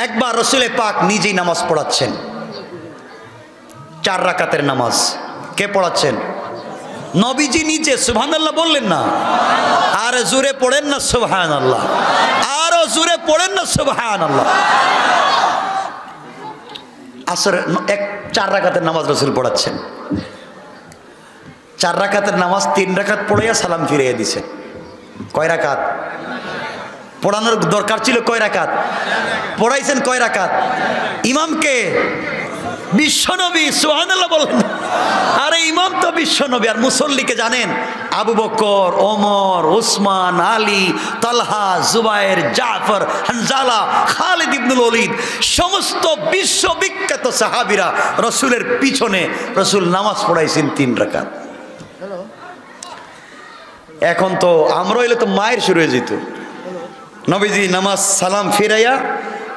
একবার রসুলে পাক নিজেই নামাজ পড়াচ্ছেন, 4 রাকাতের নামাজ। কে পড়াচ্ছেন? নবীজি নিজে। সুবহানাল্লাহ বললেন না? আর জোরে পড়েন না সুবহানাল্লাহ, আরো জোরে পড়েন না সুবহানাল্লাহ। আসরে 4 রাকাতের নামাজ রসুল পড়াচ্ছেন। 4 রাকাতের নামাজ 3 রাকাত পড়াইয়া সালাম ফিরিয়ে দিছে। কয় রাকাত পড়ানোর দরকার ছিল? কয় রাকাত পড়াইছেন? কয় রাকাত? ইমামকে বিশ্বনবী। সুবহানাল্লাহ বলেন। আরে ইমাম তো বিশ্বনবী, আর মুসল্লিকে জানেন আবু বকর, ওমর, উসমান, আলী, তালহা, জুবায়ের, জাফর, হানজালা, খালিদ ইবনুল ওয়ালিদ, সমস্ত বিশ্ববিখ্যাত সাহাবীরা রসুলের পিছনে রসুল নামাজ পড়াইছেন 3 রাকাত। এখন তো আমরা হইলে তো মায়ের শুরু হয়ে যেত। নবীজি নামাজ সালাম ফিরাইয়া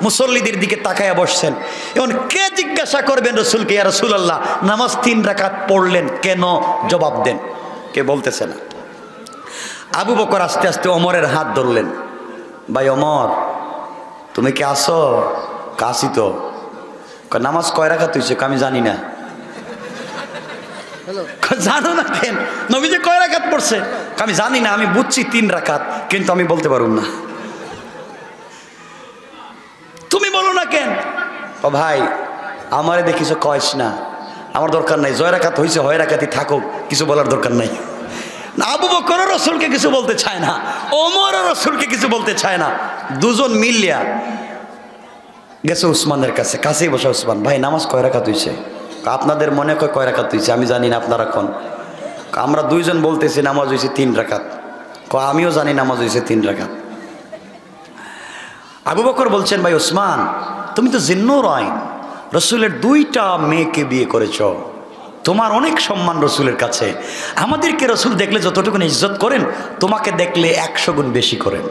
মুসল্লিদের দিকে তাকাইয়া বসছেন। এখন কে জিজ্ঞাসা করবেন রসুলকে, ইয়া রাসূলুল্লাহ নামাজ 3 রাকাত পড়লেন কেন? জবাব দেন। কে বলতেছে না। আবু বকর আস্তে আস্তে ওমরের হাত ধরলেন। ভাই ওমর, তুমি কি আসো? কাশি তো। নামাজ কয় রাকাত হইছে? আমি জানি না। জানো না কেন? নবীজি কয় রাকাত পড়ছে? আমি জানি না, আমি বুঝছি 3 রাকাত, কিন্তু আমি বলতে পারুম না। তুমি বলো না কেন? ও ভাই, আমারে দেখিস কয়েস না, আমার দরকার নাই। 6 রাকাত হয়েছে, 6 রাকাতই থাকুক, কিছু বলার দরকার নাই। আবু বকর রসুলকে কিছু বলতে চায় না, ওমর রসুলকে কিছু বলতে চায় না। দুজন মিলিয়া গেছে উসমানের কাছে। কাছেই বসা উসমান, ভাই নামাজ কয় রাকাত হয়েছে? আপনাদের মনে কয় রাকাত হয়েছে? আমি জানি না, আপনারা কোন? আমরা দুইজন বলতেছি নামাজ হয়েছে 3 রাকাত। আমিও জানি নামাজ হয়েছে 3 রাকাত। আবু বকর বলছেন, ভাই ওসমান, তুমি তো জিন্নুর আইন, রসুলের 2টা মেয়েকে বিয়ে করেছ, তোমার অনেক সম্মান রসুলের কাছে। আমাদেরকে রসুল দেখলে যতটুকু ইজ্জত করেন, তোমাকে দেখলে 100 গুণ বেশি করেন।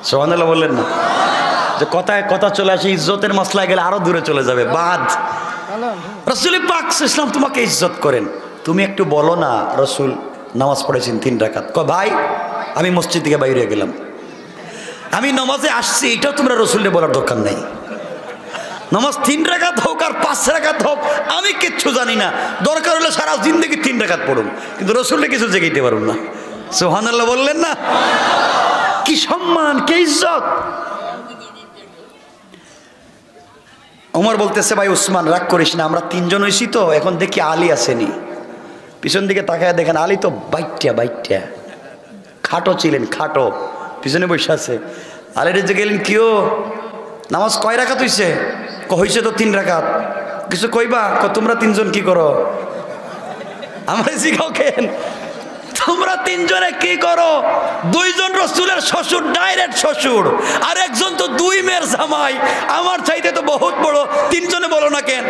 সুবহানাল্লাহ বললেন না? যে কথায় কথা চলে আসে, ইজ্জতের মশলায় গেলে আরো দূরে চলে যাবে। বাদ রসুল পাক ইসলাম তোমাকে ইজ্জত করেন, তুমি একটু বলো না রসুল নামাজ পড়েছেন 3 রাকাত। ভাই আমি মসজিদ থেকে বাইরে গেলাম, আমি নামাজে আসছি, এটাও তোমরা রসুলকে বলার দরকার নাই। নামাজ 3 রাকাত হোক আর 5 রাকাত হোক, আমি কিচ্ছু জানি না। দরকার হলে সারা জিন্দগি 3 রাকাত পড়ুন, কিন্তু রসুলকে কিছু জেগাইতে পারুন না। সুবহানাল্লাহ বললেন না? কি সম্মান, কি ইজ্জত! ওমর বলতেছে, ভাই উসমান রাগ করিস না, আমরা 3 জন হইছি তো, এখন দেখি আলী আসেনি। পিছন দিকে তাকায় দেখেন আলী তো বাইটটা খাটো ছিলেন, খাটো, পিছনে বসে আছে। আলীর যে গেলেন, কিও নামাজ কয় রাকাত হইছে? হইছে তো 3 রাকাত। কিছু কইবা? তোমরা 3 জন কি করো? আমরা শিখাও কেন? তোমরা 3 জনে কি করো? 2 জন রসুলের শ্বশুর, ডাইরেক্ট শ্বশুর, আর একজন তো 2 মেয়ের জামাই, আমার চাইতে তো বহুত বড়। 3 জনে বলো না কেন?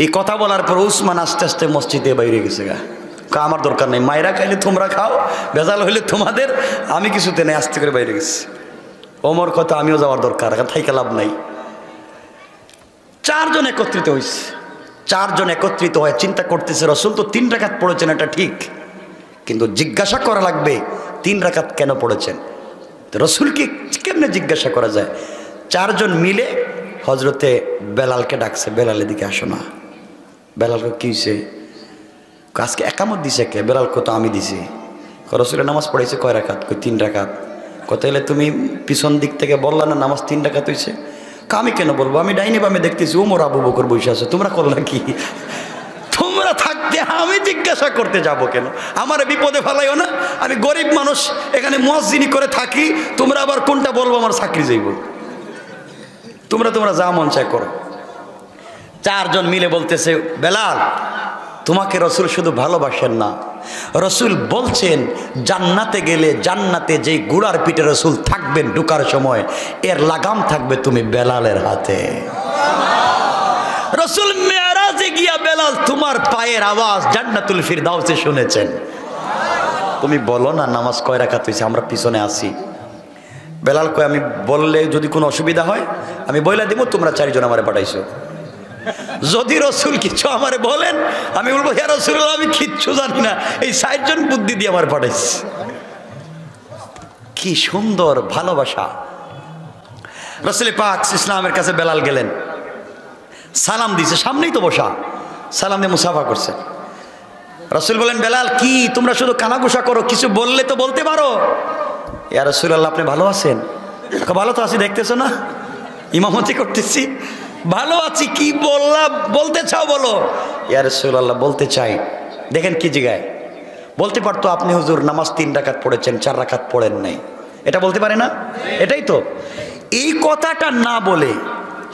এই কথা বলার পর উসমান আস্তে আস্তে মসজিদে বাইরে গেছে গা। আমার দরকার নেই, মায়েরা খাইলে তোমরা খাও, ভেজাল হইলে তোমাদের, আমি কিছুতে নেই। আস্তে করে বাইরে গেছে। ওমর কথা, আমিও যাওয়ার দরকার, থাইকে লাভ নাই। 4 জন একত্রিত হয়েছে। 4 জন একত্রিত হয়ে চিন্তা করতেছে, রসুল তো 3 রাকাত পড়েছেন, এটা ঠিক, কিন্তু জিজ্ঞাসা করা লাগবে 3 রাকাত কেন পড়েছেন। রসুলকে কেমনে জিজ্ঞাসা করা যায়? 4 জন মিলে হজরতে বেলালকে ডাকছে, বেলালের দিকে আসো না। বেলালকে কি হয়েছে? আজকে একামত দিছে কে? বেলাল কত? আমি দিছি। রসুলের নামাজ পড়েছে কয় রাকাত? 3 রাকাত। কত এলে তুমি পিছন দিক থেকে বললা না নামাজ 3 রাকাত হয়েছে? আমি কেন বলবো? আমি ডাইনে বামে দেখতেছি ওমর আবু বকর বসে আছে, তোমরা করলা কি? তোমরা থাকতে আমি জিজ্ঞাসা করতে যাব কেন? আমার বিপদে ফেলাইও না, আমি গরিব মানুষ, এখানে মুয়াজ্জিনি করে থাকি। তোমরা আবার কোনটা বলবো আমার চাকরি যাইব। তোমরা যা মন চায় করো। 4 জন মিলে বলতেছে, বেলাল তোমাকে রসুল শুধু ভালোবাসেন না, রসুল বলছেন জান্নাতে গেলে জান্নাতে যেই গুড়ার পিঠে রসুল থাকবেন ঢুকার সময়, এর লাগাম থাকবে তুমি বেলালের হাতে। রসুল মেরাজে গিয়া বেলাল তোমার পায়ের আওয়াজ জান্নাতুল ফিরদাউসে শুনেছেন। তুমি বলো না নামাজ কয় রাকাত হইছে, আমরা পিছনে আছি। বেলাল কয়, আমি বললে যদি কোনো অসুবিধা হয় আমি বইলা দিব, তোমরা 4 জন আমারে পাঠাইছো। যদি রসুল কিছু আমারে বলেন, আমি বলবো, ইয়া রাসূলুল্লাহ আমি কিচ্ছু জানি না, এই 4 জন বুদ্ধি দিয়ে আমার পাঠাইছে। কি সুন্দর ভালোবাসা! রাসূল পাক ইসলামের কাছে বেলাল গেলেন, সালাম দিয়েছে, সামনেই তো বসা, সালাম দিয়ে মুসাফা করছে। রাসূল বলেন, বেলাল কি তোমরা শুধু কানাঘুষা করো, কিছু বললে তো বলতে পারো। ইয়া রাসূলুল্লাহ আপনি ভালো আছেন? ভালো তো আছি, দেখতেছো না ইমামতি করতেছি, ভালো আছি, কি বললাম বলতে চাও বলো। ইয়া রাসূলুল্লাহ বলতে চাই। দেখেন কি জিগায়, বলতে পারতো আপনি হুজুর নামাজ 3 রাকাত পড়েছেন, 4 রাকাত পড়েন নাই, এটা বলতে পারে না? এটাই তো। এই কথাটা না বলে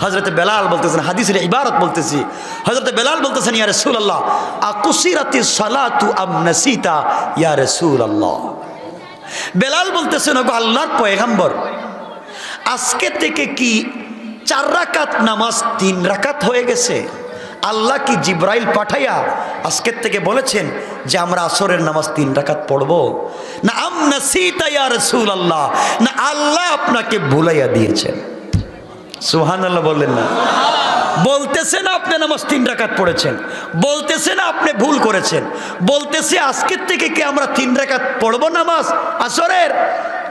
হযরতে বেলাল বলতেছেন, হাদিসের ইবারত বলতেছি, হযরতে বেলাল বলতেছেন, ইয়া রাসূলুল্লাহ আকুসিরাতিস সালাতু আম নাসিতা ইয়া রাসূলুল্লাহ। বেলাল বলতেছেন, ওগো আল্লাহর পয়গম্বর, আজকে থেকে কি 4 রাকাত নামাজ 3 রাকাত হয়ে গেছে? আল্লাহ কি জিব্রাইল পাঠাইয়া আজকের থেকে বলেছেন যে আমরা আসরের নামাজ 3 রাকাত পড়বো? না আম নাসিতা ইয়া রাসূলুল্লাহ, না আল্লাহ আপনাকে ভুলাইয়া দিয়েছেন? সুবহানাল্লাহ বললেন না? বলতেছে না আপনি নামাজ 3 রাকাত পড়েছেন, বলতেছে না আপনি ভুল করেছেন, বলতেছে আজকের থেকে কি আমরা 3 রাকাত পড়বো নামাজ আসরের,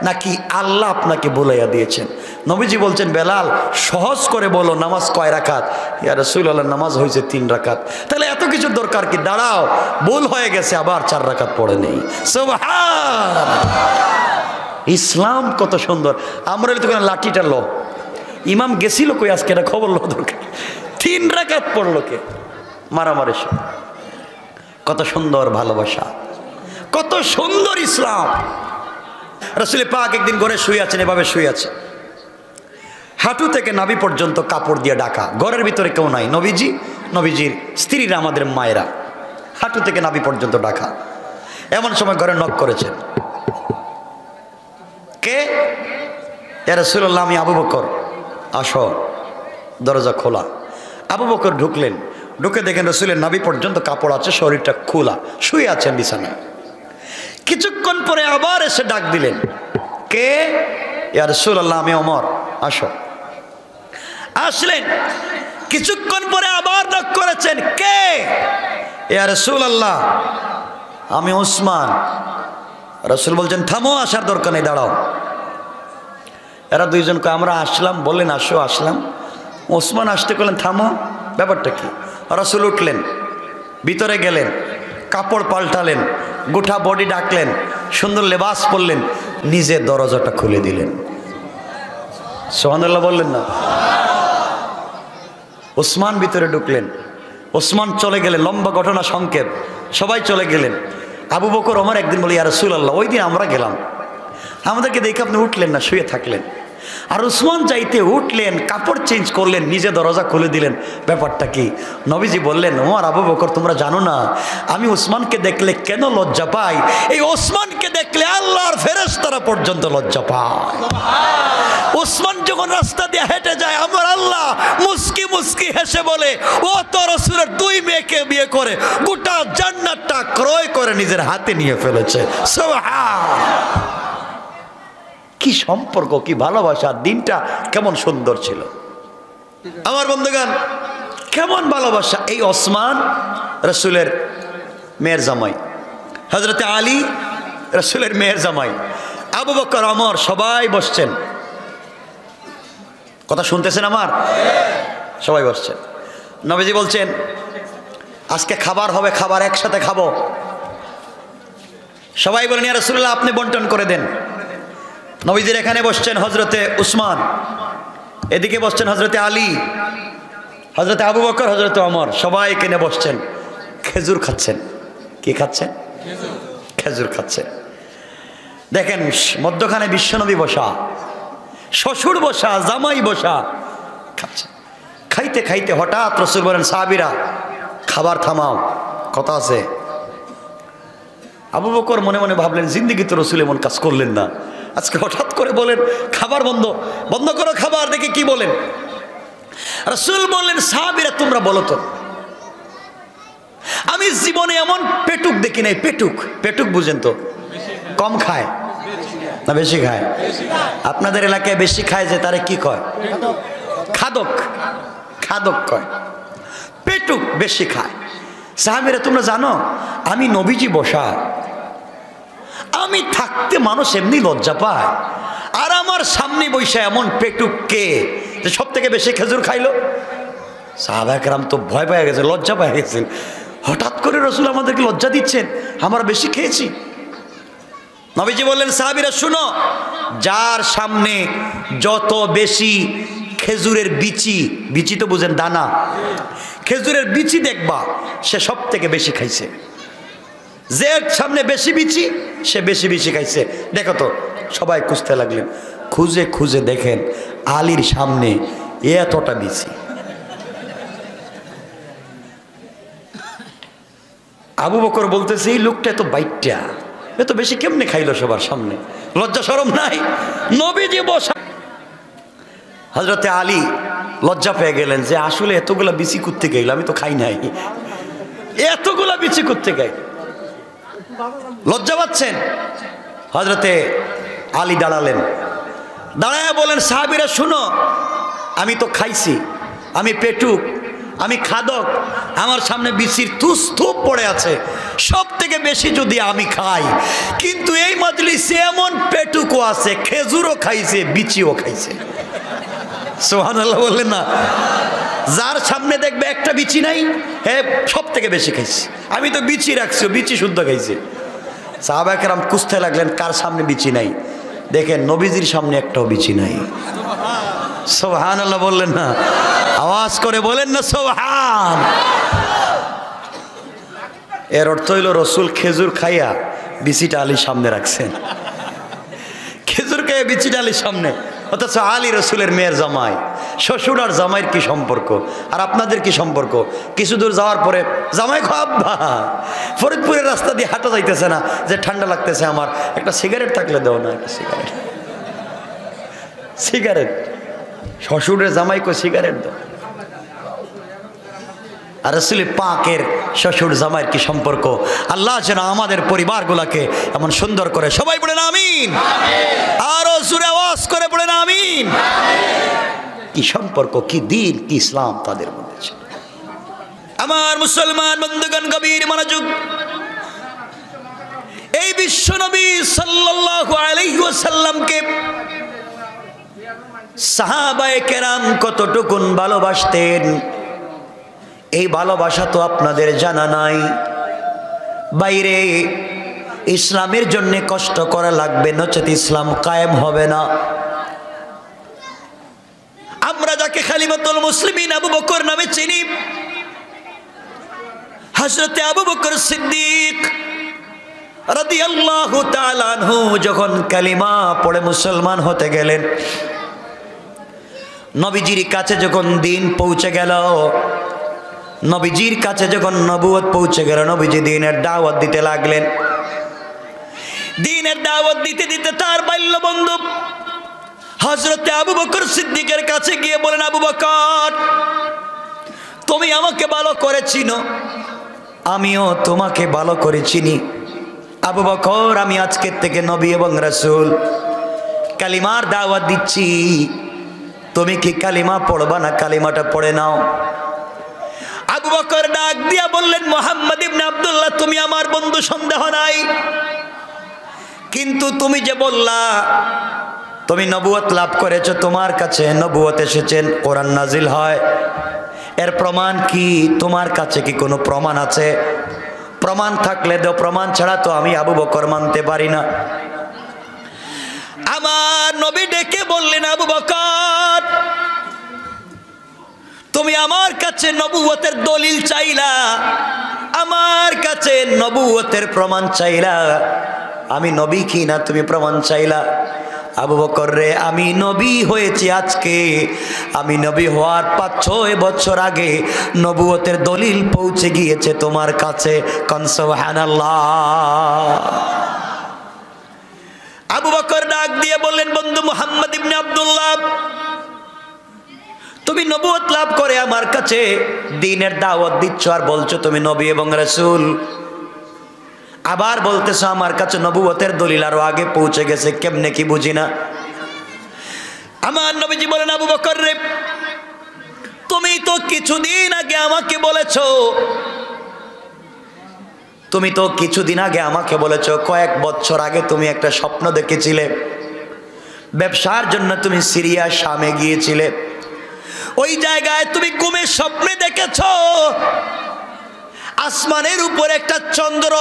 নাকি আল্লাহ আপনাকে ভুলাইয়া দিয়েছেন? নবীজি বলছেন, বেলাল সহজ করে বলো নামাজ কয় রাকাত? ইয়া রাসূলুল্লাহ নামাজ হয়েছে 3 রাকাত। তাহলে এত কিছু দরকার কি? দাঁড়াও, ভুল হয়ে গেছে, আবার 4 রাকাত পড়ে নেই। সুবহানাল্লাহ। ইসলাম কত সুন্দর। আমরা তো লাঠিটা লো, ইমাম গেছিল কই আজকে, এটা খবর লো দরকার, 3 রাকাত পড়লো কে? মারামারি। কত সুন্দর ভালোবাসা, কত সুন্দর ইসলাম। রাসূল পাক একদিন ঘরে শুয়ে আছেন, এভাবে শুয়ে আছে, হাঁটু থেকে নাভি পর্যন্ত কাপড় দিয়ে ঢাকা, ঘরের ভিতরে কেউ নাই, নবীজি, নবীজির স্ত্রীরা, আমাদের মায়েরা, হাঁটু থেকে নাভি পর্যন্ত ঢাকা। এমন সময় ঘরে নক করেছেন, কে? ইয়া রাসূলুল্লাহ আমি আবু বকর। আসো। দরজা খোলা। আবু বকর ঢুকলেন, ঢুকে দেখেন রাসূলের নাভি পর্যন্ত কাপড় আছে, শরীরটা খোলা, শুয়ে আছেন বিছানায়। কিছুক্ষণ পরে আবার এসে ডাক দিলেন, কে? ইয়া রাসূলুল্লাহ আমি ওমর। আসো। আসলেন। কিছুক্ষণ পরে আবার ডাক করেছেন, কে? ইয়া রাসূলুল্লাহ আমি ওসমান। রাসূল বলছেন, থামো, আসার দরকার নেই, দাঁড়াও। এরা দুইজনকে আমরা আসলাম, বললেন আসো, আসলাম। ওসমান আসতে করলেন, থামো, ব্যাপারটা কি? রাসূল উঠলেন, ভিতরে গেলেন, কাপড় পাল্টালেন, গোটা বডি ডাকলেন, সুন্দর লেবাস পরলেন, নিজে দরজাটা খুলে দিলেন। সুবহানাল্লাহ বললেন না? ওসমান ভিতরে ঢুকলেন, ওসমান চলে গেলেন, লম্বা ঘটনা সংক্ষেপ, সবাই চলে গেলেন। আবু বকর ওমর একদিন বলে, ইয়া রাসূলুল্লাহ ওই দিন আমরা গেলাম, আমাদেরকে দেখে আপনি উঠলেন না, শুয়ে থাকলেন। আর উসমান যাইতে উঠলেন, কাপড় চেঞ্জ করলেন, নিজে দরজা খুলে দিলেন, ব্যাপারটা কি? নবীজি বললেন, ওমর, আবু বকর তোমরা জানো না আমি ওসমানকে দেখলে কেন লজ্জা পাই? এই ওসমানকে দেখলে আল্লাহর ফেরেশতারা পর্যন্ত লজ্জা পায়। ওসমান যখন রাস্তা দিয়ে হেঁটে যায়, আমার আল্লাহ মুস্কি মুস্কি হেসে বলে, ও তো রাসূলের 2 মেয়েকে বিয়ে করে গোটা জান্নাতটা ক্রয় করে নিজের হাতে নিয়ে ফেলেছে। সুবহানাল্লাহ। কি সম্পর্ক, কি ভালোবাসা, দিনটা কেমন সুন্দর ছিল আমার বন্ধুগণ, কেমন ভালোবাসা। এই ওসমান রাসূলের মেয়ের জামাই, হযরতে আলী রাসূলের মেয়ের জামাই, আবু বকর, ওমর সবাই বসছেন। কথা শুনতেছেন আমার? সবাই বসছেন। নবীজি বলছেন, আজকে খাবার হবে, খাবার একসাথে খাবো। সবাই বলেন, ইয়া রাসূলুল্লাহ আপনি বন্টন করে দেন। নবীজির এখানে বসছেন হযরতে উসমান, এদিকে বসছেন হযরতে আলী, হযরতে আবু বকর, হযরতে ওমর, সবাই এখানে বসছেন, খেজুর খাচ্ছেন। কি খাচ্ছেন? খেজুর খাচ্ছেন। দেখেন মধ্যখানে বিশ্বনবী বসা, শ্বশুর বসা, জামাই বসা, খাচ্ছেন। খাইতে খাইতে হঠাৎ রাসূল বলেন, সাহাবীরা খাবার থামাও, কথা আছে। আবু বকর মনে মনে ভাবলেন, জিন্দেগি তো রাসূল এমন কাজ করলেন না, আজকে হঠাৎ করে বলেন খাবার বন্ধ, বন্ধ করো খাবার। দেখে কি বলেন? রাসূল বললেন, সাহাবীরা তোমরা বলো তো, আমি জীবনে এমন পেটুক দেখি নাই। পেটুক, পেটুক বুঝেন তো? কম খায় না বেশি খায়? আপনাদের এলাকায় বেশি খায় যে তারে কি কয়? খাদক। খাদক কয়। পেটুক বেশি খায়। সাহাবীরা তোমরা জানো আমি নবীজি বসা, আমি থাকতে মানুষ এমনি লজ্জা পায়, আর আমার সামনে সামনে বৈশা এমন পেটুক কে যে সব থেকে বেশি খেজুর খাইলো? সাহাবায়ে কেরাম তো ভয় পেয়ে গেছে, লজ্জা পেয়ে গেছেন। হঠাৎ করে রসুল আমাদেরকে লজ্জা দিচ্ছেন, আমরা বেশি খেয়েছি। নবীজি বললেন, সাহাবীরা শুনো, যার সামনে যত বেশি খেজুরের বিচি, বিচি তো বুঝেন দানা, খেজুরের বিচি দেখবা সে সব থেকে বেশি খাইছে। যে সামনে বেশি বিচি সে বেশি বেশি খাইছে। দেখো তো, সবাই খুঁজতে লাগলেন। খুঁজে খুঁজে দেখেন আলীর সামনে এতটা বিচি। আবু বকর বলতেছে, এই লোকটা এত বাইটটা, এত বেশি কেমনে খাইলো সবার সামনে? লজ্জা শরম নাই? নবীজি বসা। হযরতে আলী লজ্জা পেয়ে গেলেন যে আসলে এতগুলা বিচি করতে গেল, আমি তো খাই নাই, এতগুলা বিচি করতে গাই, লজ্জা পাচ্ছেন। হযরতে আলী দাঁড়ালেন, দাঁড়ায় বলেন, সাহাবীরা শুনো, আমি তো খাইছি, আমি পেটুক, আমি খাদক, আমার সামনে বিচির তুস্তূপ পড়ে আছে, সব থেকে বেশি যদি আমি খাই, কিন্তু এই মজলিসে এমন পেটুকও আছে, খেজুরও খাইছে, বিচিও খাইছে। সুবহানাল্লাহ বললেন না? যার সামনে দেখবে একটা বিচি নাই, হ্যাঁ সব থেকে বেশি খাইছে। আমি তো বিচি রাখছি, বিচি শুদ্ধ খাইছে। সাহাবায়ে কেরাম খুঁজতে লাগলেন কার সামনে বিচি নাই। দেখেন নবীজির সামনে একটাও বিচি নাই। সুবহানাল্লাহ বললেন না? আওয়াজ করে বলেন না সুবহান। এর অর্থ হইল রসুল খেজুর খাইয়া বিচিটা আলীর সামনে রাখছেন। খেজুর খাইয়া বিচিটা আলীর সামনে, অথচ আলী রসুলের মেয়ের জামাই। শ্বশুর আর জামাইয়ের কি সম্পর্ক? আর আপনাদের কি সম্পর্ক? কিছু দূর যাওয়ার পরে জামাই খাব্বা, ফরিদপুরের রাস্তা দিয়ে হাঁটা যাইতেছে না, যে ঠান্ডা লাগতেছে আমার, একটা সিগারেট থাকলে দাও না, একটা সিগারেট। সিগারেট শ্বশুরের জামাইকে সিগারেট দাও। আর রাসূল পাকের শ্বশুর জামাইয়ের কি সম্পর্ক? আল্লাহ যেন আমাদের পরিবারগুলোকে এমন সুন্দর করে, সবাই বলেন আমিন, আরো জোরে আওয়াজ করে বলেন আমিন। কি সম্পর্ক, কি দিন, কি ইসলাম তাদের মধ্যে। আমার মুসলমান বন্ধুগণ, গভীর মনোযোগ। এই বিশ্ব নবী সাল্লাল্লাহু আলাইহি ওয়াসাল্লামকে সাহাবায়ে কেরাম কতটুকুন ভালোবাসতেন, এই ভালোবাসা তো আপনাদের জানা নাই। বাইরে ইসলামের জন্য কষ্ট করা লাগবে, নচেত ইসলাম কায়েম হবে না। আমরা যাকে খলিফাতুল মুসলিমিন আবু বকর নামে চিনি, হযরতে আবু বকর সিদ্দিক রাদিয়াল্লাহু তাআলা আনহু যখন কালিমা পড়ে মুসলমান হতে গেলেন, নবীজির কাছে যখন দিন পৌঁছে গেল, নবীজির কাছে যখন নবুয়ত পৌঁছে গেল, নবীজি দ্বীনের দাওয়াত দিতে লাগলেন। দ্বীনের দাওয়াত দিতে দিতে তার বাল্য বন্ধু হযরতে আবু বকর সিদ্দিকের কাছে গিয়ে বলেন, আবু বকর, তুমি আমাকে ভালো করে চিনো, আমিও তোমাকে ভালো করে চিনি। আবু বকর, আমি আজকের থেকে নবী এবং রাসূল কালিমার দাওয়াত দিচ্ছি, তুমি কি কালিমা পড়বা না? কালিমাটা পড়ে নাও। আবু বকর ডাক দিয়া বললেন, মুহাম্মদ ইবনে আব্দুল্লাহ, তুমি আমার বন্ধু সন্দেহ নাই, কিন্তু তুমি যে বললা তুমি নবুয়ত লাভ করেছো, তোমার কাছে নবুয়ত এসেছেন, কোরআন নাজিল হয়, এর প্রমাণ কি? তোমার কাছে কি কোনো প্রমাণ আছে? প্রমাণ থাকলে দাও, প্রমাণ ছাড়া তো আমি আবু বকর মানতে পারি না। আমার নবী ডেকে বললেন, আবু বকর, তুমি আমার কাছে নবুয়তের দলিল চাইলা, আমার কাছে নবুয়তের প্রমাণ চাইলা, আমি নবী কি না তুমি প্রমাণ চাইলা। আবু বকর রে, আমি নবী হয়েছি আজকে, আমি নবী হওয়ার 5-6 বছর আগে নবুয়তের দলিল পৌঁছে গিয়েছে তোমার কাছে। কোন সুবহানাল্লাহ। আবু বকর ডাক দিয়ে বললেন, বন্ধু মুহাম্মদ ইবনে আব্দুল্লাহ, তুমি নবুয়ত লাভ করে আমার কাছে দ্বীনের দাওয়াত দিচ্ছ, আর বলছো তুমি নবী এবং রাসূল, আবার বলতেছো আমার কাছে নবুয়তের দলিল আরো আগে পৌঁছে গেছে, কেমনে কি বুঝি না। আমার নবীজি বলেন, আবু বকর রে, তুমি তো কিছুদিন আগে আমাকে বলেছো, তুমি তো কিছুদিন আগে আমাকে বলেছো, কয়েক বছর আগে তুমি একটা স্বপ্ন দেখেছিলে, ব্যবসার জন্য তুমি সিরিয়া শামে গিয়েছিলে, ওই জায়গায় তুমি ঘুমে স্বপ্নে দেখেছ আসমানের উপরে একটা চন্দ্র,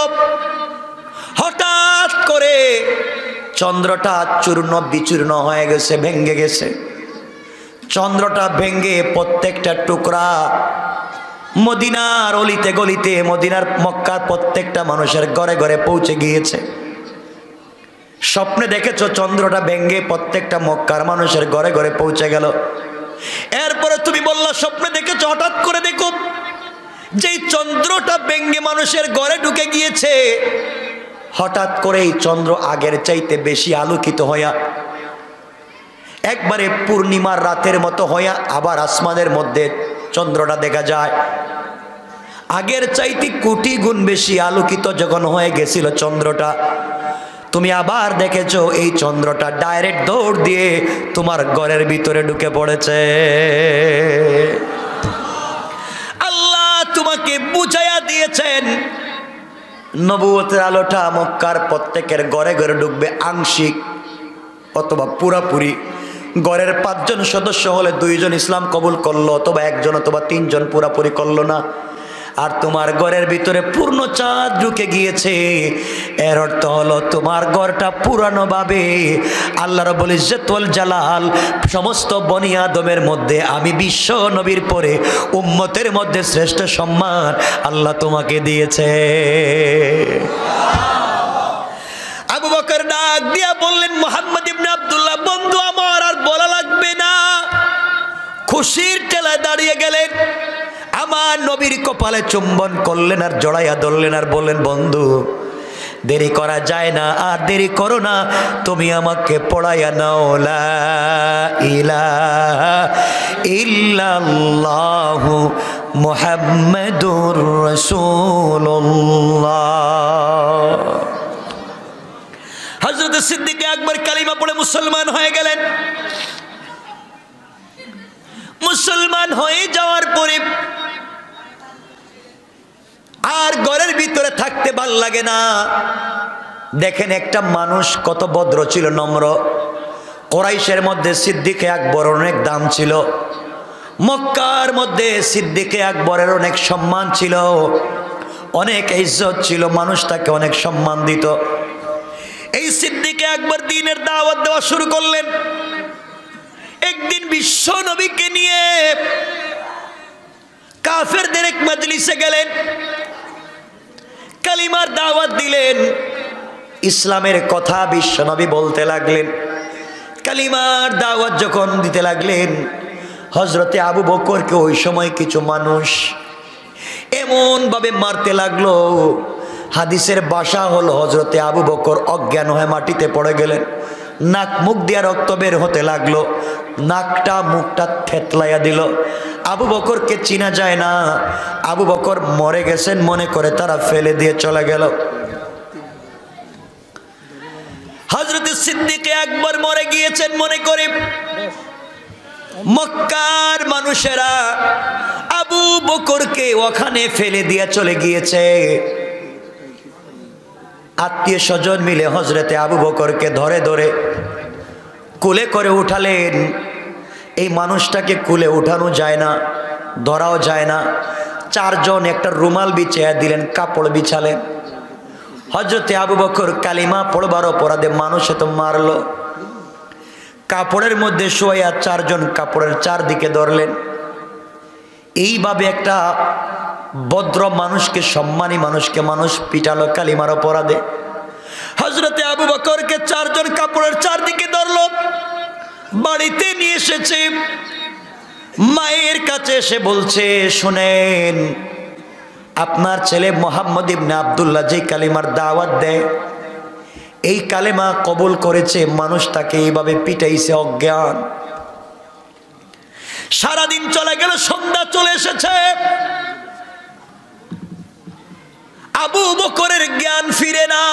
হঠাৎ করে চন্দ্রটা চূর্ণ বিচূর্ণ হয়ে গেছে, ভেঙ্গে গেছে। চন্দ্রটা ভেঙ্গে প্রত্যেকটা টুকরা মদিনার অলিতে গলিতে, মদিনার মক্কার প্রত্যেকটা মানুষের ঘরে ঘরে পৌঁছে গিয়েছে। স্বপ্নে দেখেছো চন্দ্রটা ভেঙ্গে প্রত্যেকটা মক্কার মানুষের ঘরে ঘরে পৌঁছে গেল। এরপরে তুমি বললা স্বপ্নে দেখেছো, হঠাৎ করে দেখো যেই চন্দ্রটা ভেঙ্গে মানুষের ঘরে ঢুকে গিয়েছে, হঠাৎ করে এই চন্দ্র আগের চাইতে বেশি আলোকিত হইয়া একবারে পূর্ণিমার রাতের মতো হইয়া আবার আসমানের মধ্যে চন্দ্রটা দেখা যায়। আগের চাইতে কোটি গুণ বেশি আলোকিত যখন হয়ে গেছিল চন্দ্রটা, তুমি আবার দেখেছো এই চন্দ্রটা ডাইরেক্ট দৌড় দিয়ে তোমার ঘরের ভিতরে ঢুকে পড়েছে। আল্লাহ তোমাকে বুঝাইয়া দিয়েছেন নবুয়তের আলোটা মক্কার প্রত্যেকের ঘরে ঘরে ঢুকবে, আংশিক অথবা পুরাপুরি। ঘরের 5 জন সদস্য হলে 2 জন ইসলাম কবুল করলো, অথবা 1 জন অথবা 3 জন পুরাপুরি করলো না। আর তোমার ঘরের ভিতরে পূর্ণ চাঁদ ঢুকে গিয়েছে, এর অর্থ হলো তোমার ঘরটা পুরানো ভাবে আল্লাহ রাব্বুল ইজ্জত ওয়াল জালাল সমস্ত বনি আদমের মধ্যে আমি বিশ্ব নবীর পরে উম্মতের মধ্যে শ্রেষ্ঠ সম্মান আল্লাহ তোমাকে দিয়েছে। আবু বকর ডাক দিয়া বললেন, মুহাম্মদ ইবনে আব্দুল্লাহ বন্ধু আমার আর বলা লাগবে না। খুশির ঠেলায় দাঁড়িয়ে গেলেন, আমার নবীর কপালে চুম্বন করলেন আর জড়াইয়া ধরলেন আর বললেন, বন্ধু দেরি করা যায় না, আর দেরি করো না, তুমি আমাকে পড়াইয়া নাও লা ইলাহা ইল্লাল্লাহু মুহাম্মাদুর রাসূলুল্লাহ। হযরত সিদ্দিক আকবর কালিমা পড়ে মুসলমান হয়ে গেলেন। মুসলমান হয়ে যাওয়ার পরে আর ঘরের ভিতরে থাকতে ভাল লাগে না। দেখেন একটা মানুষ কত ভদ্র ছিল, নম্র। কুরাইশের মধ্যে সিদ্দিক আকবর অনেক দাম ছিল, মক্কার মধ্যে সিদ্দিক আকবরের অনেক সম্মান ছিল, অনেক ইজ্জত ছিল, মানুষ তাকে অনেক সম্মান দিত। এই সিদ্দিক আকবর দ্বীনের দাওয়াত দেওয়া শুরু করলেন। একদিন বিশ্ব নবীকে নিয়ে কাফেরদের এক মজলিসে গেলেন, কালিমার দাওয়াত দিলেন, ইসলামের কথা বিশ্ব নবী বলতে লাগলেন। কালিমার দাওয়াত যখন দিতে লাগলেন, হযরতে আবু বকরকে ওই সময় কিছু মানুষ এমন ভাবে মারতে লাগলো, হাদিসের ভাষা হলো হযরতে আবু বকর অজ্ঞান হয়ে মাটিতে পড়ে গেলেন। নাক মুখ দিয়ে রক্ত বের হতে লাগলো, নাকটা মুখটা থেতলাইয়া দিল। আবু বকরকে চিনা যায় না, আবু বকর মরে গেছেন মনে করে তারা ফেলে দিয়ে চলে গেল। হযরত সিদ্দিক আকবর মরে গিয়েছেন মনে করে মক্কার মানুষেরা আবু বকরকে ওখানে ফেলে দিয়ে চলে গিয়েছে। আত্মীয় স্বজন মিলে হযরতে আবু বকরকে ধরে ধরে কোলে করে উঠালেন। এই মানুষটাকে কোলে উঠানো যায় না, ধরাও যায় না। 4 জন একটা রুমাল বিছিয়ে দিলেন, কাপড় বিছালেন। হযরতে আবু বকর কালিমা পড়বার অপরাধে মানুষে তো মারলো, কাপড়ের মধ্যে শোয়া 4 জন কাপড়ের চারদিকে ধরলেন। এইভাবে একটা ভদ্র মানুষকে, সম্মানী মানুষকে মানুষ পিটালো কালিমার অপরাধে। হযরতে আবু বকরকে 4 জন কাপড়ের চারদিকে ধরলো, বাড়িতে নিয়ে এসেছে। মায়ের কাছে এসে বলছে, শুনেন আপনার ছেলে মুহাম্মদ ইবনে আব্দুল্লাহ যে কালিমার দাওয়াত দেয়, এই কালেমা কবুল করেছে, মানুষ তাকে এইভাবে পিটাইছে অজ্ঞান। সারাদিন চলে গেল, সন্ধ্যা চলে এসেছে, আবু বকরের জ্ঞান ফিরে না।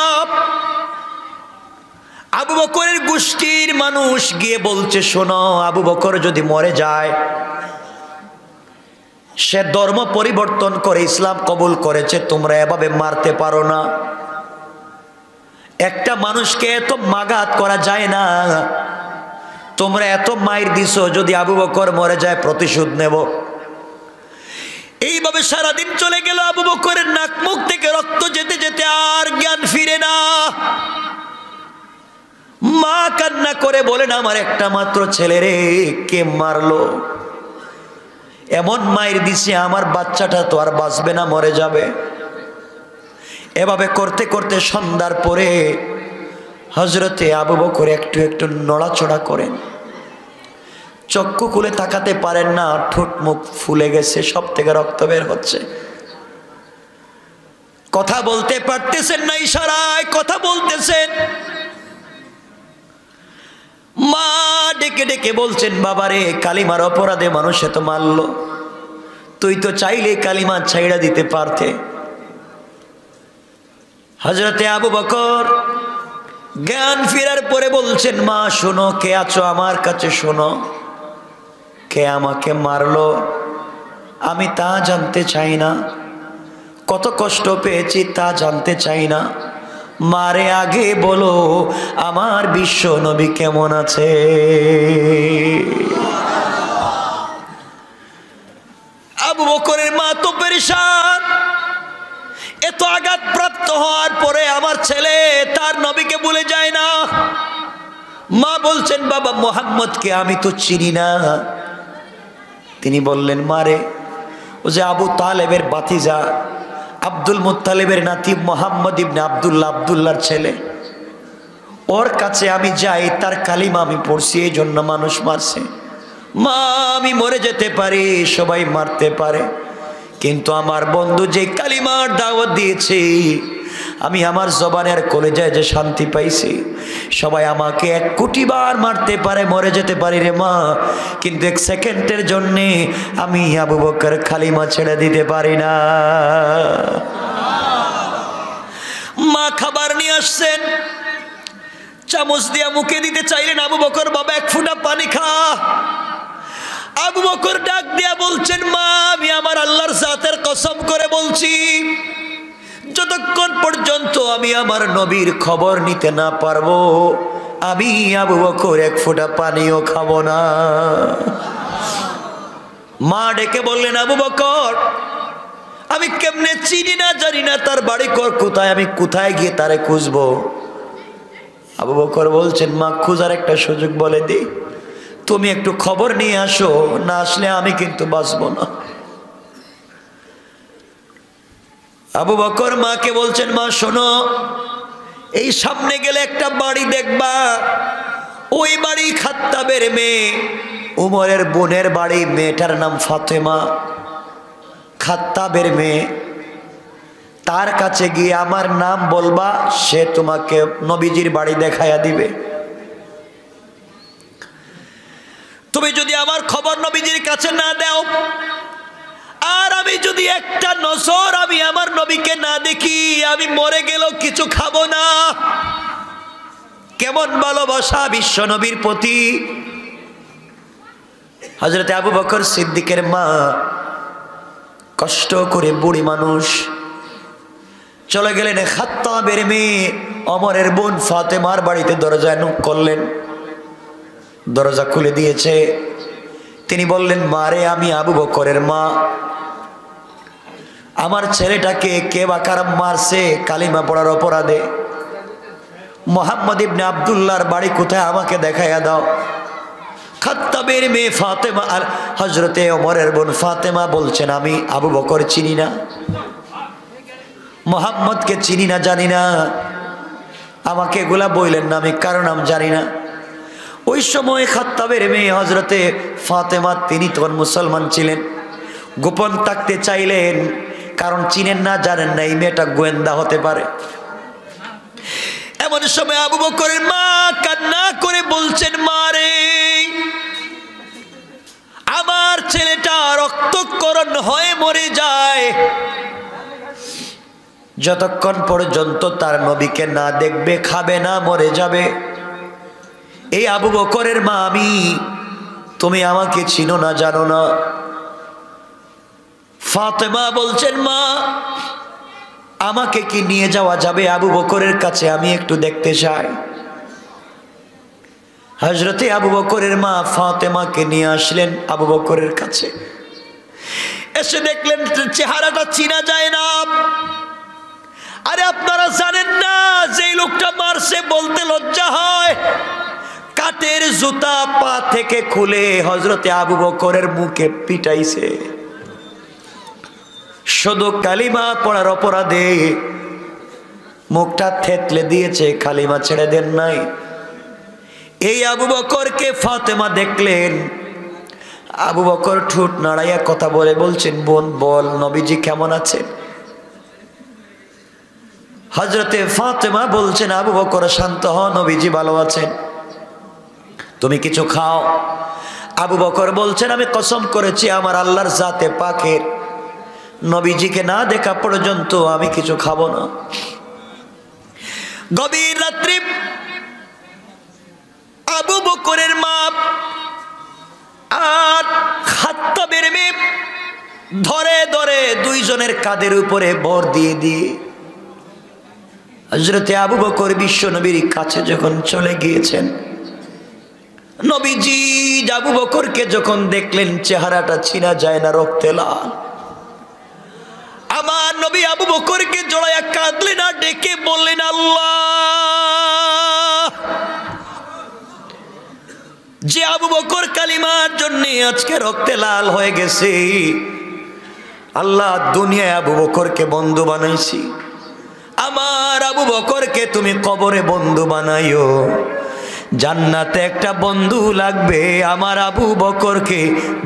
আবু বকরের গোষ্ঠীর মানুষ গিয়ে বলছে, শোনো আবু বকর যদি মরে যায়, সে ধর্ম পরিবর্তন করে ইসলাম কবুল করেছে, তোমরা এভাবে মারতে পারো না। একটা মানুষকে এত মাগাত করা যায় না। তোমরা এত মাইর দিছো, যদি আবু বকর মরে যায় প্রতিশোধ নেব। এইভাবে সারাদিন চলে গেল। আবু বকরের নাক মুখ থেকে রক্ত যেতে যেতে আর জ্ঞান ফিরে না। মা কান্না করে বলেন, আমার একটা মাত্র ছেলে রে, কে মারলো? এমন মাইর দিছে, আমার বাচ্চাটা তো আর বাঁচবে না, মরে যাবে। এভাবে করতে করতে সন্ধ্যার পরে হযরতে আবু বকর একটু একটু নড়াচড়া করেন, চক্ষু খুলে তাকাতে পারেন না, ঠোঁট মুখ ফুলে গেছে, সব থেকে রক্ত বের হচ্ছে। কথা বলতে পারতেছেন না, ইশারায় কথা বলতেছেন। মা ডেকে ডেকে বলছেন, বাবারে, কালিমার অপরাধে মানুষে তো মারলো, তুই তো চাইলে কালিমা ছাইড়া দিতে পারতে। হযরতে আবু বকর জ্ঞান ফেরার পরে বলছেন, মা শোনো, কে আছো আমার কাছে, শোনো, কে আমাকে মারলো আমি তা জানতে চাই না, কত কষ্ট পেয়েছি তা জানতে চাই না, মারে আগে বলো আমার বিশ্ব নবী কেমন আছে। আবু বকরের মা তো পেরেশান, এত আঘাত প্রাপ্ত হওয়ার পরে আমার ছেলে তার নবীকে ভুলে যায় না। মা বলছেন, বাবা মুহাম্মদকে আমি তো চিনি না। তিনি বললেন, মারে, ও যে আবু তালেবের ভাতিজা, আব্দুল মুত্তালিবের নাতি মুহাম্মদ ইবনে আব্দুল্লাহ, আব্দুল্লাহর ছেলে, ওর কাছে আমি যাই, তার কালিমা আমি পড়ছি, এই জন্য মানুষ মারছে। মা, আমি মরে যেতে পারি, সবাই মারতে পারে, কিন্তু আমার বন্ধু যে কালিমার দাওয়াত দিয়েছে, আমি আমার জবানের কলেজায় যে শান্তি পাইছি, সবাই আমাকে 1 কোটি বার মারতে পারে, মরে যেতে পারি রে মা, কিন্তু 1 সেকেন্ডের জন্যে আমি আবু বকর কালিমা ছেড়ে দিতে পারি না। মা খাবার নিয়ে আসছেন, চামচ দিয়া মুখে দিতে চাইলেন, আবু বকর, বাবা 1 ফোঁটা পানি খা। আবু বকর ডাক দিয়া বলছেন, মা, আমি আমার আল্লাহর জাতের কসম করে বলছি, যতক্ষণ পর্যন্ত আমি আমার নবীর খবর নিতে না পারবো, আমি আবু বকর 1 ফোঁটা পানিও খাবো না। মা ডেকে বললেন, আবু বকর, আমি কেমনে চিনি না, জানি না তার বাড়ি কোথায়, আমি কোথায় গিয়ে তারে খুঁজবো? আবু বকর বলছেন, মা, খুঁজার একটা সুযোগ বলে দি, তুমি একটু খবর নিয়ে আসো, না আসলে আমি কিন্তু বাঁচবো না। আবু বকর মাকে বলছেন, মা শোনো, এই সামনে গেলে একটা বাড়ি দেখবা, ওই বাড়ি খাত্তাবের মেয়ে, উমরের বোনের বাড়ি, মেয়েটার নাম ফাতেমা, খাত্তাবের মেয়ে। তার কাছে গিয়ে আমার নাম বলবা, সে তোমাকে নবীজির বাড়ি দেখাইয়া দিবে। তুমি যদি আমার খবর নবীজির কাছে না দাও, আর আমি যদি একটা নজর আমি আমার নবীকে না দেখি, আমি মরে গেলেও কিছু খাবো না। কেমন ভালোবাসা বিশ্ব নবীর প্রতি। হযরতে আবু বকর সিদ্দিকের মা কষ্ট করে, বুড়ি মানুষ, চলে গেলেন খাত্তাবের মেয়ে ওমরের বোন ফাতেমার বাড়িতে, দরজায় নক করলেন, দরজা খুলে দিয়েছে। তিনি বললেন, মারে, আমি আবু বকরের মা, আমার ছেলেটাকে কে বা কারা মারছে কালিমা পড়ার অপরাধে, মুহাম্মদ ইবনে আব্দুল্লাহর বাড়ি কোথায় আমাকে দেখাইয়া দাও। খাত্তাবের মেয়ে ফাতেমা আর হযরতে ওমরের বোন ফাতেমা বলছেন, আমি আবু বকর চিনি না, মুহাম্মদকে চিনি না, জানি না, আমাকে এগুলা বললেন না, আমি কারো নাম জানি না। ওই সময় খাত্তাবের মেয়ে হযরতে ফাতেমা, তিনি তখন মুসলমান ছিলেন, গোপন থাকতে চাইলেন, কারণ চিনেন না, জানেন না, এই মেয়েটা গোয়েন্দা হতে পারে। এমন সময় আবু বকরের মা কান্না করে বলছেন, মা রে, আমার ছেলেটা রক্তক্ষরণ হয়ে মরে যায়, যতক্ষণ পর্যন্ত তার নবীকে না দেখবে, খাবে না, মরে যাবে। এই আবু বকরের মা আমি, তুমি আমাকে চিনো না, জানো না। ফাতেমা বলছেন, মা, আমাকে কি নিয়ে যাওয়া যাবে আবু বকরের কাছে, আমি একটু দেখতে চাই। হযরতে আবু বকরের মা ফাতেমাকে নিয়ে আসলেন আবু বকরের কাছে। এসে দেখলেন চেহারাটা চিনা যায় না। আরে আপনারা জানেন না যে লোকটা মারছে বলতে লজ্জা হয়। কাঠের জুতা পা থেকে খুলে হযরতে আবু বকরের মুখে পিটাইছে। শুধু কালিমা পড়ার অপরাধে মুখটা থেতলে দিয়েছে, কালিমা ছেড়ে দেন নাই। এই আবু বকরকে ফাতেমা দেখলেন। আবু বকর ঠোঁট নাড়াইয়া কথা বলে বলছেন, বোন বল নবীজি কেমন আছেন? হযরতে ফাতেমা বলছেন, আবু বকর শান্ত হ, নবীজি ভালো আছেন, তুমি কিছু খাও। আবু বকর বলছেন, আমি কসম করেছি আমার আল্লাহর জাতে পাকের, নবীজিকে না দেখা পর্যন্ত আমি কিছু খাবো না। গভীর রাত্রি আবু বকরের মা আর খাত্তাবের মেয়ে ধরে ধরে দুইজনের কাঁধের উপরে ভর দিয়ে দিয়ে হযরতে আবু বকর বিশ্ব নবীর কাছে যখন চলে গিয়েছেন, নবীজি আবু বকরকে যখন দেখলেন চেহারাটা চিনা যায় না, রক্তে লাল। আমার নবী আবু বকরকে জড়াইয়া কাঁদলেন আর ডেকে বললেন, আল্লাহ, যে আবু বকর কালিমার জন্য আজকে রক্তে লাল হয়ে গেছে, আল্লাহ দুনিয়ায় আবু বকরকে বন্ধু বানাইছি, আমার আবু বকরকে তুমি কবরে বন্ধু বানাইও, জান্নাতে একটা বন্ধু লাগবে, আমার আবু বকরকে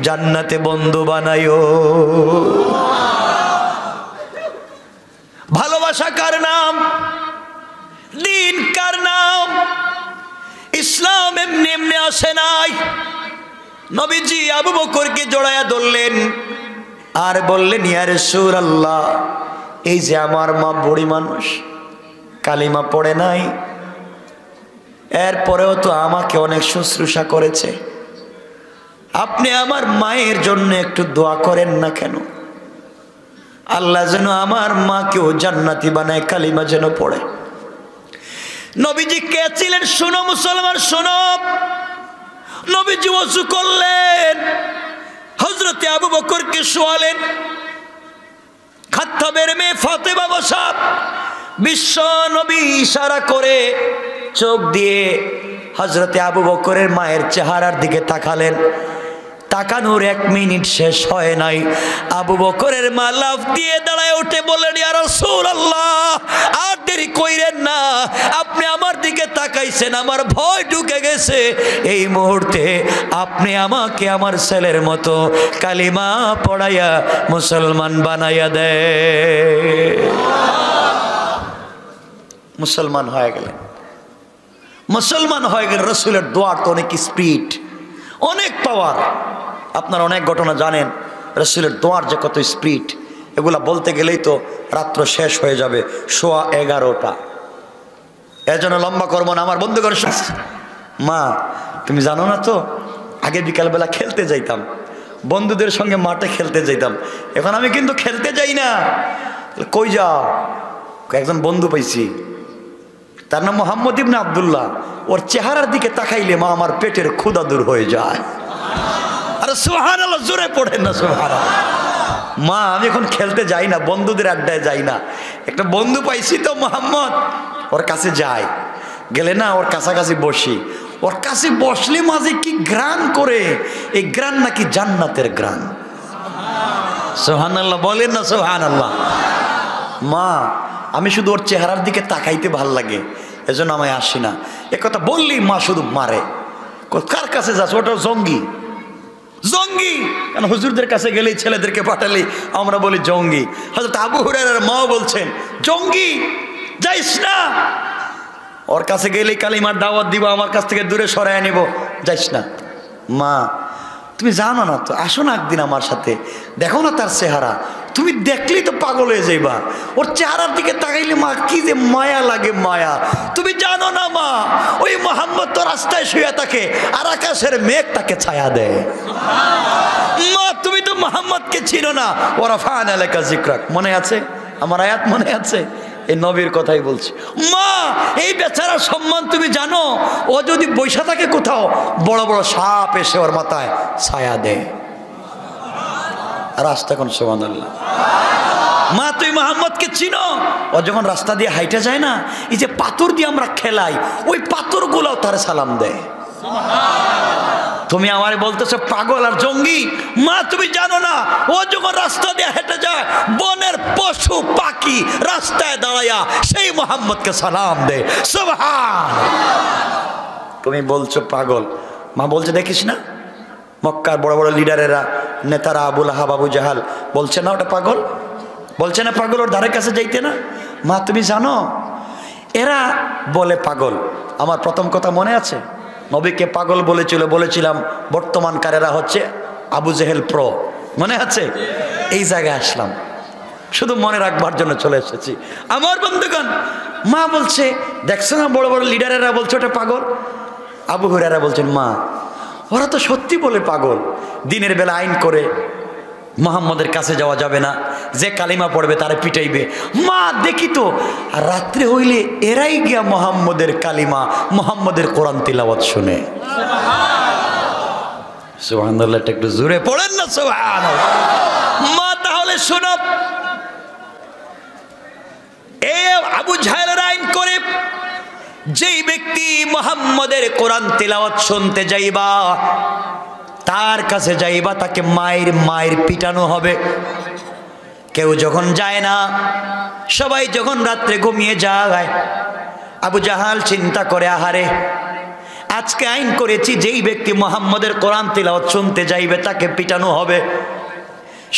জান্নাতে বন্ধু বানাইও। ভালোবাসা কার নাম? দিন কার নাম? ইসলাম এমনি এমনি আসে নাই। নবীজি আবু বকরকে জড়াইয়া ধরলেন আর বললেন, ইয়া রাসূলুল্লাহ, এই যে আমার মা বুড়ি মানুষ, কালিমা পড়ে নাই, এরপরেও তো আমাকে অনেক শুশ্রূষা করেছে, আপনি আমার মায়ের জন্য একটু দোয়া করেন না কেন? আল্লাহ যেন আমার মাকেও জান্নাতি বানায়, কালিমা যেন পড়ে। নবীজি কে ছিলেন? শোনো মুসলমান, শোনো। নবীজি ওযু করলেন, হযরতে আবু বকরকে শোয়ালেন, খাত্তাবের মেয়ে ফাতেমা বসা। বিশ্ব নবী ইশারা করে চোখ দিয়ে হযরতে আবু বকরের মায়ের চেহারার দিকে তাকালেন। তাকানোর 1 মিনিট শেষ হয় নাই, আবু বকরের মা লাফ দিয়ে দাঁড়ায় উঠে বললেন, ইয়া রাসূলুল্লাহ, আর দেরি কইরেন না, আপনি আমার দিকে তাকাইছেন, আমার ভয় ঢুকে গেছে, এই মুহূর্তে আপনি আমাকে আমার ছেলের মতো কালিমা পড়াইয়া মুসলমান বানাইয়া দেয়। মুসলমান হয়ে গেলেন। মুসলমান হয়ে গেলেন। রাসূলের দোয়ার তো অনেক স্পিড, অনেক পাওয়ার। আপনারা অনেক ঘটনা জানেন, রাসূলের দোয়ার যে কত স্পিড, এগুলা বলতে গেলেই তো রাত্র শেষ হয়ে যাবে 11:15। এজন্য লম্বা করবো না আমার বন্ধুগণ। মা তুমি জানো না তো, আগে বিকালবেলা খেলতে যাইতাম, বন্ধুদের সঙ্গে মাঠে খেলতে যাইতাম, এখন আমি কিন্তু খেলতে যাই না। কই যাও? একজন বন্ধু পাইছি, তার নাম মোহাম্মদ ইবনে আব্দুল্লাহ, ওর চেহারার দিকে তাকাইলে মা আমার পেটের ক্ষুধা দূর হয়ে যায়। আরে সুবহানাল্লাহ, জোরে পড়েন না সুবহানাল্লাহ। মা আমি এখন খেলতে যাই না, বন্ধুদের আড্ডায় যাই না, একটা বন্ধু পাইছি তো মোহাম্মদ, ওর কাছে যাই, গেলে না ওর কাছাকাছি বসি, ওর কাছে বসলে মাঝে কি গ্রান করে, এই গ্রান নাকি জান্নাতের গ্রান। সুবহানাল্লাহ বলেন না সুবহানাল্লাহ। মা আমি শুধু ওর চেহারার দিকে তাকাইতে ভাল লাগে, এজন্য আমায় আসি না। একথা বললেই মা শুধু মারে, কার কাছে যাচ্ছে? ওটা জঙ্গি। জঙ্গি কেন? হুজুরদের কাছে গেলেই, ছেলেদেরকে পাঠালেই আমরা বলি জঙ্গি। হযরত আবু হুরায়রা মাও বলছেন, জঙ্গি যাইস না, ওর কাছে গেলেই কালিমার দাওয়াত দিব, আমার কাছ থেকে দূরে সরায় নিব, যাইস না। মা তুমি জানো না তো, আসো না একদিন আমার সাথে, দেখো না তার চেহারা, তুমি দেখলেই তো পাগল হয়ে যাইবা, ওর চেহারার দিকে তাকাইলে মা কি যে মায়া লাগে, মায়া। তুমি জানো না মা, ওই মোহাম্মদ তো রাস্তায় শুয়ে থাকে আর আকাশের মেঘ তাকে ছায়া দেয়। মা তুমি তো মোহাম্মদকে চিনো না। ওরা ফান এলাকা জিক্রাক, মনে আছে? আমার আয়াত মনে আছে? এই নবীর কথাই বলছি। মা এই বেচারার সম্মান তুমি জানো? ও যদি বৈশা থাকে কোথাও, বড় বড় সাপ এসে ওর মাথায় ছায়া দেয়। রাস্তা কোন সুবহানাল্লাহ। মা তুই মোহাম্মদকে চিনো? ও যখন রাস্তা দিয়ে হাইটে যায় না, এই যে পাথর দিয়ে আমরা খেলাই, ওই পাথরগুলোও তার সালাম দেয়। তুমি আমারে বলতেছো পাগল আর জঙ্গি? মা তুমি জানো না, ও যখন রাস্তা দিয়ে হেঁটে যায়, বনের পশু পাখি রাস্তায় দাঁড়ায়া সেই মোহাম্মদকে সালাম দেয়। সুবহান। তুমি বলছো পাগল। মা বলছে দেখিস না, মক্কার বড় বড় লিডারেরা, নেতারা, আবুল আহাব, আবু জাহাল বলছে না ওটা পাগল? বলছে না পাগল, ওর ধারে কাছে যাইতে না? মা তুমি জানো এরা বলে পাগল। আমার প্রথম কথা মনে আছে, নবীকে পাগল বলেছিলাম বর্তমানকারেরা হচ্ছে আবু জেহেল প্রো, মনে আছে? এই জায়গায় আসলাম শুধু মনে রাখবার জন্য চলে এসেছি। আমার বন্ধুগণ, মা বলছে দেখছো না বড় বড় লিডারেরা বলছে ওটা পাগল। আবু হুরায়রা বলছেন মা ওরা তো সত্যি বলে পাগল। দিনের বেলা আইন করে মোহাম্মদের কাছে যাওয়া যাবে না, যে কালিমা পড়বে তারে পিটাইবে। মা দেখি তো, আর রাত্রে হইলে এরাই গিয়া মোহাম্মদের কালিমা, মোহাম্মদের কোরআন তিলাওয়াত শুনে। সুবহানাল্লাহ, একটু জোরে পড়েন না সুবহানাল্লাহ। মা তাহলে শোনো, এ আবু জাহেলের আইন করে যেই ব্যক্তি মোহাম্মদের কোরআন তিলাওয়াত শুনতে যাইবা, তার কাছে যাইবা, তাকে মায়ের পিটানো হবে। কেউ যখন যায় না, সবাই যখন রাত্রে ঘুমিয়ে যায়, আবু জাহাল চিন্তা করে আহারে আজকে আইন করেছি যেই ব্যক্তি মোহাম্মদের কোরআন তিলাওয়াত শুনতে যাইবে তাকে পিটানো হবে।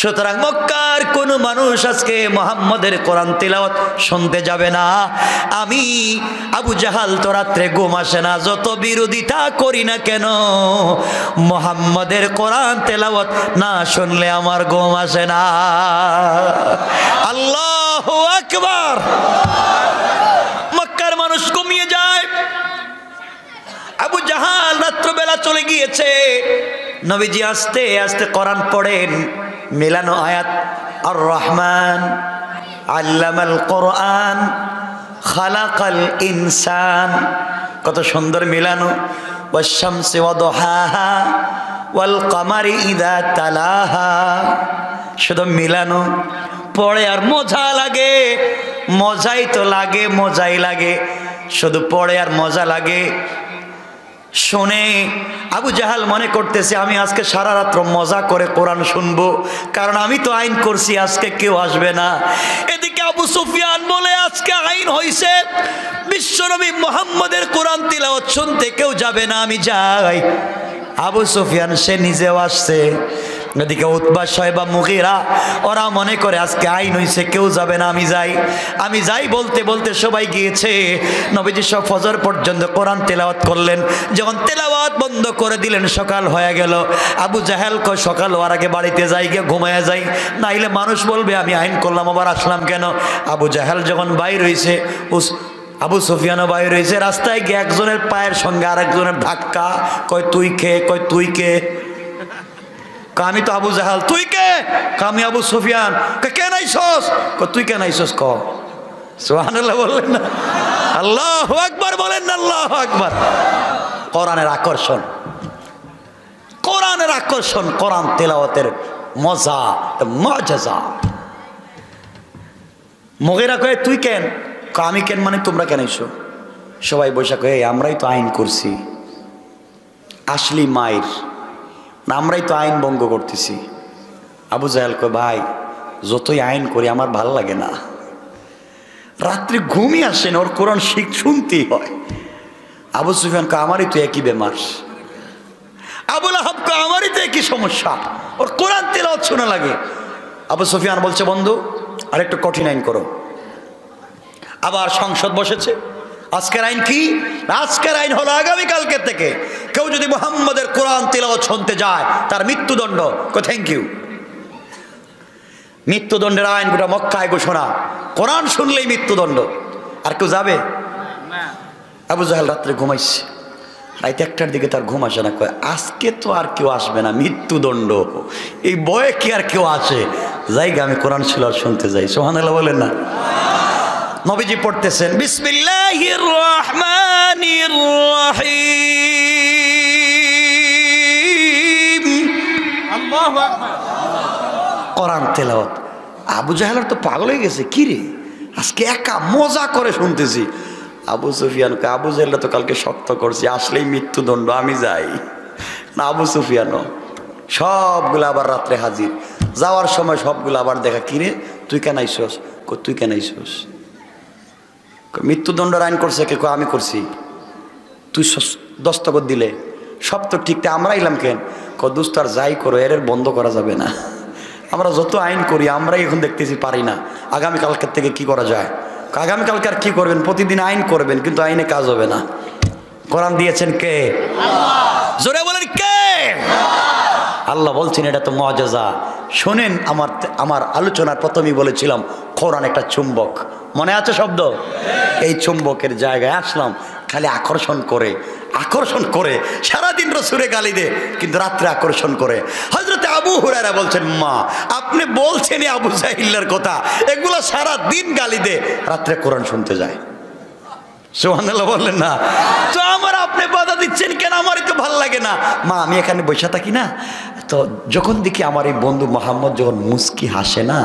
সুতরাং মক্কার কোন মানুষ আজকে মোহাম্মদের কোরআন তিলাওয়াত শুনতে যাবে না। আমি আবু জাহাল তো রাত্রে ঘুম আসে না, যত বিরোধিতা করি না কেন, মোহাম্মদের কোরআন তিলাওয়াত না শুনলে আমার ঘুম আসে না। আল্লাহু আকবার। মক্কার মানুষ ঘুমিয়ে যায়, আবু জাহাল রাত্রবেলা চলে গিয়েছে। নবীজি আস্তে আস্তে কোরআন পড়েন, মিলানো আয়াত, আর রহমান আল্লামাল কোরআন খালাকাল ইনসান, কত সুন্দর মিলানো। ওয়াশ-শামসি ওয়া দুহাহা ওয়াল কমারি ইযা তালাহা, শুধু মিলানো পড়ে আর মজা লাগে। মজাই তো লাগে, মজাই লাগে, শুধু পড়ে আর মজা লাগে। শুনে আবু জাহাল মনে করতেছে আমি আজকে সারা রাত্র মজা করে কোরআন শুনবো, কারণ আমি তো আইন করছি আজকে কেউ আসবে না। এদিকে আবু সুফিয়ান বলে আজকে আইন হইছে বিশ্বনবী মুহাম্মদের কোরআন তিলাওয়াত শুনতে কেউ যাবে না, আমি যাই। আবু সুফিয়ান সে নিজেও আসছে। এদিকে উতবা, শয়বা, মুগীরা ওরা মনে করে আজকে আইন হইছে কেউ যাবে না, আমি যাই বলতে বলতে সবাই গিয়েছে। নবীজি সব ফজর পর্যন্ত কোরআন তেলাওয়াত করলেন। যখন তেলাওয়াত বন্ধ করে দিলেন সকাল হয়ে গেল। আবু জাহেল কয় সকাল হওয়ার আগে বাড়িতে যাই, গিয়ে ঘুমায়া যাই, নাইলে মানুষ বলবে আমি আইন করলাম আবার আসলাম কেন। আবু জাহেল যখন বাইর হইছে, আবু সুফিয়ানও বাইর হইছে। রাস্তায় গিয়ে একজনের পায়ের সঙ্গে আরেকজনের ধাক্কা, কয় তুই কে? কয় তুই কে? আমি তো আবু জাহাল। তুই কে? আমি আবু সুফিয়ান। কে নাইছস? তুই কে নাইছস? ক সুবহানাল্লাহ বললেন না? আল্লাহু আকবার বলেন না? আল্লাহু আকবার। কোরআনের আকর্ষণ, কোরআনের আকর্ষণ, কোরআন তেলাওয়াতের মজা, মুআজিজা। মুগীরা কয় তুই কেন? আমি কেন মানে তোমরা কেন আইছো? সবাই বসে কয় আমরাই তো আইন করছি। আসলি মায়ের, আমরাই তো আইন ভঙ্গ করতেছি। আবু জাহেল কয় ভাই যতই আইন করি আমার ভাল লাগে না, রাত্রে ঘুমিয়ে আসেন, ওর কোরআন শুনতেই হয়। আবু সুফিয়ান কয় আমারই তো একই বেমার। আবুল আহাব কয় আমারই তো একই সমস্যা, ওর কোরআন তেলাওয়াত শোনা লাগে। আবু সুফিয়ান বলছে বন্ধু আরেকটু কঠিন আইন করো। আবার সংসদ বসেছে। আজকের আইন কি? আজকের আইন হলো আগামীকালকে থেকে কেউ যদি মুহাম্মদের কোরআন তিলাওয়াত শুনতে যায় তার মৃত্যুদণ্ড। Thank you. মৃত্যুদণ্ডের আইন গোটা মক্কায় ঘোষণা, কোরআন শুনলেই মৃত্যুদণ্ড। আর কেউ যাবে? আবু জাহেল রাত্রে ঘুমাইছে, রাত 1টার দিকে তার ঘুম আসে না। কয় আজকে তো আর কেউ আসবে না, মৃত্যুদণ্ড, এই বয়ে কি আর কেউ আসে? যাই গে আমি কোরআন তিলাওয়াত শুনতে যাই। সুবহানাল্লাহ বলেন না? নবীজি পড়তেছেন বিসমিল্লাহির রহমানির রহিম, আল্লাহু আকবার। কোরআন তেলাওয়াত। আবু জাহেলের তো পাগল হয়ে গেছে, কি রে আজকে একা মজা করে শুনতেছি। আবু সুফিয়ানকে, আবু জাহেলটা তো কালকে শক্ত করছি, আসলেই মৃত্যুদণ্ড, আমি যাই না। আবু সুফিয়ানও সবগুলো আবার রাত্রে হাজির, যাওয়ার সময় সবগুলো আবার দেখা, কিরে তুই কেন আইসস? তুই কেন আইসস? মৃত্যুদণ্ডের আইন করছে কে? আমি করছি। তুই দস্তখত দিলে সব তো ঠিক, আমরা এলাম কেন? দোস্ত আর যাই করো, এর বন্ধ করা যাবে না। আমরা যত আইন করি আমরাই এখন দেখতেছি পারি না। আগামীকালকের থেকে কি করা যায়? আগামীকালকে আর কি করবেন? প্রতিদিন আইন করবেন, কিন্তু আইনে কাজ হবে না। কোরআন দিয়েছেন কে? জোরে বলেন কে? আল্লাহ বলছেন এটা তো মুআজিজা। শোনেন, আমার আলোচনার প্রথমেই বলেছিলাম কোরআন একটা চুম্বক, মনে আছে শব্দ? এই চুম্বকের জায়গায় আসলাম, খালি আকর্ষণ করে সারাদিন রসুলে গালি দে, কিন্তু রাত্রে আকর্ষণ করে। হযরত আবু হুরায়রা বলছেন, মা আপনি বলছেন আবু জাহিলের কথা, এগুলো সারাদিন গালি দে, রাত্রে কোরআন শুনতে যায়। সুবহানাল্লাহ বললেন না? তো আমার আপনি বাধা দিচ্ছেন কেন? আমারই তো ভালো লাগে না। মা আমি এখানে বসে থাকি না, তো যখন দেখি আমার এই বন্ধু মোহাম্মদ যখন মুস্কি হাসে না,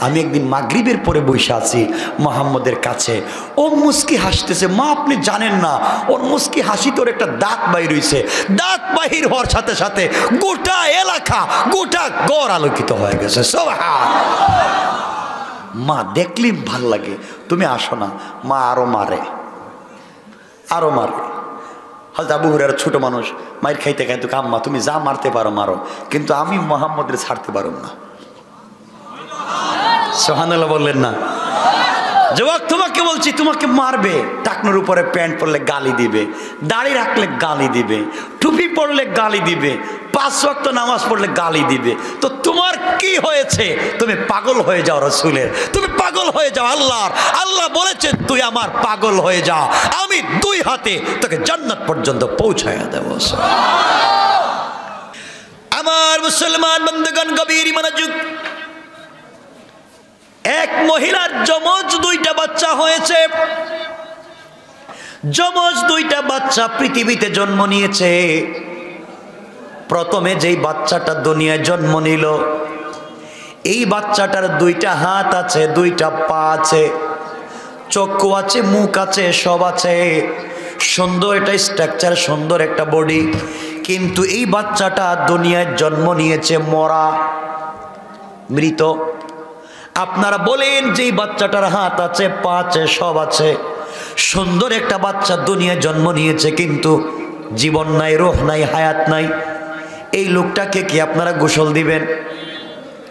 আমি একদিন মাগরিবের পরে বসে আছি মোহাম্মদের কাছে, ও মুস্কি হাসতেছে। মা আপনি জানেন না, ওর মুস্কি হাসি তোর একটা দাঁত বাহির হইছে, দাঁত বাহির হওয়ার সাথে সাথে গোটা এলাকা, গোটা গড় আলোকিত হয়ে গেছে। মা দেখলি ভাল লাগে, তুমি আসো না। মা আরো মারে। হয়তো আবু হুরায়রা ছোট মানুষ, মায়ের খাইতে খাইতে আম্মা তুমি যা মারতে পারো মারো, কিন্তু আমি মোহাম্মদের ছাড়তে পারো না। সুবহানাল্লাহ বললেন না? যুবক তোমাকে বলছি, তোমাকে মারবে, টাকনোর উপরে প্যান্ট পরলে গালি দিবে, দাড়ি রাখলে গালি দিবে, টুপি পরলে গালি দিবে, 5 ওয়াক্ত নামাজ পড়লে গালি দিবে। তো তোমার কি হয়েছে? তুমি পাগল হয়ে যাও রাসূলের, তুমি পাগল হয়ে যাও আল্লাহর। আল্লাহ বলেছে তুই আমার পাগল হয়ে যা, আমি 2 হাতে তোকে জান্নাত পর্যন্ত পৌঁছায়া দেব। আমার মুসলমান বন্ধুগণ, গভীর মনোযোগ। এক মহিলার যমজ 2টা বাচ্চা হয়েছে। যমজ 2টা বাচ্চা পৃথিবীতে জন্ম নিয়েছে। প্রথমে যেই বাচ্চাটা দুনিয়ায় জন্ম নিল, এই বাচ্চাটার 2টা হাত আছে, 2টা পা আছে, চক্ষু আছে, মুখ আছে, সব আছে, সুন্দর একটা স্ট্রাকচার, সুন্দর একটা বডি। কিন্তু এই বাচ্চাটা দুনিয়ায় জন্ম নিয়েছে মরা, মৃত। আপনারা বলেন যে এই বাচ্চাটার হাত আছে, পা আছে, সব আছে, সুন্দর একটা বাচ্চা দুনিয়ায় জন্ম নিয়েছে, কিন্তু জীবন নাই, রূহ নাই, হায়াত নাই। এই লোকটাকে কি আপনারা গোসল দিবেন?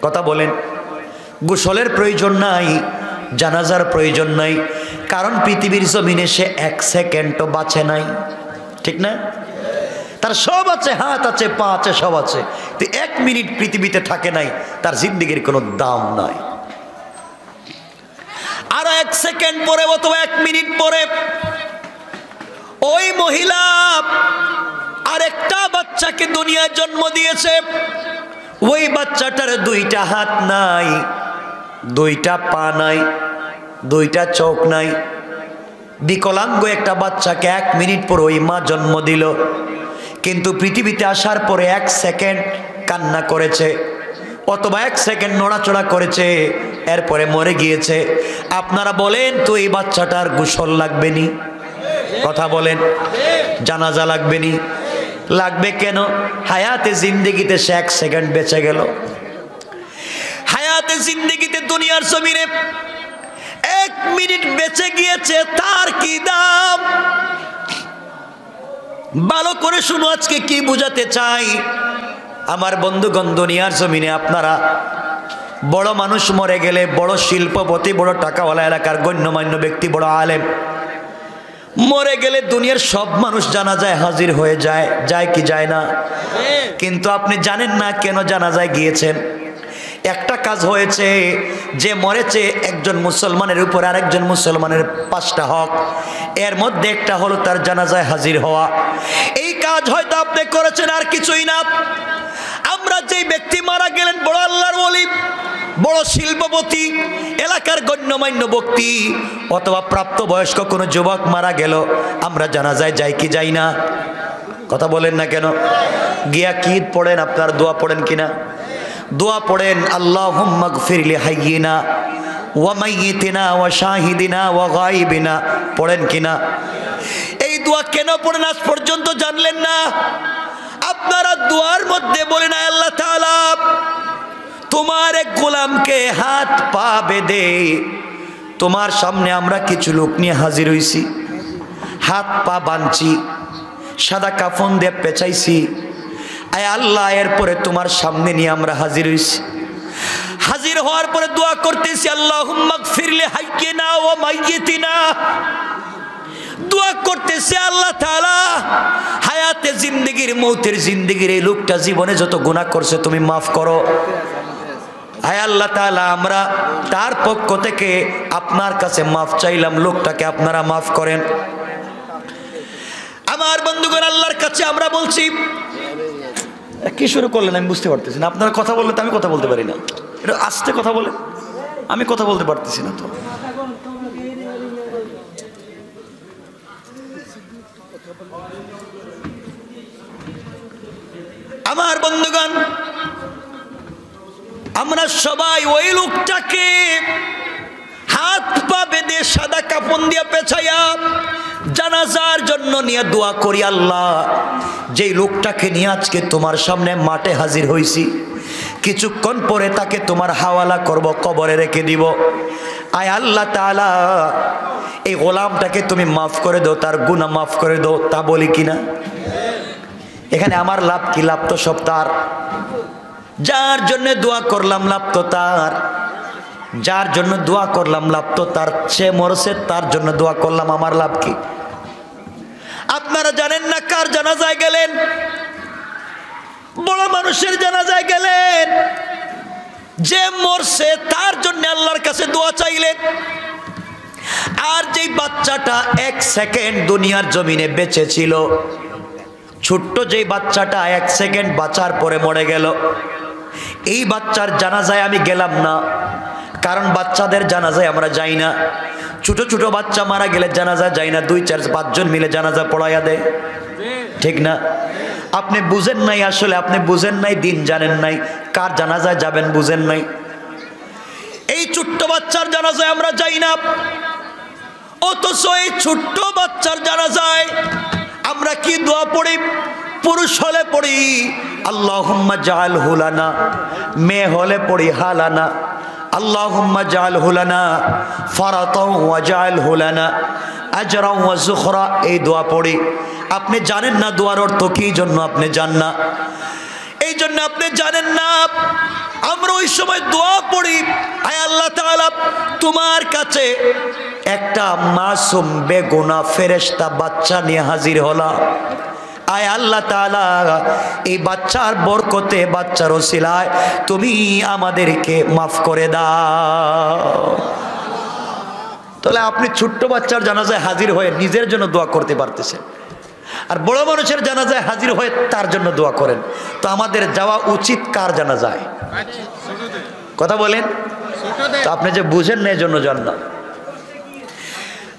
কথা বলেন। গোসলের প্রয়োজন নাই, জানাজার প্রয়োজন নাই, কারণ পৃথিবীর জমিনে সে 1 সেকেন্ডও বাঁচে নাই, ঠিক না? তার সব আছে, হাত আছে, পা আছে, সব আছে, তো 1 মিনিট পৃথিবীতে থাকে নাই, তার জিন্দেগির কোনো দাম নাই। আর 1 সেকেন্ড পরে অথবা 1 মিনিট পরে ওই মহিলা আরেকটা বাচ্চাকে দুনিয়ায় জন্ম দিয়েছে। ওই বাচ্চাটার 2টা হাত নাই, 2টা পা নাই, 2টা চোখ নাই, বিকলাঙ্গ একটা বাচ্চাকে 1 মিনিট পর ওই মা জন্ম দিল। কিন্তু পৃথিবীতে আসার পরে 1 সেকেন্ড কান্না করেছে, অথবা 1 সেকেন্ড নড়াচড়া করেছে, এরপরে মরে গিয়েছে। আপনারা বলেন তো এই বাচ্চাটার গোসল লাগবে নি? কথা বলেন। জানাজা লাগবে নি? লাগবে কেন? হায়াতে জিন্দেগিতে সে 1 সেকেন্ড বেঁচে গেল। হায়াতে জিন্দেগিতে দুনিয়ার জমিনে 1 মিনিট বেঁচে গিয়েছে, তার কি দাম? ভালো করে শুনো, আজকে কি বুঝাতে চাই। আমার বন্ধুগণ, দুনিয়ার জমিনে আপনারা বড় মানুষ মরে গেলে, বড় শিল্পপতি, বড় টাকাওয়ালা, এলাকার গণ্যমান্য ব্যক্তি, বড় আলেম মরে গেলে দুনিয়ার সব মানুষ জানাজায় হাজির হয়ে যায়, যায় কি যায় না? কিন্তু আপনি জানেন না কেন জানাজায় গিয়েছেন। একটা কাজ হয়েছে, যে মরেছে একজন মুসলমানের উপর আরেকজন মুসলমানের 5টা হক, এর মধ্যে একটা হলো তার জানাজায় হাজির হওয়া। এই কাজ হয়তো আপনি করেছেন, আর কিছুই না। আমরা যেই ব্যক্তি মারা গেলেন, বড় আল্লাহর ওলি, বড় শিল্পপতি, এলাকার গণ্যমান্য ব্যক্তি অথবা প্রাপ্তবয়স্ক কোনো যুবক মারা গেল, আমরা জানাজায় যাই কি যাই না? কথা বলেন না কেন? গিয়া কি পড়েন? আপনার দোয়া পড়েন কিনা? দোয়া পড়েন, আল্লাহুম্মা গফির লি হাইয়িনা ওয়া মাইয়িতিনা ওয়া শাহিদিনা ওয়া গায়িবিনা, পড়েন কিনা? এই দোয়া কেন পড়েন আজ পর্যন্ত জানলেন না? আপনারা দোয়ার মধ্যে বলেন, আল্লাহ তাআলা তোমার এক গোলামকে হাত পা বেঁধে তোমার সামনে আমরা কিছু লোক নিয়ে হাজির হইছি, হাত পা বাঁধছি, সাদা কাফন দিয়ে পেঁচাইছি, আয় আল্লাহ এরপরে তোমার সামনে নিয়ে আমরা হাজির হইছি। হাজির হওয়ার পরে দোয়া করতেছি, আল্লাহুম্মা গফির লি হাইয়িনা ওয়া মাইয়িতিনা, দোয়া করতেছে আল্লাহ তাআলা হায়াতে জিন্দেগির মৌতের জিন্দেগির এই লোকটা জীবনে যত গুনাহ করছে তুমি মাফ করো। আয় আল্লাহ তাআলা আমরা তার পক্ষ থেকে আপনার কাছে মাফ চাইলাম, লোকটাকে আপনারা মাফ করেন। আমার বন্ধুগণ, আল্লাহর কাছে আমরা বলছি, কি শুরু করলেন আমি বুঝতে পারতেছি না। আপনারা কথা বললে তো আমি কথা বলতে পারি না, এটা আস্তে কথা বলে, আমি কথা বলতে পারতেছি না তো। আমার বন্ধুগণ, আমরা সবাই ওই লোকটাকে হাত পা বেঁধে সাদা কাপড় দিয়ে পেছাইয়া জানাজার জন্য নিয়ে দোয়া করি, আল্লাহ যেই লোকটাকে নিয়ে আজকে তোমার সামনে মাঠে হাজির হইছি, কিছুক্ষণ পরে তাকে তোমার হাওয়ালা করব, কবরে রেখে দিব। আয় আল্লাহ তাআলা এই গোলামটাকে তুমি মাফ করে দাও, তার গুনাহ মাফ করে দাও, তা বলি কিনা? এখানে আমার লাভ কি? লাভ তো সব তার। যার জন্য দোয়া করলাম লাভ তো তার, যার জন্য দোয়া করলাম লাভ তো তার, সে মরছে তার জন্য দোয়া করলাম, আমার লাভ কি? আপনারা জানেন না কার জানাজায় গেলেন? বড় মানুষের জানাজায় গেলেন, যে মরছে তার জন্য আল্লাহর কাছে দোয়া চাইলেন। আর যেই বাচ্চাটা এক সেকেন্ড দুনিয়ার জমিনে বেঁচে ছিল, ছোট্ট যেই বাচ্চাটা এক সেকেন্ড বাঁচার পরে মরে গেল, এই বাচ্চার জানাজায় আমি গেলাম না, কারণ বাচ্চাদের জানাজায় আমরা যাই না। ছোট ছোট বাচ্চা মারা গেলে জানাজা যাই না, 2-4-5 জন মিলে জানাজা পড়াইয়া দেয়, ঠিক না? আপনি বুঝেন নাই, আসলে আপনি বুঝেন নাই, দিন জানেন নাই, কার জানাজায় যাবেন বুঝেন নাই। এই ছোট্ট বাচ্চার জানাজায় আমরা যাই না, অথচ এই ছোট্ট বাচ্চার জানাজায় আমরা কি দোয়া পড়ি? পুরুষ হলে পড়ি আল্লাহুম্মা জাআলহু লানা, মেয়ে হলে পড়ি হালানা, আল্লাহুম্মা জাআলহু লানা ফারাতাও ওয়া জাআলহু লানা আজরাও ওয়া যুখরা, এই দোয়া পড়ি। আপনি জানেন না দোয়ার অর্থ কি জন্য আপনি জানেন না, এই জন্য আপনি জানেন না। আমরা ওই সময় দোয়া পড়ি, আয় আল্লাহ তাআলা তোমার কাছে একটা মাসুম বেগুনাহ ফেরেশতা বাচ্চা নিয়ে হাজির হলাম, আয় আল্লাহ তাআলা এই বাচ্চার বরকতে, বাচ্চার ওসিলায় তুমি আমাদেরকে মাফ করে দাও। তাহলে আপনি ছোট্ট বাচ্চার জানাজায় হাজির হয়ে নিজের জন্য দোয়া করতে পারতেছেন, আর বড় মানুষের জানাজায় হাজির হয়ে তার জন্য দোয়া করেন। তো আমাদের যাওয়া উচিত কার জানাজায়? কথা বলেন তো, আপনি যে বুঝেন না এজন্য যান না।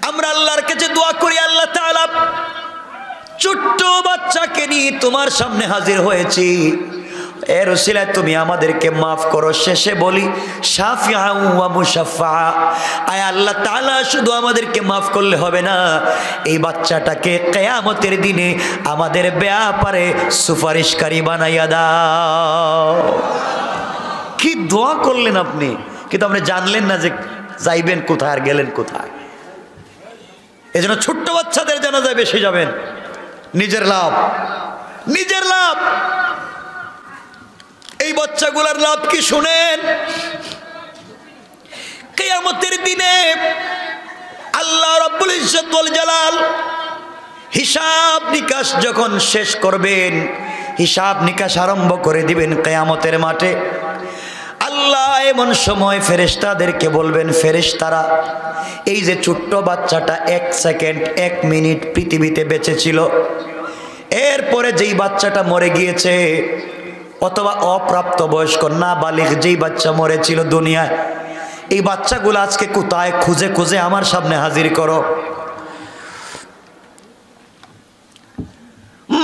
আমরা আল্লাহর কাছে দোয়া করি, আল্লাহ তাআলা ছোট্ট বাচ্চাকে নিয়ে তোমার সামনে হাজির হয়েছি, এর ওসিলায় তুমি আমাদেরকে মাফ করো। শেষে বলি শাফিআ ওয়া মুশাফফা, আয় আল্লাহ তাআলা শুধু আমাদেরকে মাফ করলে হবে না, এই বাচ্চাটাকে কিয়ামতের দিনে আমাদের ব্যাপারে সুপারিশকারী বানাইয়া দাও। কি দোয়া করলেন আপনি, কিন্তু আপনি জানলেন না যে যাইবেন কোথায় আর গেলেন কোথায়। এজন্য ছোট্ট বাচ্চাদের জানাজায় বেশি যাবেন, নিজের লাভ, নিজের লাভ। এই বাচ্চাগুলার লাভ কি শুনেন? কিয়ামতের দিনে আল্লাহ রাব্বুল ইজ্জত ওয়াল জালাল হিসাব নিকাশ যখন শেষ করবেন, হিসাব নিকাশ আরম্ভ করে দিবেন কিয়ামতের মাঠে, আল্লাহ এমন সময় ফেরেশতাদেরকে বলবেন, ফেরেশতারা এই যে ছোট্ট বাচ্চাটা 1 সেকেন্ড 1 মিনিট পৃথিবীতে বেঁচে ছিল, এরপরে যেই বাচ্চাটা মরে গিয়েছে অথবা অপ্রাপ্ত বয়স্ক নাবালিগ যেই বাচ্চা মরেছিল দুনিয়ায়, এই বাচ্চাগুলো আজকে কোথায় খুঁজে খুঁজে আমার সামনে হাজির করো।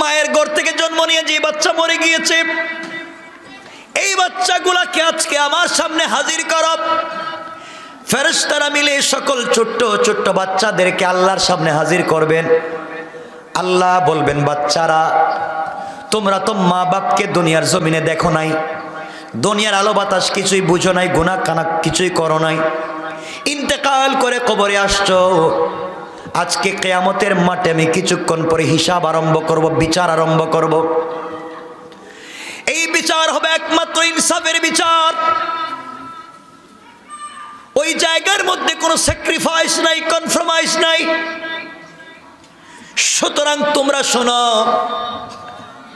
মায়ের ঘর থেকে জন্ম নিয়ে যে বাচ্চা মরে গিয়েছে, এই বাচ্চাগুলাকে আজকে আমার সামনে হাজির করো। ফেরেশতারা মিলে সকল ছোট্ট ছোট্ট বাচ্চাদেরকে আল্লাহর সামনে হাজির করবেন। আল্লাহ বলবেন, বাচ্চারা তোমরা তো মা বাপকে দুনিয়ার জমিনে দেখো নাই, দুনিয়ার আলো বাতাস কিছুই বুঝো নাই, গুনাহ কানা কিছুই করো নাই, ইন্তেকাল করে কবরে আসছো। আজকে কিয়ামতের মাঠে আমি কিছুক্ষণ পরে হিসাব আরম্ভ করব, বিচার আরম্ভ করব। এই বিচার হবে একমাত্র ইনসাফের বিচার। ওই জায়গার মধ্যে কোনো স্যাক্রিফাইস নাই, কনফার্মাইজ নাই। সুতরাং তোমরা শোনো,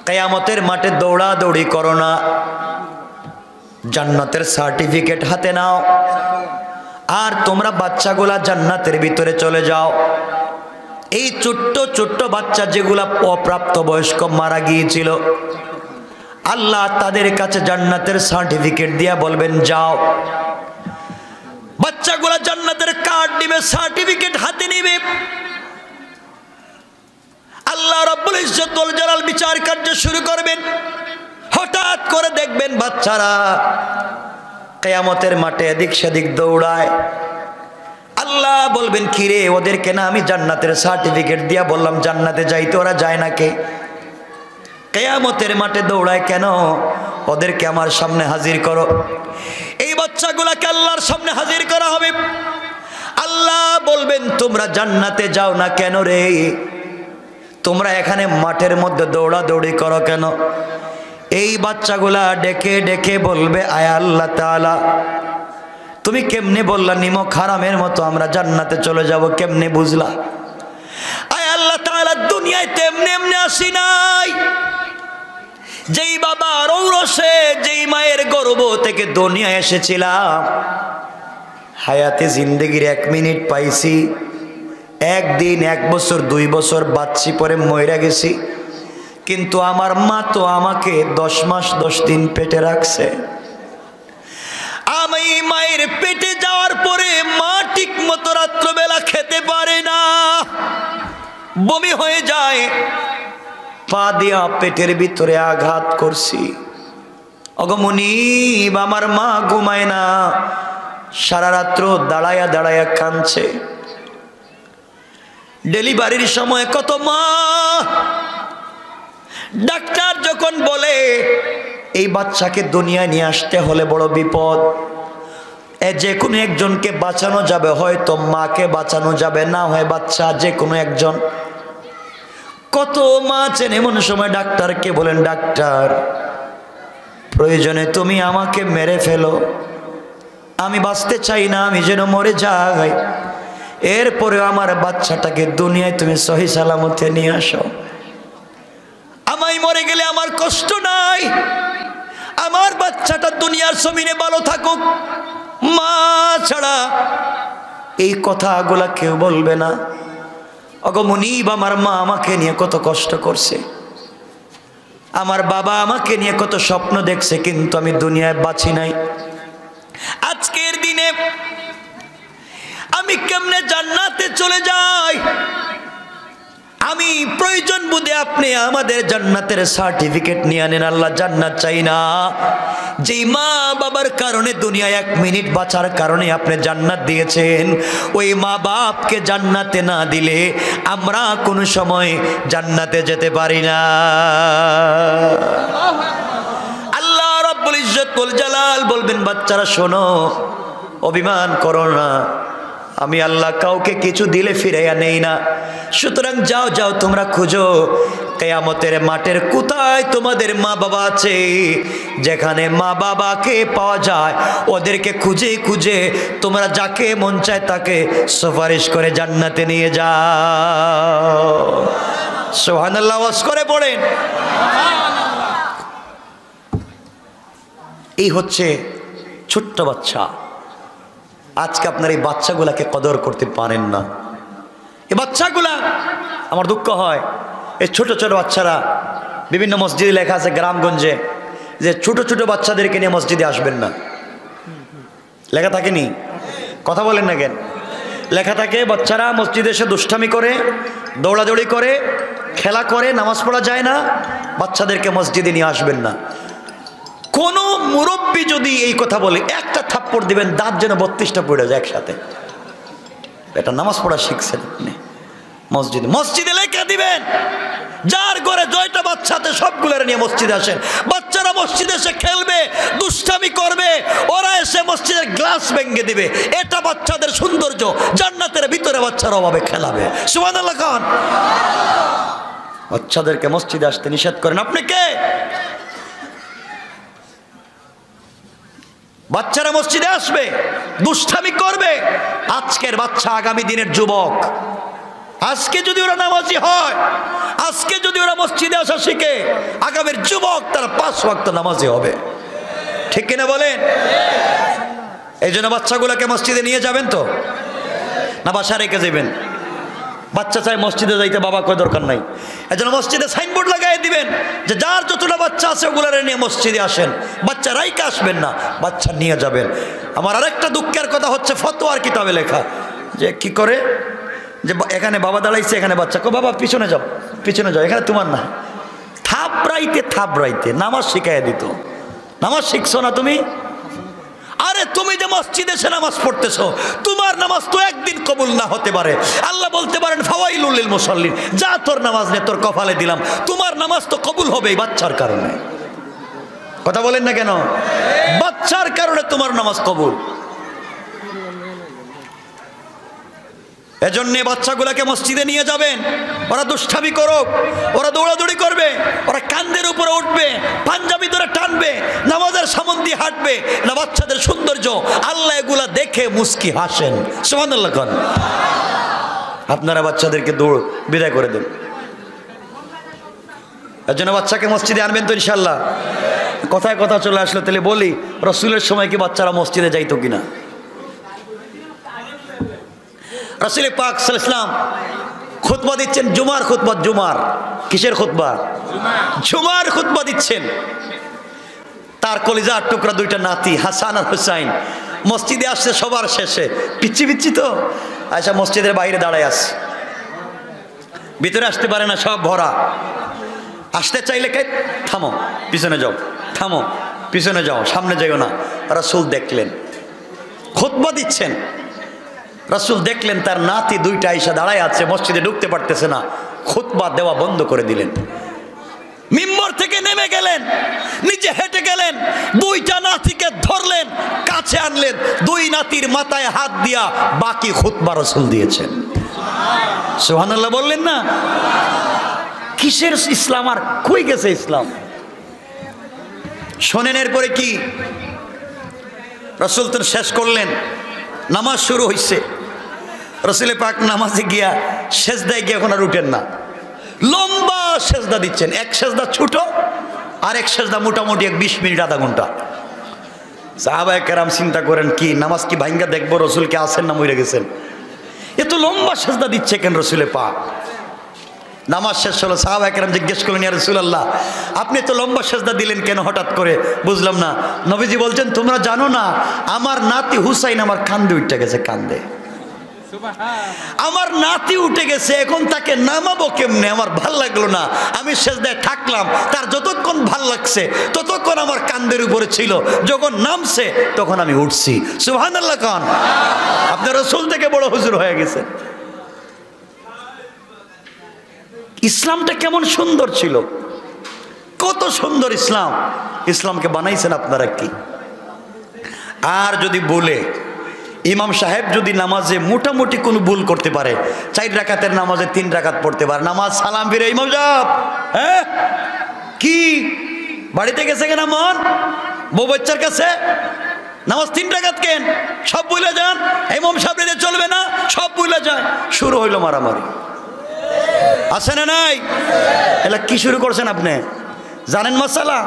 কিয়ামতের মাঠে দৌড়াদৌড়ি করো না, জান্নাতের সার্টিফিকেট হাতে নাও, আর তোমরা বাচ্চাগুলা জান্নাতের ভিতরে চলে যাও। এই ছোট্ট ছোট্ট বাচ্চা যেগুলা অপ্রাপ্ত বয়স্ক মারা গিয়েছিল, আল্লাহ তাদের কাছে জান্নাতের সার্টিফিকেট দিয়া বলবেন, যাও। বাচ্চাগুলা জান্নাতের কার্ড নিবে, সার্টিফিকেট হাতে নিবে। আল্লাহ রাব্বুল ইজ্জত ওয়াল জালাল বিচার কার্য শুরু করবেন। হঠাৎ করে দেখবেন বাচ্চারা কিয়ামতের মাঠে এদিক সেদিক দৌড়ায়। আল্লাহ বলবেন, কিরে ওদেরকে না আমি জান্নাতের সার্টিফিকেট দিয়া বললাম জান্নাতে যাইতে, ওরা যায় না কে? কিয়ামতের মাঠে দৌড়ায় কেন? ওদেরকে আমার সামনে হাজির করো। এই বাচ্চাগুলাকে আল্লাহর সামনে হাজির করা হবে। আল্লাহ বলবেন, তোমরা জান্নাতে যাও না কেন রে? তোমরা এখানে মাঠের মধ্যে দৌড়াদৌড়ি করো কেন? এই বাচ্চাগুলা ডেকে ডেকে বলবে, আয় আল্লাহ তাআলা, তুমি কেমনে বললা নিমক হারামের মতো আমরা জান্নাতে চলে যাব, কেমনে বুঝলা? আয় আল্লাহ তাআলা, দুনিয়ায় তেমনি এমনি আসি নাই। যেই বাবার ঔরসে, যেই মায়ের গর্ভ থেকে দুনিয়ায় এসেছিলাম, হায়াতে জিন্দেগির 1 মিনিট পাইছি, 1 দিন 1 বছর 2 বছর বাঁচছি, পরে মইরা গেছি। কিন্তু আমার মা তো আমাকে 10 মাস 10 দিন পেটে রাখছে। আমি মায়ের পেটে যাওয়ার পরে মা ঠিক মতো রাত্রবেলা খেতে পারে না, বমি হয়ে যায়। পা দিয়া পেটের ভিতরে আঘাত করছি। অগমনিব, আমার মা ঘুমায় না, সারা রাত্র দাঁড়ায়া দাঁড়ায়া কাঁদছে। ডেলিভারির সময় কত মা, ডাক্তার যখন বলে এই বাচ্চাকে দুনিয়ায় নিয়ে আসতে হলে বড় বিপদ, যে কোনো একজনকে বাঁচানো যাবে, হয়তো মাকে বাঁচানো যাবে, না হয় বাচ্চা, যে কোনো একজন। কত মা আছেন এমন সময় ডাক্তারকে বলেন, ডাক্তার প্রয়োজনে তুমি আমাকে মেরে ফেলো, আমি বাঁচতে চাই না, আমি যেন মরে যাই। এরপরেও আমার বাচ্চাটাকে দুনিয়ায় তুমি সহি সালামতে নিয়ে আসো। আমায় মরে গেলে আমার কষ্ট নাই, আমার বাচ্চাটা দুনিয়ার জমিনে ভালো থাকুক, মা ছাড়া এই কথাগুলা কেউ বলবে না। অগমনিব, আমার মা আমাকে নিয়ে কত কষ্ট করছে, আমার বাবা আমাকে নিয়ে কত স্বপ্ন দেখছে, কিন্তু আমি দুনিয়ায় বাঁচি নাই। আজকের দিনে আমি কেমনে জান্নাতে চলে যাই? আমি প্রয়োজন বুঝে আপনি আমাদের জান্নাতের সার্টিফিকেট নিয়ে আনেন। আল্লাহ জান্নাত চাই না। যেই মা বাবার কারণে দুনিয়ায় 1 মিনিট বাঁচার কারণে আপনি জান্নাত দিয়েছেন, ওই মা বাপকে জান্নাতে না দিলে আমরা কোনো সময় জান্নাতে যেতে পারি না। আল্লাহ রাব্বুল ইজ্জত ওয়াল জালাল বলবেন, বাচ্চারা শোনো, অভিমান করো না, আমি আল্লাহ কাউকে কিছু দিলে ফিরাইয়া নেই না। সুতরাং যাও যাও, তোমরা খুঁজো কিয়ামতের মাঠের কোথায় তোমাদের মা বাবা আছে, যেখানে মা বাবাকে পাওয়া যায় ওদেরকে খুঁজে খুঁজে তোমরা যাকে মন চায় তাকে সুপারিশ করে জান্নাতে নিয়ে যাও। সুবহানাল্লাহ, ওয়াজ করে পড়েন। এই হচ্ছে ছোট্ট বাচ্চা। আজকে আপনার এই বাচ্চাগুলাকে কদর করতে পারেন না। এই বাচ্চাগুলা, আমার দুঃখ হয়, এই ছোট ছোট বাচ্চারা, বিভিন্ন মসজিদে লেখা আছে গ্রামগঞ্জে যে ছোট ছোট বাচ্চাদেরকে নিয়ে মসজিদে আসবেন না, লেখা থাকেনি? কথা বলেন না কেন? লেখা থাকে বাচ্চারা মসজিদে এসে দুষ্টামি করে, দৌড়াদৌড়ি করে, খেলা করে, নামাজ পড়া যায় না, বাচ্চাদেরকে মসজিদে নিয়ে আসবেন না। কোন মুরব্বী যদি এই কথা বলে একটা থাপ্পড় দিবেন, দাঁত যেন 32টা পড়ে যায় একসাথে। এটা নামাজ পড়া শিখছেন আপনি মসজিদে? মসজিদে লেখা দিবেন যার ঘরে জয়টা বাচ্চাতে সবগুলোর নিয়ে মসজিদে আসেন। বাচ্চারা মসজিদে এসে খেলবে, দুষ্টামি করবে, ওরা এসে মসজিদের গ্লাস ভেঙে দিবে। এটা বাচ্চাদের সৌন্দর্য। জান্নাতের ভিতরে বাচ্চারা অভাবে খেলাবে। সুবহানাল্লাহ খান। বাচ্চাদেরকে মসজিদে আসতে নিষেধ করেন আপনি কে? বাচ্চারা মসজিদে আসবে, দুষ্টামি করবে। আজকের বাচ্চা আগামী দিনের যুবক। আজকে যদি ওরা নামাজি হয়, আজকে যদি ওরা মসজিদে আসা শিখে, আগামীর যুবক তারা 5 ওয়াক্ত নামাজি হবে। ঠিক কিনা বলেন? এই জন্য বাচ্চাগুলোকে মসজিদে নিয়ে যাবেন তো, না বাসা রেখে যাবেন? বাচ্চা চাই মসজিদে যাইতে, বাবা কয় দরকার নাই। এই জন্য মসজিদে সাইনবোর্ড লাগাই দিবেন যে যার যতটা বাচ্চা আছে ওগুলারে নিয়ে মসজিদে আসেন। বাচ্চা রাইকে আসবেন না, বাচ্চা নিয়ে যাবেন। আমার আরেকটা দুঃখের কথা হচ্ছে ফতোয়ার কিতাবে লেখা যে কি করে, যে এখানে বাবা দাঁড়াইছে, এখানে বাচ্চা কো বাবা পিছনে যাও, পিছনে যাও, এখানে তোমার না। থাপড়াইতে নামাজ শিখাইয়া দিত। নামাজ শিখছো না তুমি? আরে তুমি যে মসজিদে এসে নামাজ পড়তেছো, তোমার নামাজ তো একদিন কবুল না হতে পারে। আল্লাহ বলতে পারেন ফাওয়াইলুল লিল মুসাল্লিন, যা তোর নামাজ নে, তোর কপালে দিলাম। তোমার নামাজ তো কবুল হবে এই বাচ্চার কারণে। কথা বলেন না কেন? বাচ্চার কারণে তোমার নামাজ কবুল। এজন্য বাচ্চাগুলোকে মসজিদে নিয়ে যাবেন। ওরা দুষ্টামি করুক, ওরা দৌড়াদৌড়ি করবে, ওরা কান্দের উপরে উঠবে, পাঞ্জাবি ধরে টানবে, নামাজের সামন দিয়ে হাঁটবে না। বাচ্চাদের সৌন্দর্য আল্লাহ এগুলা দেখে মুস্কি হাসেন। সুবহানাল্লাহ খান। আপনারা বাচ্চাদেরকে দৌড় বিদায় করে দেন। এর জন্য বাচ্চাকে মসজিদে আনবেন তো ইনশাল্লাহ। কথায় কথা চলে আসলো, তাহলে বলি রসুলের সময় কি বাচ্চারা মসজিদে যাইতো কিনা? রাসূল পাক সাল্লাল্লাহু আলাইহি ওয়াসাল্লাম খুতবা দিচ্ছেন, জুমার খুতবা। জুমার কিসের খুতবা? জুমার খুতবা দিচ্ছেন। তার কলিজার টুকরা 2টা নাতি হাসান আর হুসাইন মসজিদে আসছে সবার শেষে। পিচ্ছি পিচ্ছি তো আয়সা মসজিদের বাইরে দাঁড়ায় আছে, ভিতরে আসতে পারে না, সব ভরা। আসতে চাইলে কে থামো, পিছনে যাও, থামো, পিছনে যাও, সামনে যাইও না। রাসূল দেখলেন খুতবা দিচ্ছেন, রাসূল দেখলেন তার নাতি 2টা আইসা দাঁড়ায় আছে, মসজিদে ঢুকতে পারতেছে না। খুতবা দেওয়া বন্ধ করে দিলেন। মিম্বর থেকে নেমে গেলেন, নিচে হেঁটে গেলেন, 2টা নাতিকে ধরলেন, কাছে আনলেন, 2 নাতির মাথায় হাত দিয়া বাকি খুতবা রাসূল দিয়েছেন। সুবহানাল্লাহ বললেন না? কিসের ইসলাম? আর কই গেছে ইসলাম? শোনেন এরপরে কি রাসূল তো শেষ করলেন, নামাজ শুরু হইছে। রাসূল পাক নামাজে গিয়া সেজদায় গিয়ে এখন আর উঠেন না, লম্বা সেজদা দিচ্ছেন। এক সেজদা ছোট, আর এক সেজদা মোটামুটি 20 মিনিট আধা ঘন্টা। সাহাবায়ে কেরাম চিন্তা করেন কি নামাজ কি ভাঙ্গা দেখবো রাসূল কে আছেন না মরে গেছেন? এত লম্বা সেজদা দিচ্ছে কেন রাসূল পাক? নামাজ শেষ হলো, সাহাবায়ে কেরাম জিজ্ঞেস করলেন ইয়া রাসূলুল্লাহ আপনি তো লম্বা সেজদা দিলেন কেন হঠাৎ করে? বুঝলাম না। নবীজি বলছেন তোমরা জানো না আমার নাতি হুসাইন আমার কান্দে উঠে গেছে, কান্দে আমার নাতি উঠে গেছে, এখন তাকে নামাবো কেমনে? আমার ভাল লাগলো না, আমি সেজদায় থাকলাম, তার যতক্ষণ ভাল লাগছে ততক্ষণ আমার কান্দের উপরে ছিল, যখন নামছে তখন আমি উঠছি। সুবহানাল্লাহ খান। আপনার রাসূল থেকে বড় হুজুর হয়ে গেছে। ইসলামটা কেমন সুন্দর ছিল, কত সুন্দর ইসলাম। ইসলামকে বানাইছেন আপনারা কি? আর যদি বলে ইমাম সাহেব যদি নামাজে মোটামুটি কোনো ভুল করতে পারে, 4 রাকাতের নামাজে 3 রাকাত পড়তে পারে, নামাজ সালাম ফিরে ইমাম সাহেব হ্যাঁ কি বাড়িতে গেছে কেন মন বউ বাচ্চার কাছে, নামাজ 3 রাকাত কেন? সব ভুলে যান, ইমাম সাহেব রেদে চলবে না, সব ভুলে যায়। শুরু হইল মারামারি। আছে না নাই? এলা কি শুরু করছেন আপনি? জানেন মাসালা?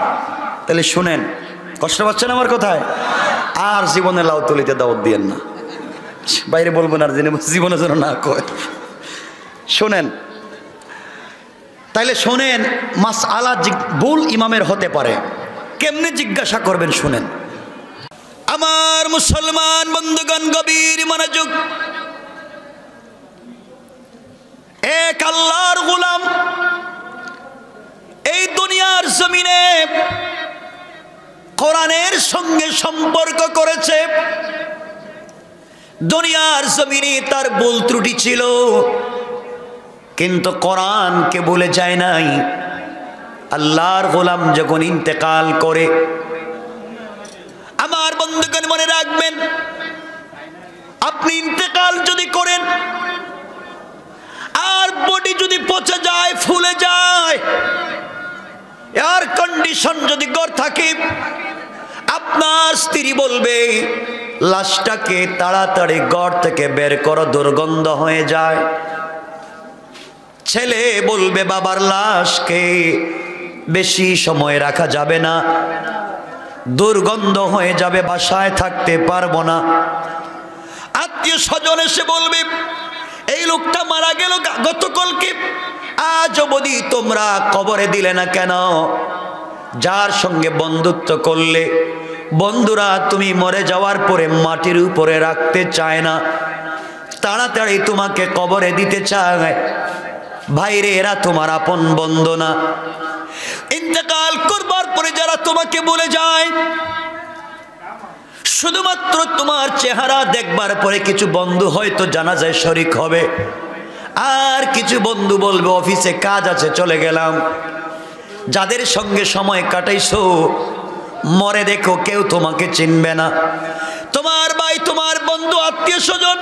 তাহলে শুনেন, কষ্ট পাচ্ছেন আমার কথায়? আর জীবনে লাউ তুলিতে দাওয়াত দিয়েন না, বাইরে বলবেন আর জীবনে যেন না কয়। শোনেন তাইলে শোনেন, মাসআলা ভুল ইমামের হতে পারে, কেমনে জিজ্ঞাসা করবেন শুনেন। আমার মুসলমান বন্ধুগণ, গভীর মনোযোগ। এক আল্লাহর গোলাম এই দুনিয়ার জমিনে কোরআনের সঙ্গে সম্পর্ক করেছে। দুনিয়ার জমিনে তার ভুল ত্রুটি ছিল, কিন্তু কোরআনকে ভুলে যায় নাই। আল্লাহর গোলাম যখন ইন্তেকাল করে, আমার বন্ধুগণ মনে রাখবেন, আপনি ইন্তেকাল যদি করেন আর বডি যদি পচে যায়, ফুলে যায়, এয়ার কন্ডিশন যদি ঘর থাকে, আপনার স্ত্রী বলবে লাশটাকে তাড়াতাড়ি ঘর থেকে বের করো, দুর্গন্ধ হয়ে যায়। ছেলে বলবে বাবার লাশকে বেশি সময় রাখা যাবে না, দুর্গন্ধ হয়ে যাবে, বাসায় থাকতে পারবো না। আত্মীয় স্বজন এসে বলবে এই লোকটা মারা গেল গতকালকে, আজ অবধি তোমরা কবরে দিলে না কেন? যার সঙ্গে বন্ধুত্ব করলে, বন্ধুরা তুমি মরে যাওয়ার পরে মাটির উপরে রাখতে চায় না, তাড়াতাড়ি তোমাকে কবরে দিতে চায়। ভাইরে, এরা তোমার আপন বন্ধু না। ইন্তেকাল করবার পরে যারা তোমাকে বলে যায়, শুধুমাত্র তোমার চেহারা দেখবার পরে কিছু বন্ধু হয়তো জানাজায় শরীক হবে, আর কিছু বন্ধু বলবে অফিসে কাজ আছে চলে গেলাম। যাদের সঙ্গে সময় কাটাইছো, মরে দেখো কেউ তোমাকে চিনবে না। তোমার ভাই, তোমার বন্ধু, আত্মীয় স্বজন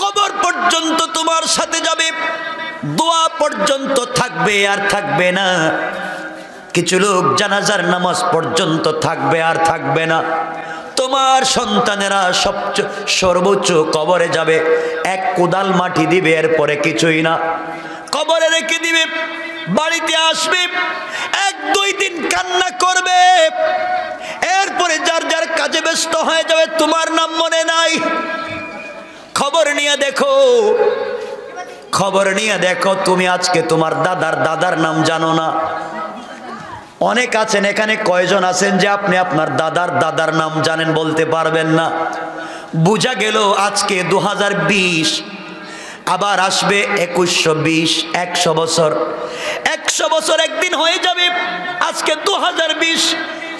কবর পর্যন্ত তোমার সাথে যাবে, দোয়া পর্যন্ত থাকবে আর থাকবে না। কিছু লোক জানাজার নামাজ পর্যন্ত থাকবে আর থাকবে না। তোমার সন্তানেরা সর্বোচ্চ কবরে যাবে, এক কোদাল মাটি দিবে, এরপরে কিছুই না, কবরে রেখে দিবে। বাড়িতে আসবে, 1-2 দিন কান্না করবে, এরপরে যার যার কাজে ব্যস্ত হয়ে যাবে, তোমার নাম মনে নাই। খবর নিয়ে দেখো, খবর নিয়ে দেখো, তুমি আজকে তোমার দাদার নাম জানো না। অনেক আছেন এখানে, কয়জন আছেন যে আপনি আপনার দাদার নাম জানেন, বলতে পারবেন না। বুঝা গেল আজকে 2020, আবার আসবে 2120, 100 বছর। 100 বছর একদিন হয়ে যাবে, আজকে 2020,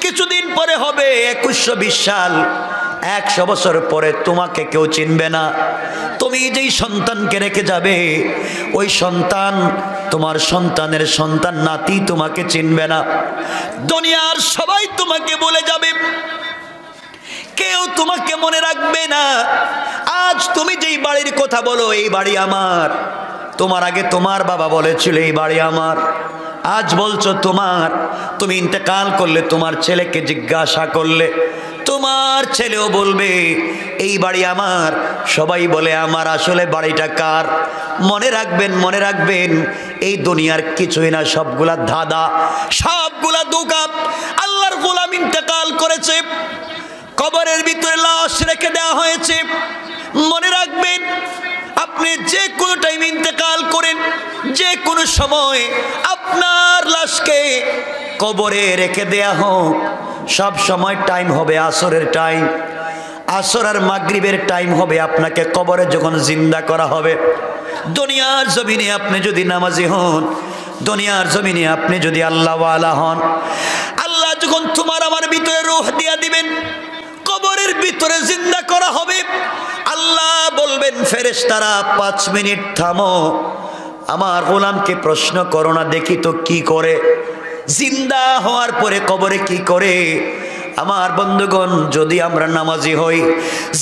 কিছুদিন পরে হবে 2120 সাল। 100 বছর পরে তোমাকে কেউ চিনবে না। তুমি যেই সন্তানকে রেখে যাবে, ওই সন্তান, তোমার সন্তানের সন্তান, নাতি তোমাকে চিনবে না। দুনিয়ার সবাই তোমাকে বলে যাবে, কেউ তোমাকে মনে রাখবে না। আজ তুমি যেই বাড়ির কথা বলো, এই বাড়ি আমার, তোমার আগে তোমার বাবা বলেছিল এই বাড়ি আমার, আজ বলছো তোমার। তুমি ইন্তেকাল করলে, তোমার ছেলেকে জিজ্ঞাসা করলে, তোমার ছেলেও বলবে এই বাড়ি আমার। সবাই বলে আমার, আসলে বাড়িটা কার? মনে রাখবেন, মনে রাখবেন, এই দুনিয়ার কিছুই না, সবগুলা ধাঁধা, সবগুলা ধোঁকা। আল্লাহর গোলাম ইন্তেকাল করেছে, কবরের ভিতরে লাশ রেখে দেওয়া হয়েছে। মনে রাখবেন, আপনি যে কোনো টাইম ইন্তেকাল করেন, যে কোনো সময় আপনার লাশকে কবরে রেখে দেয়া হোক, সব সময় টাইম হবে আসরের টাইম, আসর আর মাগরিবের টাইম হবে। আপনাকে কবরে যখন জিন্দা করা হবে, দুনিয়ার জমিনে আপনি যদি নামাজি হন, দুনিয়ার জমিনে আপনি যদি আল্লাহওয়ালা হন, আল্লাহ যখন তোমার আমার ভিতরে রূহ দিয়া দিবেন, কবরের ভিতরে জিন্দা করা হবে, আল্লাহ বলবেন ফেরেশতারা 5 মিনিট থামো, আমার গোলামকে প্রশ্ন করো না, দেখি তো কি করে, জিন্দা হওয়ার পরে কবরে কি করে। আমার বন্ধুগণ, যদি আমরা নামাজি হই,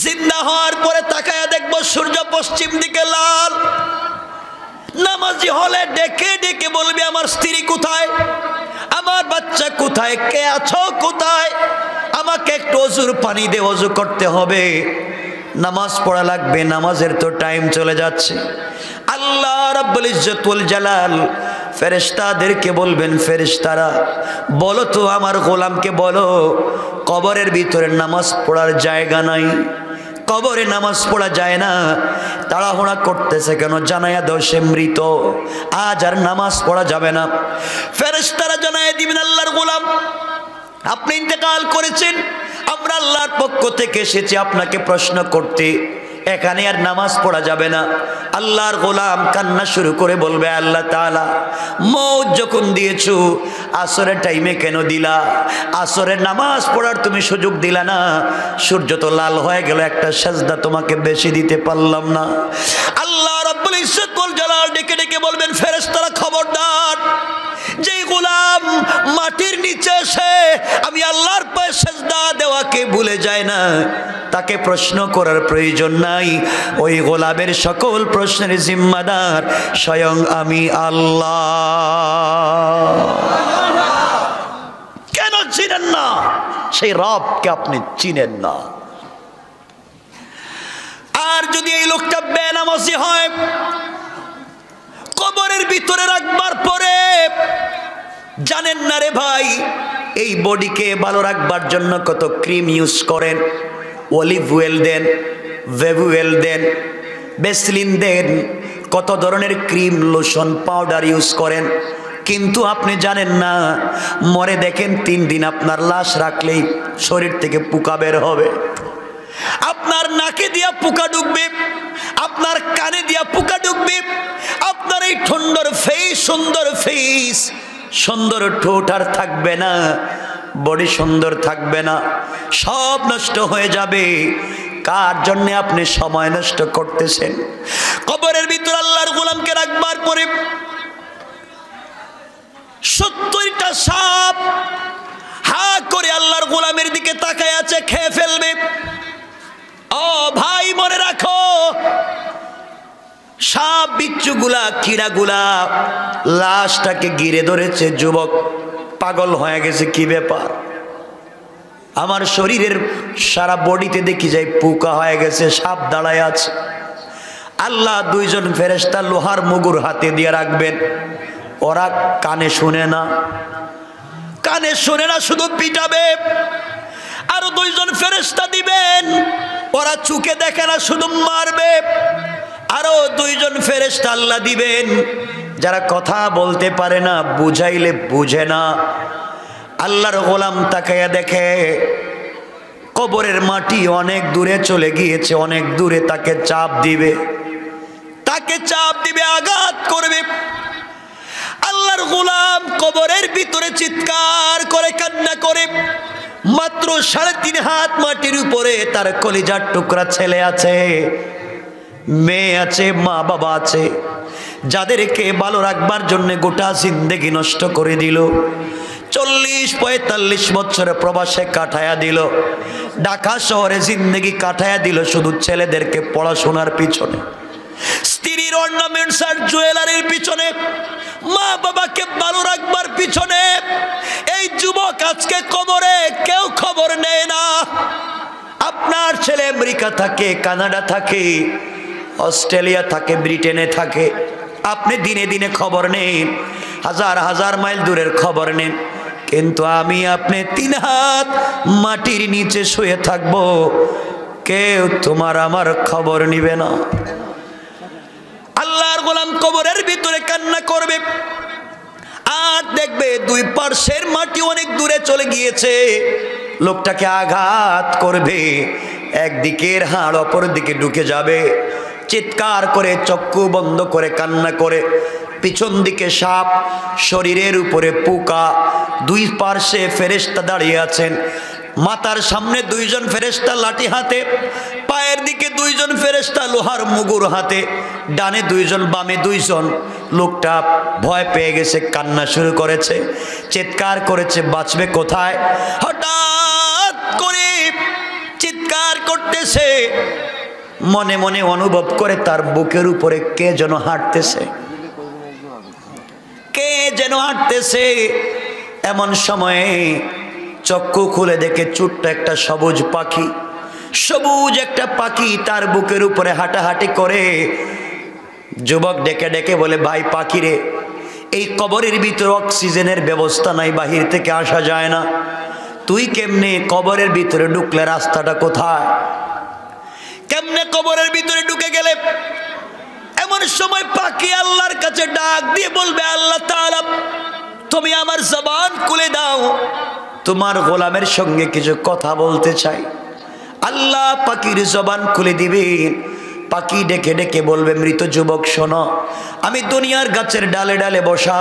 জিন্দা হওয়ার পরে তাকায়া দেখবো সূর্য পশ্চিম দিকে লাল। নামাজি হলে ডেকে ডেকে বলবি আমার স্ত্রী কোথায়, আমার বাচ্চা কোথায়, কে আছো কোথায়, আমাকে একটু ওযুর পানি দে, ওযু করতে হবে, নামাজ পড়া লাগবে, নামাজের তো টাইম চলে যাচ্ছে। আল্লাহ রাব্বুল ইজ্জত ওয়াল জালাল ফেরেশতাদেরকে বলবেন, ফেরেশতারা বলো তো আমার গোলামকে বলো, কবরের ভিতরে নামাজ পড়ার জায়গা নাই, কবরে নামাজ পড়া যায় না, তাড়াহুড়া করতেছে কেন, জানায়া দাও সে মৃত, আজ আর নামাজ পড়া যাবে না। ফেরেশতারা জানায়া দিবেন আল্লাহর গোলাম আপনি ইন্তেকাল করেছেন, আমরা আল্লাহর পক্ষ থেকে এসেছি আপনাকে প্রশ্ন করতে। এখানে আর নামাজ পড়া যাবে না। আল্লাহর গোলাম কান্না শুরু করে বলবে, আল্লাহ তাআলা মওত যখন দিয়েছো আসরের টাইমে কেন দিলা? আসরের নামাজ পড়ার তুমি সুযোগ দিলা না। সূর্য তো লাল হয়ে গেল, একটা সাজদা তোমাকে বেশি দিতে পারলাম না। আল্লাহ রাব্বুল ইজ্জত ওয়াল জালাল ডেকে ডেকে বলবেন, ফেরেশতারা খবরদার, যেই গোলাম মাটির নিচে এসে আমি আল্লাহর পায়ে সিজদা দেওয়াকে ভুলে যায় না, তাকে প্রশ্ন করার প্রয়োজন নাই। ওই গোলামের সকল প্রশ্নের জিম্মাদার স্বয়ং আমি আল্লাহ। কেন চিনেন না? সেই রবকে আপনি চিনেন না। আর যদি এই লোকটা বেনামাজি হয়, কবরের ভিতরে রাখবার পরে জানেন না রে ভাই, এই বডিকে ভালো রাখবার জন্য কত ক্রিম ইউজ করেন, অলিভ অয়েল দেন, ভেভু অয়েল দেন, ভ্যাসলিন দেন, কত ধরনের ক্রিম, লোশন, পাউডার ইউজ করেন। কিন্তু আপনি জানেন না, মরে দেখেন 3 দিন আপনার লাশ রাখলেই শরীর থেকে পোকা বের হবে। আপনার নাকে দিয়া পোকা ঢুকবে, আপনার কানে দিয়া পোকা ঢুকবে, আপনার এই সুন্দর ফেস, সুন্দর ঠোঁট আর থাকবে না, বডি সুন্দর থাকবে না, সব নষ্ট হয়ে যাবে। কার জন্য আপনি সময় নষ্ট করতেছেন? কবরের ভিতর আল্লাহর গোলামকে রাখবার পরে 70টা সাপ হা করে আল্লাহর গোলামের দিকে তাকায় আছে, খেয়ে ফেলবে। ও ভাই মনে রাখো, সাপ বিচ্ছুগুলা, কীড়াগুলা লাশটাকে ঘিরে ধরেছে। যুবক পাগল হয়ে গেছে, কি ব্যাপার? আমার শরীরের সারা বডিতে দেখি যাই পোকা হয়ে গেছে, সাপ দাঁড়ায় আছে। আল্লাহ 2 জন ফেরেশতা লোহার মুগুর হাতে দিয়ে রাখবেন। ওরা কানে শুনে না, কানে শুনে না, শুধু পিটাবে। আরো 2 জন ফেরেশতা দিবেন, ওরা চোখে দেখে না, শুধু মারবে। আরো 2 জন ফেরেশতা আল্লাহ দিবেন, যারা কথা বলতে পারে না, বুঝাইলে বুঝে না। আল্লাহর গোলাম তাকায়া দেখে কবরের মাটি অনেক দূরে চলে গিয়েছে, অনেক দূরে। তাকে চাপ দিবে, তাকে চাপ দিবে, আঘাত করবে। আল্লাহর গোলাম কবরের ভিতরে চিৎকার করে কান্না করে। মাত্র 3.5 হাত মাটির উপরে তার কলিজার টুকরা ছেলে আছে, মেয়ে আছে, মা বাবা আছে, যাদেরকে ভালো রাখবার জন্য গোটা জিন্দেগি নষ্ট করে দিল। 40-45 বছরে প্রবাসে কাটায়া দিল, ঢাকা শহরে জিন্দেগি কাটায়া দিল শুধু ছেলেদেরকে পড়াশোনার পিছনে, স্ত্রীর অর্নামেন্টস আর জুয়েলারির পিছনে, মা বাবাকে ভালো রাখবার পিছনে। এই যুবক আজকে কবরে, কেউ খবর নেয় না। আপনার ছেলে আমেরিকা থাকে, কানাডা থাকে, অস্ট্রেলিয়া থাকে, ব্রিটেনে থাকে, আপনি দিনে দিনে খবর নেন, হাজার হাজার মাইল দূরের খবর নেন। কিন্তু আমি আপনি 3 হাত মাটির নিচে শুয়ে থাকবো, কেউ তোমার আমার খবর নিবে না। আল্লাহর গোলাম কবরের ভিতরে কান্না করবে, আর দেখবে 2 পার্শ্বের মাটি অনেক দূরে চলে গিয়েছে। লোকটাকে আঘাত করবে, একদিকের হাড় অপর দিকে ঢুকে যাবে। চিৎকার করে, চক্ষু বন্ধ করে কান্না করে। পিছন দিকে সাপ, শরীরের উপরে পোকা, 2 পার্শ্বে ফেরেশতা দাঁড়িয়ে আছেন। মাথার সামনে 2 জন ফেরেশতা লাঠি হাতে, পায়ের দিকে 2 জন ফেরেশতা লোহার মুগুর হাতে, ডানে 2 জন, বামে 2 জন। লোকটা ভয় পেয়ে গেছে, কান্না শুরু করেছে, চিৎকার করেছে, বাঁচবে কোথায়? হঠাৎ করে চিৎকার করতেছে, মনে মনে অনুভব করে তার বুকের উপরে কে যেন হাঁটতেছে, কে যেন হাঁটতেছে। এমন সময়ে চক্ষু খুলে দেখে ছোট্ট একটা সবুজ পাখি, সবুজ একটা পাখি তার বুকের উপরে হাঁটাহাঁটি করে। যুবক ডেকে ডেকে বলে, ভাই পাখি রে, এই কবরের ভিতরে অক্সিজেনের ব্যবস্থা নাই, বাহির থেকে আসা যায় না, তুই কেমনে কবরের ভিতরে ঢুকলে? রাস্তাটা কোথায়? কেমনে কবরের ভিতরে ঢুকে গেলে? এমন সময় পাখি আল্লাহর কাছে ডাক দিয়ে বলবে, আল্লাহ তাআলা তুমি আমার জবান খুলে দাও, তোমার গোলামের সঙ্গে কিছু কথা বলতে চাই। আল্লাহ পাখির জবান খুলে দিবেন। পাখি ডেকে ডেকে বলবে, মৃত যুবক শোনো, আমি দুনিয়ার গাছের ডালে ডালে বসা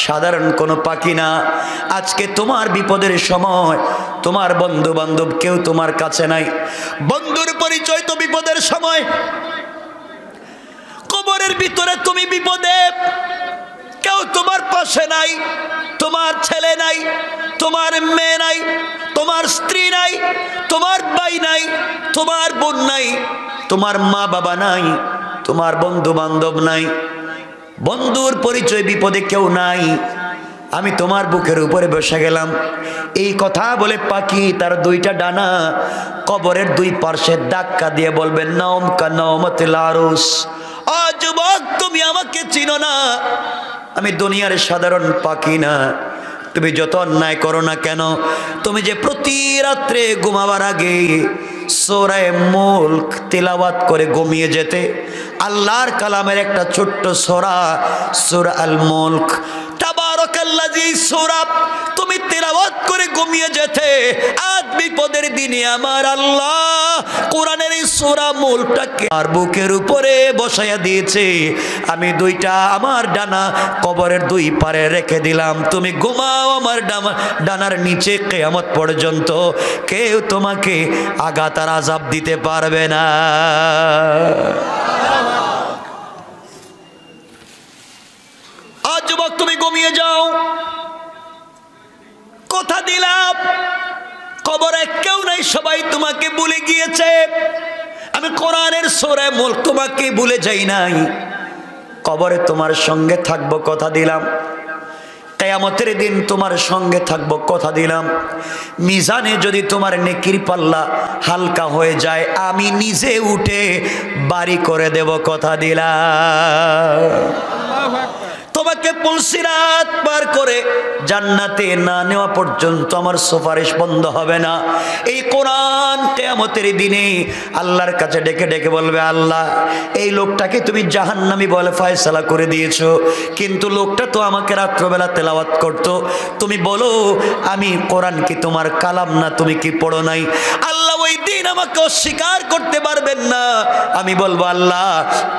সাধারণ কোনো পাখি না। আজকে তোমার বিপদের সময় তোমার বন্ধু বান্ধব কেউ তোমার কাছে নাই। বন্ধুর পরিচয় তো বিপদের সময়। কবরের ভিতরে তুমি বিপদে, কেউ তোমার পাশে নাই। তোমার ছেলে নাই, তোমার মেয়ে নাই, তোমার স্ত্রী নাই, তোমার ভাই নাই, তোমার বোন নাই, তোমার মা বাবা নাই, তোমার বন্ধু বান্ধব নাই। বন্ধুর পরিচয় বিপদে কেউ নাই। আমি তোমার বুকের উপরে বসে গেলাম। এই কথা বলে পাখি তার দুইটা ডানা কবরের দুই পার্শ্বে ধাক্কা দিয়ে বলবে, নওম কা নওমাতিল আরুস। ও যুবক, তুমি আমাকে চিনো না, আমি দুনিয়ার সাধারণ পাখি না। তুমি যত অন্যায় করো না কেন, তুমি যে প্রতি রাত্রে ঘুমাবার আগে সূরা মুলক তিলাওয়াত করে ঘুমিয়ে যেতে, আল্লাহর কালামের একটা ছোট্ট সূরা, সূরা আল মুলক, তাবারাকাল্লাযী সূরা তুমি তিলাওয়াত করে ঘুমিয়ে যেতে, আজ বিপদের দিনে আমার আল্লাহ কোরআনের এই সূরা মুলকটাকে আর বুকের উপরে বসাইয়া দিয়েছে। আমি দুইটা আমার ডানা কবরের দুই পারে রেখে দিলাম। তুমি ঘুমাও আমার ডানার নিচে, কিয়ামত পর্যন্ত কেউ তোমাকে আঘাত আর আযাব দিতে পারবে না। আজ যুবক তুমি ঘুমিয়ে যাও, কথা দিলাম কবরে কেউ নাই, সবাই তোমাকে ভুলে গিয়েছে। আমি কোরআনের সূরা মুলক তোমাকে ভুলে যাই নাই, কবরে তোমার সঙ্গে থাকবো, কথা দিলাম। কিয়ামতের দিন তোমার সঙ্গে থাকবো, কথা দিলাম। মিজানে যদি তোমার নেকির পাল্লা হালকা হয়ে যায়, আমি নিজে উঠে বাড়ি করে দেব, কথা দিলাম। তোমাকে পুলসিরাত পার করে জান্নাতে না নেওয়া পর্যন্ত আমার সুপারিশ বন্ধ হবে না। এই কোরআন কিয়ামতের দিনে আল্লাহর কাছে ডেকে ডেকে বলবে, আল্লাহ এই লোকটাকে তুমি জাহান্নামী বলে ফয়সালা করে দিয়েছো, কিন্তু লোকটা তো আমাকে রাত্রবেলা তেলাওয়াত করতো। তুমি বলো আমি কোরআন কি তোমার কালাম না, তুমি কি পড়ো নাই? আল্লাহ ওই দিন আমাকে অস্বীকার করতে পারবেন না। আমি বলবো, আল্লাহ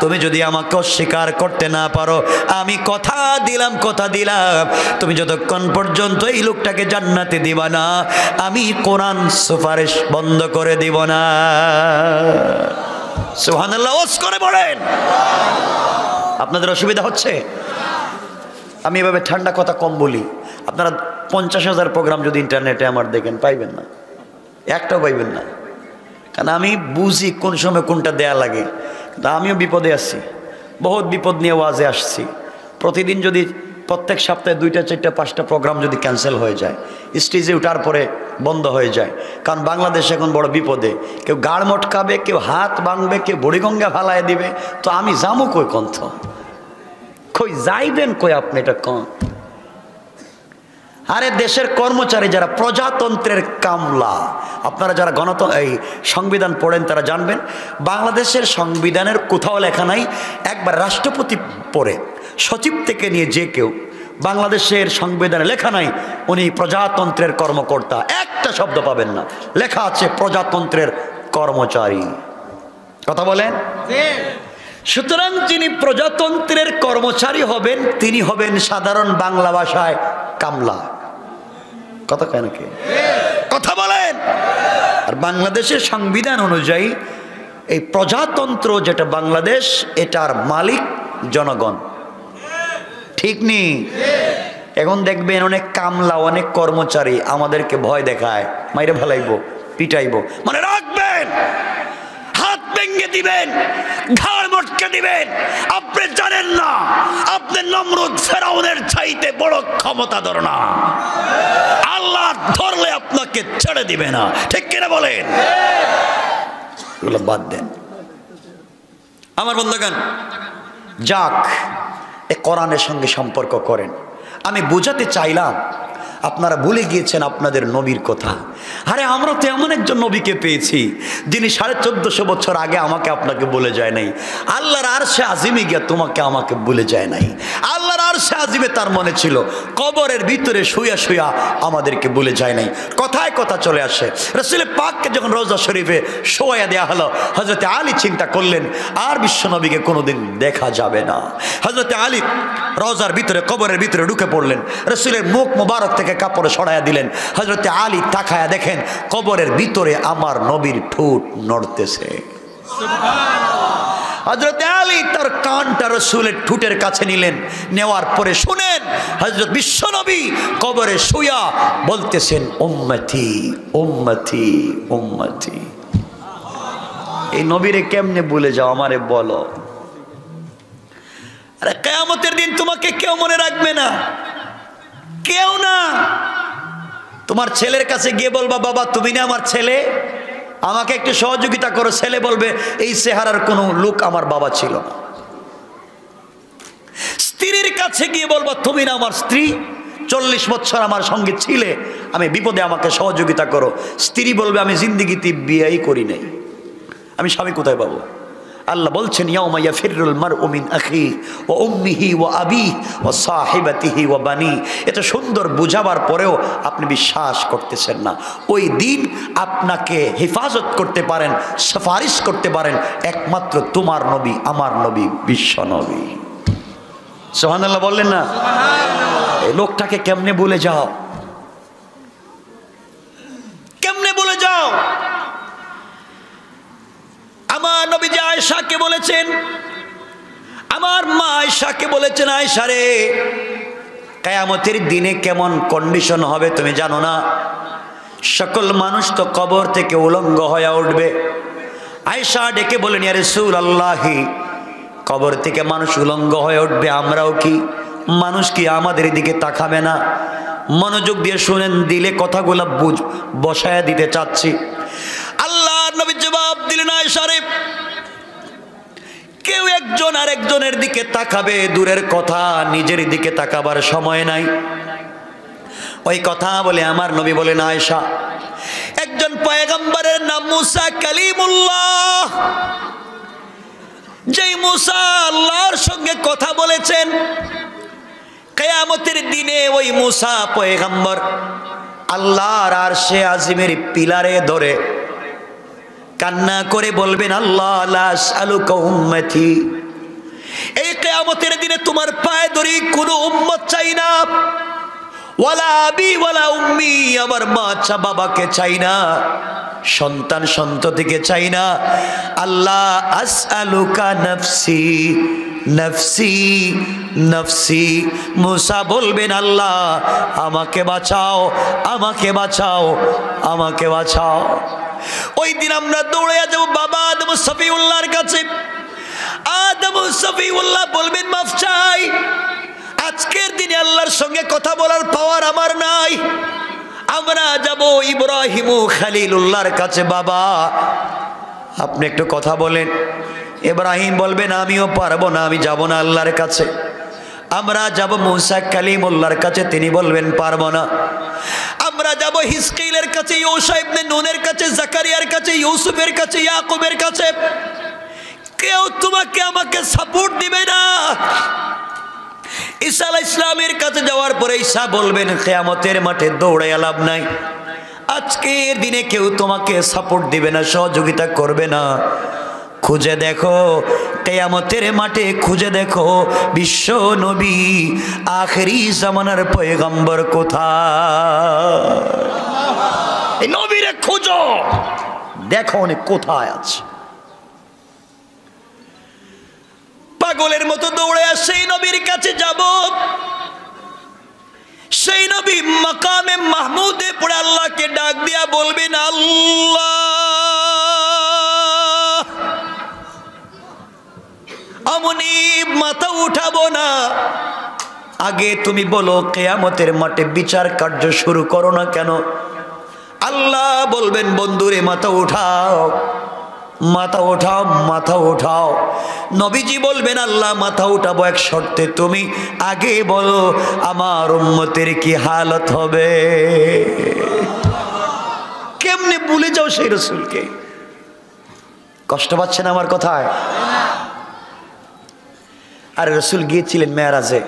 তুমি যদি আমাকে অস্বীকার করতে না পারো, আমি কথা দিলাম, কথা দিলাম, তুমি যতক্ষণ পর্যন্ত এই লোকটাকে জান্নাতে দিবা না, আমি কোরআন সুপারিশ বন্ধ করে দিব না। সুবহানাল্লাহ, ওয়াজ করে বলেন। আপনাদের অসুবিধা হচ্ছে? আমি এভাবে ঠান্ডা কথা কম বলি। আপনারা 50,000 প্রোগ্রাম যদি ইন্টারনেটে আমার দেখেন, পাইবেন না, একটাও পাইবেন না। কারণ আমি বুঝি কোন সময় কোনটা দেয়া লাগে। কিন্তু আমিও বিপদে আছি, বহুত বিপদ নিয়ে ওয়াজে আসছি। প্রতিদিন যদি প্রত্যেক সপ্তাহে 2টা 4টা 5টা প্রোগ্রাম যদি ক্যান্সেল হয়ে যায়, স্টেজে ওঠার পরে বন্ধ হয়ে যায়, কারণ বাংলাদেশ এখন বড় বিপদে। কেউ গাড় মটকাবে, কেউ হাত ভাঙবে, কেউ বুড়িগঙ্গা ফালায় দিবে। তো আমি যামু কই কন্থ, কই যাইবেন কই আপনি, এটা কন। আরে দেশের কর্মচারী যারা প্রজাতন্ত্রের কামলা, আপনারা যারা এই সংবিধান পড়েন তারা জানবেন, বাংলাদেশের সংবিধানের কোথাও লেখা নাই একবার রাষ্ট্রপতি পড়ে সচিব থেকে নিয়ে যে কেউ, বাংলাদেশের সংবিধানে লেখা নাই উনি প্রজাতন্ত্রের কর্মকর্তা, একটা শব্দ পাবেন না। লেখা আছে প্রজাতন্ত্রের কর্মচারী। কথা বলেন? সুতরাং যিনি প্রজাতন্ত্রের কর্মচারী হবেন তিনি হবেন সাধারণ বাংলা ভাষায় কামলা। কথা কেন কে কথা বলেন? আর বাংলাদেশের সংবিধান অনুযায়ী এই প্রজাতন্ত্র যেটা বাংলাদেশ, এটার মালিক জনগণ। ঠিক নেই? এখন দেখবেন অনেক কামলা, অনেক কর্মচারী আমাদেরকে ভয় দেখায়, মাইরে ভালাইবো, পিটাইবো। মানে রাখবেন, হাত ভেঙে দিবেন, ঘাড় মটকে দিবেন। আপনি জানেন না আপনি নমরুদ ফেরাউনের চাইতে বড় ক্ষমতাধর না। আল্লাহ ধরলে আপনাকে ছেড়ে দিবে না। ঠিক কিনা বলেন? এগুলো বাদ দেন আমার বন্ধুগণ। যাক, এ কোরআনের সঙ্গে সম্পর্ক করেন। আমি বুঝাতে চাইলাম আপনারা ভুলে গিয়েছেন আপনাদের নবীর কথা। আরে আমরা তো এমন একজন নবীকে পেয়েছি যিনি 1450 বছর আগে আমাকে আপনাকে বলে যায় নাই। আল্লাহর আরশে আজিমে গিয়া তোমাকে আমাকে বলে যায় নাই। আল্লাহর আরশে আজিমে তার মনে ছিল, কবরের ভিতরে শুয়া শুয়া আমাদেরকে বলে যায় নাই। কথায় কথা চলে আসে, রাসূল পাককে যখন রওজা শরীফে শোয়া দেওয়া হলো, হযরত আলী চিন্তা করলেন আর বিশ্বনবীকে কোনোদিন দেখা যাবে না। হযরত আলী রওজার ভিতরে কবরের ভিতরে ঢুকে পড়লেন, রাসূলের মুখ মোবারক থেকে কাপড় সরাইয়া দিলেন। হযরত আলী তাকায়া দেখেন কবরের ভিতরে আমার নবীর ঠোঁট নড়তেছে। হযরত আলী তার কানটা রাসূলের ঠোঁটের কাছে নিলেন, নেওয়ার পরে শুনেন হযরত বিশ্বনবী কবরে শুয়া বলতেছেন, উম্মতি উম্মতি উম্মতি। এই নবীরে কেমনে ভুলে যাও আমারে বলো। আরে কিয়ামতের দিন তোমাকে কেউ মনে রাখবে না, কেউ না। তোমার ছেলের কাছে গিয়ে বলবা, বাবা তুমি না আমার ছেলে, আমাকে একটু সহযোগিতা করো। ছেলে বলবে, এই চেহারার কোনো লোক আমার বাবা ছিল না। স্ত্রীর কাছে গিয়ে বলবা, তুমি না আমার স্ত্রী, 40 বছর আমার সঙ্গে ছিলে, আমি বিপদে আমাকে সহযোগিতা করো। স্ত্রী বলবে, আমি জিন্দিগিতে বিয়েই করি নাই, আমি স্বামী কোথায় পাবো? আল্লাহ বলছেন, ইয়াউমা ইয়াফিরুল মারউ মিন আখি ওয়া উম্মিহি ওয়া আবিহি ওয়া সাহিবাতিহি ওয়া বানি। এটা সুন্দর বুঝাবার পরেও আপনি বিশ্বাস করতেছেন না। ওই দিন আপনাকে হেফাজত করতে পারেন, সুপারিশ করতে পারেন একমাত্র তোমার নবী, আমার নবী, বিশ্ব নবী। সুবহানাল্লাহ বললেন না? এই লোকটাকে কেমনে ভুলে যাও, কেমনে ভুলে যাও? আমার নবীজি আয়েশাকে বলেছেন, আমার মা আয়েশাকে বলেছেন, আয়েশা রে, কিয়ামতের দিনে কেমন কন্ডিশন হবে তুমি জানো না? সকল মানুষ তো কবর থেকে উলঙ্গ হয়ে উঠবে। আয়েশা ডেকে বলেন, ইয়া রাসূলুল্লাহ, কবর থেকে মানুষ উলঙ্গ হয়ে উঠবে, আমরাও কি? মানুষ কি আমাদের দিকে তাকাবে না? মনোযোগ দিয়ে শুনেন, দিলে কথাগুলো বসায়া দিতে চাচ্ছি। আল্লাহর নবী জবাব দিলেন, আয়েশা রে, কেউ একজন আরেকজনের দিকে তাকাবে দূরের কথা, নিজের দিকে তাকাবার সময় নাই। ওই কথা বলে আমার নবী বলেন, আয়েশা, একজন পয়গম্বরের নাম মুসা কালিমুল্লাহ, যেই মুসা আল্লাহর সঙ্গে কথা বলেছেন, কিয়ামতের দিনে ওই মুসা পয়গম্বর আল্লাহর আরশে আজিমের পিলারে ধরে কান্না করে বলবেন, আল্লাহ লা আসআলুকা উম্মতি, এই কিয়ামতের দিনে তোমার পায়ে ধরি কোনো উম্মত চাই না, ওয়ালা আবি ওয়ালা উম্মি, আমার মা আচ্ছা বাবাকে চাই না, সন্তান সন্ততিকে চাই না। আল্লাহ আসআলুকা নফসি নফসি নফসি। মুসা বলবেন, আল্লাহ আমাকে বাঁচাও, আমাকে বাঁচাও, আমাকে বাঁচাও। ওই দিন আমরা দৌড়ে যাব বাবা আদম সফিউল্লাহর কাছে। আদম সফিউল্লাহ বলবেন, মাফ চাই, আজকের দিনে আল্লাহর সঙ্গে কথা বলার পাওয়ার আমার নাই। আমরা যাব ইব্রাহিম খলিলুল্লাহর কাছে, বাবা আপনি একটু কথা বলেন। ইব্রাহিম বলবেন, আমিও পারবো না, আমি যাব না আল্লাহর কাছে। আমরা যাব মুসা কালিমুল্লাহর কাছে, তিনি বলবেন পারবো না। আমরা যাব হিজকিলের কাছে, ইউসা ইবনে নুনের কাছে, জাকারিয়ার কাছে, ইউসুফের কাছে, ইয়াকুবের কাছে, কেউ তোমাকে আমাকে সাপোর্ট দিবে না। ঈসা আলাইহিস সালামের কাছে যাওয়ার পরে ঈসা বলবেন, কিয়ামতের মাঠে দৌড়ে লাভ নাই, আজকের দিনে কেউ তোমাকে সাপোর্ট দিবে না, সহযোগিতা করবে না। খুঁজে দেখো কিয়ামতের মাঠে, খুঁজে দেখো বিশ্ব নবী আখেরি জামানার পয়গম্বর কোথায়। এই নবীরে খুঁজো, দেখো উনি কোথায় আছে। পাগলের মতো দৌড়ে আসে সেই নবীর কাছে যাব। সেই নবী মাকামে মাহমুদে পড়ে আল্লাহকে ডাক দিয়া বলবেন, আল্লাহ আমনি মাথা উঠাবো না, আগে তুমি বলো কিয়ামতের মাঠে বিচার কার্য শুরু করো না কেন? আল্লাহ বলবেন, বন্ধুরে মাথা উঠাও, মাথা উঠাও, মাথা উঠাও। নবীজি বলবেন, আল্লাহ মাথা উঠাবো এক শর্তে, তুমি আগে বলো আমার উম্মতের কি হালত হবে। কেমনে ভুলে যাও সেই রসুলকে? কষ্ট পাচ্ছেন আমার কথায়? আরে রসুল গিয়েছিলেন মেরাজে।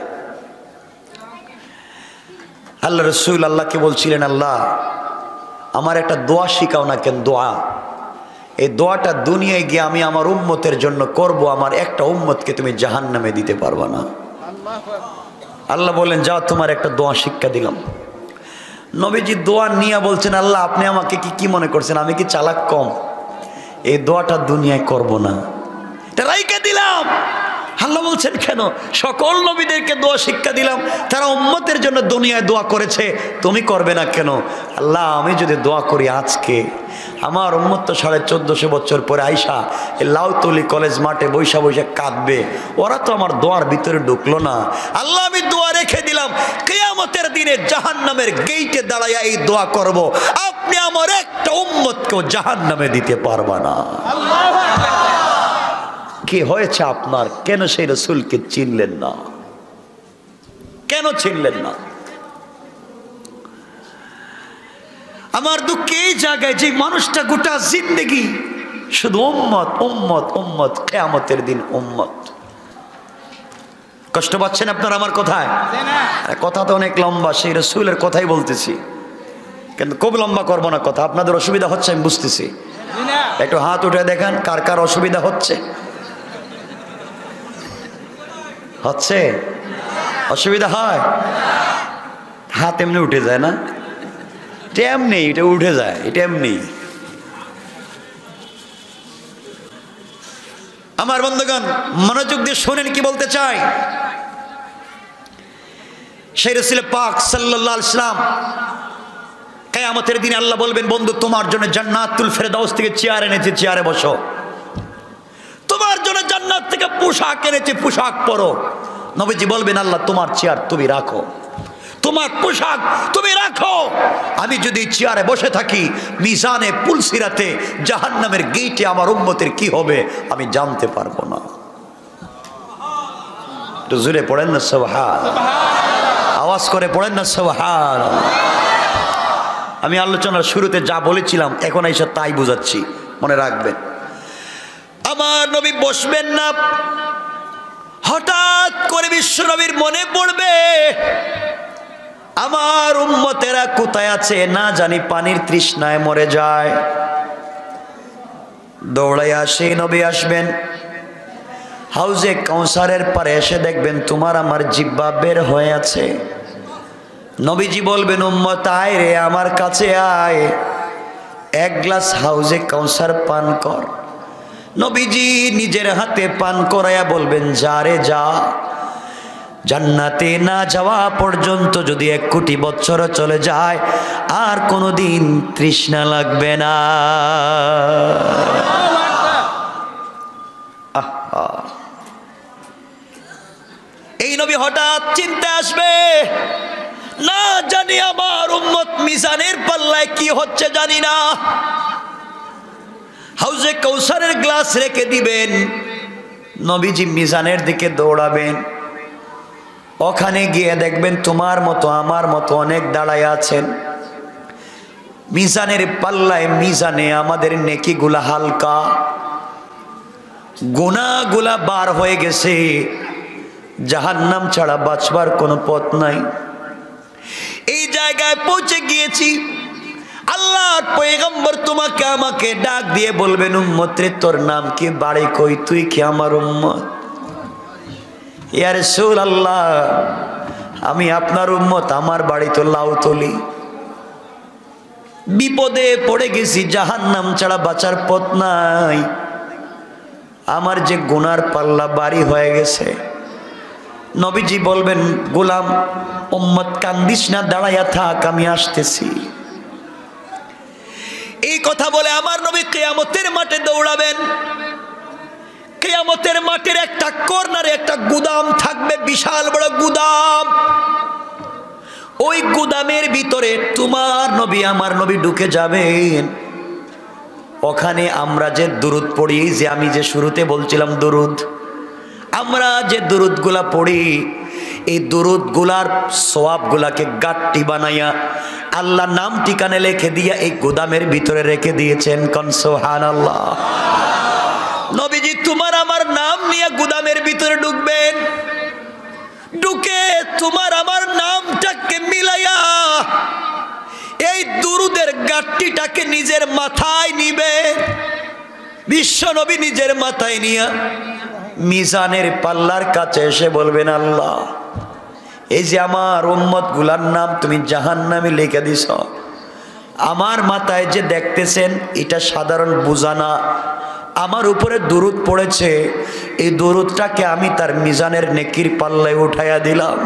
আল্লাহ রসুল আল্লাহকে বলছিলেন, আল্লাহ আমার একটা দোয়া শিখাও না কেন? দোয়া, এই দোয়াটা দুনিয়ায় গিয়ে আমি আমার উম্মতের জন্য করব, আমার একটা উম্মতকে তুমি জাহান্নামে দিতে পারবা না। আল্লাহ বলেন, যাও তোমার একটা দোয়া শিক্ষা দিলাম। নবীজি দোয়া নিয়ে বলছেন, আল্লাহ আপনি আমাকে কি মনে করছেন? আমি কি চালাক কম? এই দোয়াটা দুনিয়ায় করব না, এটা রাইখা দিলাম। আল্লাহ বলছেন, কেন? সকল নবীদেরকে দোয়া শিক্ষা দিলাম, তারা উম্মতের জন্য দুনিয়ায় দোয়া করেছে, তুমি করবে না কেন? আল্লাহ আমি যদি দোয়া করি আজকে, আমার উম্মত তো 1450 বছর পরে আইসা এই লাউতলি কলেজ মাঠে বৈশা বৈশা কাঁদবে, ওরা তো আমার দোয়ার ভিতরে ঢুকলো না। আল্লাহ আমি দোয়া রেখে দিলাম, কিয়ামতের দিনে জাহান্নামের গেইটে দাঁড়াইয়া এই দোয়া করব, আপনি আমার একটা উম্মতকেও জাহান্নামে দিতে পারবা না। কি হয়েছে আপনার? কেন সেই রসুলকে চিনলেন না? কেন চিনলেন না? আমার দুঃখ এই জায়গায় যে মানুষটা গোটা জিন্দেগি শুধু উম্মত উম্মত উম্মত, কিয়ামতের দিন উম্মত। কষ্ট পাচ্ছেন আপনার আমার কথায়? কথা তো অনেক লম্বা, সেই রসুলের কথাই বলতেছি, কিন্তু খুব লম্বা করবো না কথা। আপনাদের অসুবিধা হচ্ছে আমি বুঝতেছি, একটু হাত উঠে দেখান কার কার অসুবিধা হচ্ছে। হচ্ছে? অসুবিধা হয়? হাত এমনি উঠে যায় না? এটা এমনি, এটা উঠে যায়, এটা এমনি। আমার বন্ধুগণ মনোযোগ দিয়ে শোনেন কি বলতে চাই। সেই রাসূল পাক সাল্লাল্লাহু আলাইহি ওয়াসাল্লাম কিয়ামতের দিনে আল্লাহ বলবেন, বন্ধু তোমার জন্য জান্নাতুল ফেরদাউস থেকে চেয়ার এনেছি, চেয়ারে বসো। তোমার জন্য জান্নাত থেকে পোশাক এনেছি, পোশাক পরো। নবীজি বলবেন, আল্লাহ তোমার চেয়ার তুমি রাখো, তোমার পোশাক তুমি রাখো। আমি যদি চেয়ারে বসে থাকি, মিজানে পুলসিরাতে জাহান্নামের গেটে আমার উম্মতের কি হবে আমি জানতে পারবো না। একটু জোরে পড়েন না সুবহান, আওয়াজ করে পড়েন না সুবহান। আমি আলোচনার শুরুতে যা বলেছিলাম এখন এসে তাই বুঝাচ্ছি, মনে রাখবেন। আমার নবী বসবেন না, হঠাৎ করে বিশ্ব নবীর মনে পড়বে আমার উম্মতেরা কোথায় আছে, না জানি পানির তৃষ্ণায় মরে যায়। দৌড়াইয়া সেই নবী আসবেন, হাউজে কাউসারের পারে এসে দেখবেন তোমার আমার জিহ্বা বের হয়ে আছে। নবীজি বলবেন, উম্মত আয় রে আমার কাছে আয়, এক গ্লাস হাউজে কাউসার পান কর। নবীজি নিজের হাতে পান করাইয়া বলবেন, যা রে যা, জান্নাতে না যাওয়া পর্যন্ত যদি 1 কোটি বছর চলে যায় আর কোনোদিন তৃষ্ণা লাগবে না। এই নবী হঠাৎ চিন্তা আসবে, না জানি আমার উম্মত মিজানের পাল্লায় কি হচ্ছে জানি না। হাউজে কাউসারের গ্লাস রেখে দিবেন, নবীজি মিজানের দিকে দৌড়াবেন। ওখানে গিয়ে দেখবেন তোমার মতো আমার মতো অনেক দাঁড়ায় আছেন। মিজানের পাল্লায়, মিজানে আমাদের নেকিগুলা হালকা, গুনাহগুলা বার হয়ে গেছে, জাহান্নাম ছাড়া বাঁচবার কোনো পথ নাই। এই জায়গায় পৌঁছে গিয়েছি, আল্লাহর পয়গম্বর তোমাকে আমাকে ডাক দিয়ে বলবেন, উম্মত রে তোর নাম কি, বাড়ি কই, তুই কি আমার উম্মত? ইয়া রাসূলুল্লাহ আমি আপনার উম্মত, আমার বাড়ি তো লাউতলি, বিপদে পড়ে গেছি, জাহান্নাম ছাড়া বাঁচার পথ নাই, আমার যে গুনার পাল্লা বাড়ি হয়ে গেছে। নবীজি বলবেন, গোলাম উম্মত কান্দিস না, দাঁড়াইয়া থাক, আমি আসতেছি। এই কথা বলে আমার নবী কিয়ামতের মাঠে দৌড়াবেন। কিয়ামতের মাঠের একটা কর্নারে একটা গুদাম থাকবে, বিশাল বড় গুদাম। ওই গুদামের ভিতরে তোমার নবী আমার নবী ঢুকে যাবেন। ওখানে আমরা যে দুরুদ পড়ি, যে আমি যে শুরুতে বলছিলাম দুরুদ, আমরা যে দুরুদগুলা পড়ি, এই দুরুদগুলার সওয়াবগুলাকে গাট্টি বানাইয়া আল্লাহ নাম ঠিকানা লিখে দিয়া এই গোদামের ভিতরে রেখে দিয়েছেন। কোন সুবহানাল্লাহ। নবীজি তোমার আমার নাম নিয়ে গোদামের ভিতরে ঢুকবেন, ঢুকে তোমার আমার নামটাকে মিলাইয়া এই দুরুদের গাঁটটিটাকে নিজের মাথায় নিবে। বিশ্ব নবী নিজের মাথায় নিয়ে মিজানের পাল্লার কাছে এসে বলবেন, আল্লাহ এই যে আমার উম্মত গুলার নাম তুমি জাহান্নামে লিখে দিছ, আমার মাথায় যে দেখতেছেন এটা সাধারণ বোঝা না, আমার উপরে দুরুদ পড়েছে, এই দুরুদটাকে আমি তার মিজানের নেকির পাল্লায় উঠাইয়া দিলাম।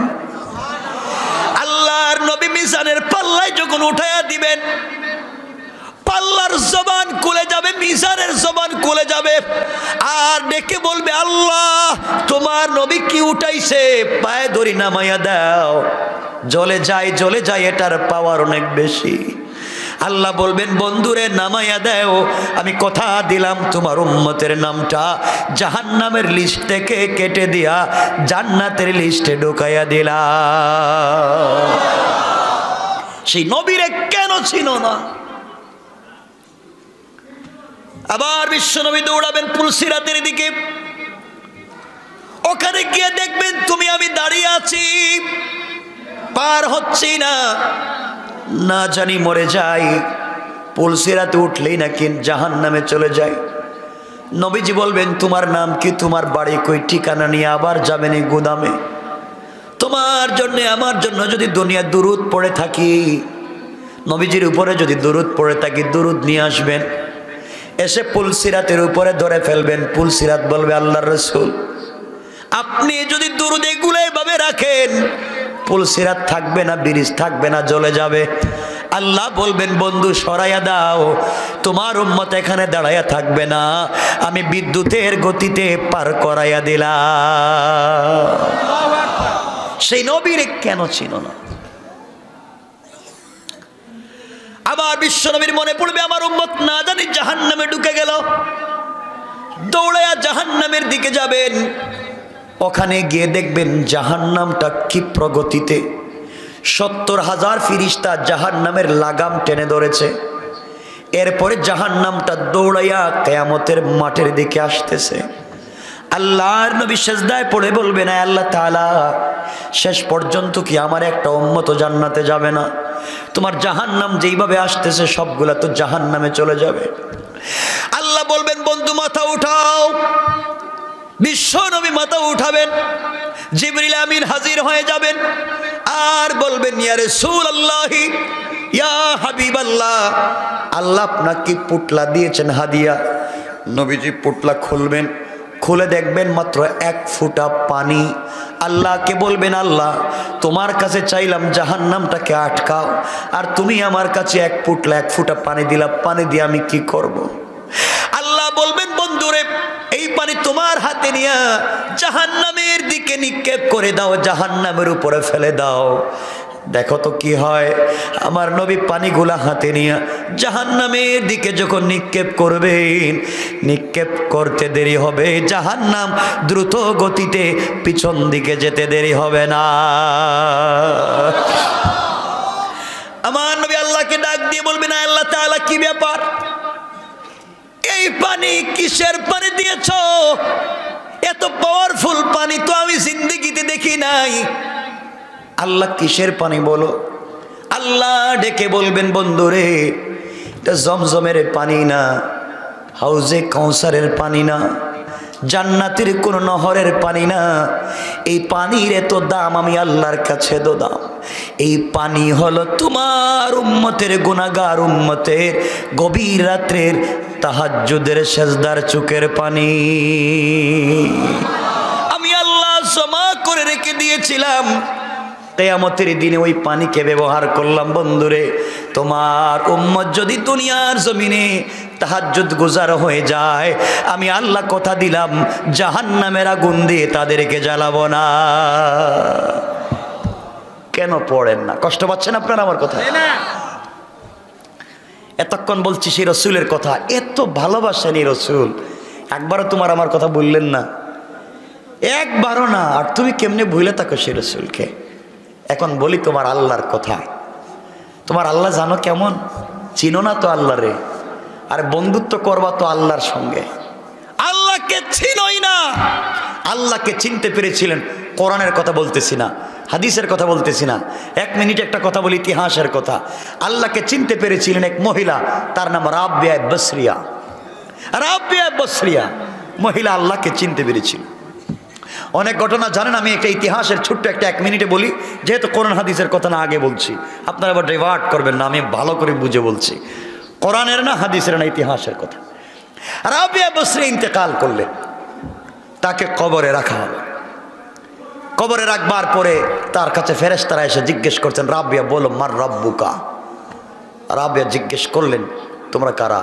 আল্লাহর নবী মিজানের পাল্লায় যখন উঠাইয়া দিবেন, পাল্লার জবান খুলে যাবে, মিজানের জবান খুলে যাবে, আর ডেকে বলবে, আল্লাহ তোমার নবী কি উঠাইছে, পায়ে ধরি নামাইয়া দাও। জ্বলে যায়, এটার পাওয়ার অনেক বেশি। আল্লাহ বলবেন, বন্ধুরে নামাইয়া দাও, আমি কথা দিলাম তোমার উম্মতের নামটা জাহান্নামের লিস্ট থেকে কেটে দিয়া জান্নাতের লিস্টে ঢুকাইয়া দিলাম। সেই নবীরে কেন ছিল না? আবার বিশ্বনবী দৌড়াবেন পুলসিরাতের দিকে, ওখানে গিয়ে দেখবেন তুমি আমি দাঁড়িয়ে আছি, পার হচ্ছি না, না জানি মরে যাই, পুলসিরাতে উঠলেই নাকি জাহান্নামে চলে যায়। নবীজি বলবেন, তোমার নাম কি, তোমার বাড়ি কই, ঠিকানা নিয়ে আবার যাবেন এই গোদামে। তোমার জন্য আমার জন্য যদি দুনিয়া দুরুদ পড়ে থাকি, নবীজির উপরে যদি দুরুদ পড়ে থাকি, দুরুদ নিয়ে আসবেন, এসে পুলসিরাতের উপরে ধরে ফেলবেন। পুলসিরাত বলবে, আল্লাহর রাসূল আপনি যদি দুরুদ এগুলো এভাবে রাখেন, পুলসিরাত থাকবে না, ব্রিজ থাকবে না, জ্বলে যাবে। আল্লাহ বলবেন, বন্ধু সরাইয়া দাও, তোমার উম্মত এখানে দাঁড়াইয়া থাকবে না, আমি বিদ্যুতের গতিতে পার করাইয়া দিলাম। সেই নবীর কেন ছিল না? আবার বিশ্বনবীর মনে পড়বে, আমার উম্মত না জানি জাহান্নামে ঢুকে গেল, দৌড়াইয়া জাহান্নামের দিকে যাবেন। ওখানে গিয়ে দেখবেন জাহান্নামটা কি প্রগতিতে, ৭০,০০০ ফিরিস্তা জাহান্নামের লাগাম টেনে ধরেছে। এরপরে জাহান্নামটা দৌড়াইয়া কিয়ামতের মাঠের দিকে আসতেছে। আল্লাহর নবী সিজদায় পড়ে বলবেন, আল্লাহ তাআলা শেষ পর্যন্ত কি আমার একটা উম্মত জান্নাতে যাবে না? তোমার জাহান্নাম যেইভাবে আসতেছে সবগুলা তো জাহান্নামে চলে যাবে। আল্লাহ বলবেন, বন্ধু মাথা উঠাও। বিশ্ব নবী মাথা উঠাবেন, জিবরিল আমিন হাজির হয়ে যাবেন আর বলবেন, ইয়া রাসূলুল্লাহ, ইয়া হাবিবাল্লাহ, আল্লাহ আপনাকে পুটলা দিয়েছেন হাদিয়া। নবীজি পুটলা খুলবেন, খুলে দেখবেন মাত্র 1 ফোঁটা পানি। আল্লাহকে বলবেন, আল্লাহ তোমার কাছে চাইলাম জাহান্নামটাকে আটকাও, আর তুমি আমার কাছে 1 ফোঁটা পানি দিলা, পানি দিয়ে আমি কি করব? আল্লাহ বলবেন, বন্ধুরে এই পানি তোমার হাতে নিয়ে জাহান্নামের দিকে নিক্ষেপ করে দাও, জাহান্নামের উপরে ফেলে দাও, দেখো তো কি হয়। আমার নবী পানিগুলা হাতে নিয়ে জাহান্নামের দিকে যখন নিক্ষেপ করবেন, নিক্ষেপ করতে দেরি হবে, জাহান্নাম দ্রুত গতিতে পিছন দিকে যেতে দেরি হবে না। আমার নবী আল্লাহকে ডাক দিয়ে বলবেন, আল্লাহ তাআলা কি ব্যাপার, এই পানি কিসের পানি দিয়েছ? এত পাওয়ারফুল পানি তো আমি জিন্দেগিতে দেখি নাই। আল্লাহ কিসের পানি বলো? আল্লাহ ডেকে বলবেন, বন্ধুরে এটা জমজমের পানি না, হাউজে কাউসারের পানি না, জান্নাতের কোন নহরের পানি না। এই পানির এত দাম আমি আল্লাহর কাছে দো দাম। এই পানি হলো তোমার উম্মতের গুনাহগার উম্মতের গভীর রাত্রের তাহাজ্জুদের সেজদার চোখের পানি। আমি আল্লাহ জমা করে রেখে দিয়েছিলাম, কিয়ামতের দিনে ওই পানিকে ব্যবহার করলাম। বন্ধুরে তোমার উম্মত যদি দুনিয়ার জমিনে তাহাজ্জুদ গুজার হয়ে যায়, আমি আল্লাহ কথা দিলাম জাহান্নামের আগুন দিয়ে তাদেরকে জ্বালাবো না। কেন পড়েন না? কষ্ট পাচ্ছেন আপনারা আমার কথা? এতক্ষণ বলছি সেই রসুলের কথা, এত ভালোবাসেন এই রসুল, একবারও তোমার আমার কথা বললেন না, একবারও না। আর তুমি কেমনে ভুলে থাকো সেই রসুলকে? এখন বলি তোমার আল্লাহর কথা। তোমার আল্লাহ জানো কেমন? চিনো না তো আল্লাহ রে, আরে বন্ধুত্ব করবা তো আল্লাহর সঙ্গে। আল্লাহকে চিনোই না। আল্লাহকে চিনতে পেরেছিলেন, কোরআনের কথা বলতেছি না, হাদিসের কথা বলতেছি না, 1 মিনিট একটা কথা বলি, ইতিহাসের কথা। আল্লাহকে চিনতে পেরেছিলেন এক মহিলা, তার নাম রাবিয়া বসরিয়া। রাবিয়া বসরিয়া মহিলা আল্লাহকে চিনতে পেরেছিল। অনেক ঘটনা জানেন, আমি একটা ইতিহাসের ছোট্ট একটা 1 মিনিটে বলি, যেহেতু কোরআন হাদিসের কথা না আগে বলছি, আপনারা আবার ডাইভার্ট করবেন না, আমি ভালো করে বুঝে বলছি, কোরআনের না হাদিসের না ইতিহাসের কথা। রাবিয়া বসরি ইন্তেকাল করলেন, তাকে কবরে রাখা হলো। কবরে রাখবার পরে তার কাছে ফেরেশতারা এসে জিজ্ঞেস করছেন, রাবিয়া বলো মার রব্বুকা। রাবিয়া জিজ্ঞেস করলেন, তোমরা কারা?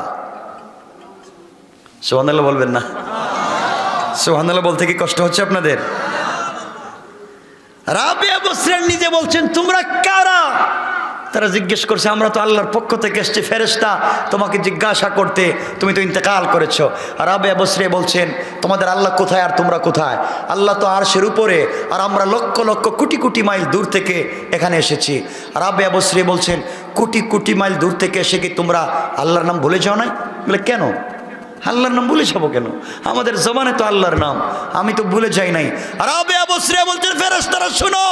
সুবহানাল্লাহ বলবেন না? সুবহানাল্লাহ বলতে কি কষ্ট হচ্ছে আপনাদের? রাবিয়া বসরি নিজে বলছেন, তোমরা কারা? তারা জিজ্ঞেস করছে, আমরা তো আল্লাহর পক্ষ থেকে এসেছি ফেরেশতা তোমাকে জিজ্ঞাসা করতে, তুমি তো ইন্তেকাল করেছো। আর রাবিয়া বসরি বলছেন, তোমাদের আল্লাহ কোথায় আর তোমরা কোথায়? আল্লাহ তো আরশের উপরে, আর আমরা লক্ষ লক্ষ কোটি কোটি মাইল দূর থেকে এখানে এসেছি। রাবিয়া বসরি বলছেন, কোটি কোটি মাইল দূর থেকে এসে কি তোমরা আল্লাহর নাম ভুলে যাও নাই? বলে কেন আল্লাহর নাম ভুলে যাবো কেন? আমাদের জবানে তো আল্লাহর নাম, আমি তো ভুলে যাই নাই। রাবিয়া বসরি বলছেন, ফেরেশতারা শুনো,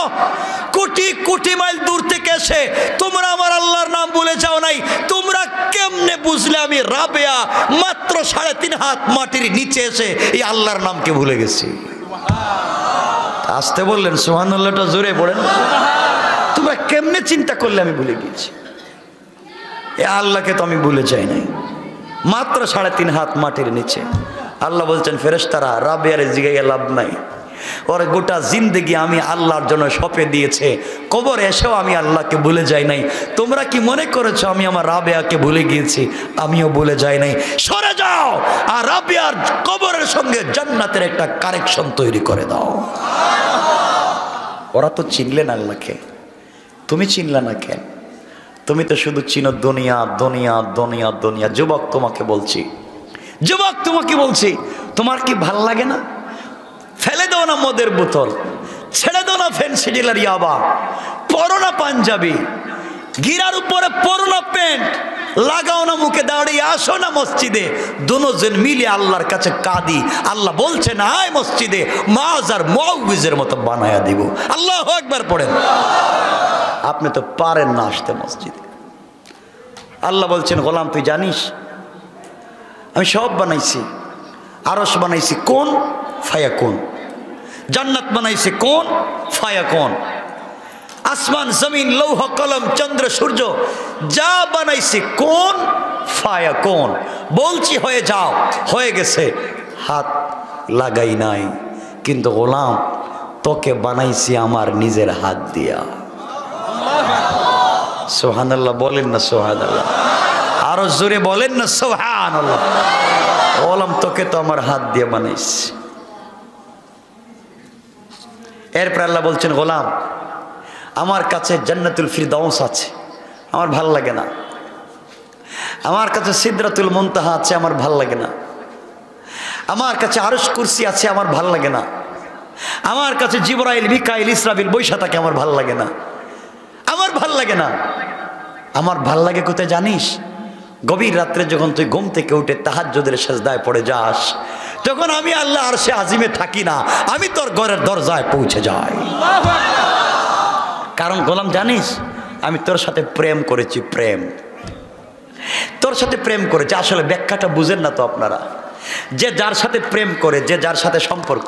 কোটি কোটি মাইল দূর থেকে এসে তোমরা আমার আল্লাহর নাম ভুলে যাও নাই, তোমরা কেমনে বুঝলে আমি রাবিয়া মাত্র 3.5 হাত মাটির নিচে এসে এই আল্লাহর নামকে ভুলে গেছি? আসতে বললেন, সুবহানাল্লাহটা জোরে পড়েন। তোমরা কেমনে চিন্তা করলে আমি ভুলে গিয়েছি? এ আল্লাহকে তো আমি ভুলে যাই নাই, মাত্র 3.5 হাত মাটির নিচে। আল্লাহ বলছেন, ফেরেশতারা রাবিয়ার জিগাইয়া লাভ নাই, ওর গোটা জিন্দেগি আমি আল্লাহর জন্য সঁপে দিয়েছে, কবরে এসেও আমি আল্লাহকে ভুলে যাই নাই। তোমরা কি মনে করেছো আমি আমার রাবিয়াকে ভুলে গিয়েছি? আমিও ভুলে যাই নাই। সরে যাও, আর রাবিয়ার কবরের সঙ্গে জান্নাতের একটা কানেকশন তৈরি করে দাও। ওরা তো চিনলেন আল্লাহকে, তুমি চিনলে না কেন? তুমি তো শুধু চিনো দুনিয়া দুনিয়া দুনিয়া দুনিয়া। যুবক তোমাকে বলছি, যুবক তোমাকে বলছি, তোমার কি ভাল লাগে না? ফেলে দাও না মদের বোতল, ছেড়ে দাও না ফ্যান্সি ডিলার ইয়াবা, পরো না পাঞ্জাবি, গিরার উপরে পরো না প্যান্ট, লাগাও না মুখে দাঁড়িয়ে, আসো না মসজিদে, দুজন মিলে আল্লাহর কাছে কাঁদি। আল্লাহ বলছে না, আয় মসজিদে, মাজার মুআউযের মতো বানায়া দিব। আল্লাহু আকবার পড়েন। আপনি তো পারেন না আসতে মসজিদে। আল্লাহ বলছেন, গোলাম তুই জানিস আমি সব বানাইছি, আরশ বানাইছি কোন ফায়াকুন, জান্নাত বানাইছি কোন ফায়াকুন, আসমান জমিন লৌহ কলম চন্দ্র সূর্য যা বানাইছি কোন ফায়াকুন। বলছি হয়ে যাও, হয়ে গেছে, হাত লাগাই নাই। কিন্তু গোলাম তোকে বানাইছি আমার নিজের হাত দিয়া। সুবহানাল্লাহ বলেন না? সুবহানাল্লাহ আরো জোরে বলেন না? সুবহানাল্লাহ। গোলাম তোকে তো আমার হাত দিয়ে বানাইছি। এরপর আল্লাহ বলছেন, গোলাম আমার কাছে জান্নাতুল ফিরদাউস আছে, আমার ভাল লাগে না। আমার কাছে সিদরাতুল মুনতাহা আছে, আমার ভাল লাগে না। আমার কাছে আরশ কুরসি আছে, আমার ভাল লাগে না। আমার কাছে জিবরাইল মিকাইল ইসরাফিল বৈশা থাকে, আমার ভাল লাগে না। আমার ভাল লাগে না। আমার ভাল লাগে কোথায় জানিস? গভীর রাত্রে যখন তুই ঘুম থেকে উঠে তাহাজ্জুদের সিজদায় পড়ে যাস, তখন আমি আল্লাহ আরশে আজিমে থাকি না, আমি তোর ঘরের দরজায় পৌঁছে যাই। কারণ গোলাম জানিস আমি তোর সাথে প্রেম করেছি, প্রেম, তোর সাথে প্রেম করেছি। আসলে ব্যাখ্যাটা বুঝেন না তো আপনারা। যে যার সাথে প্রেম করে, যে যার সাথে সম্পর্ক,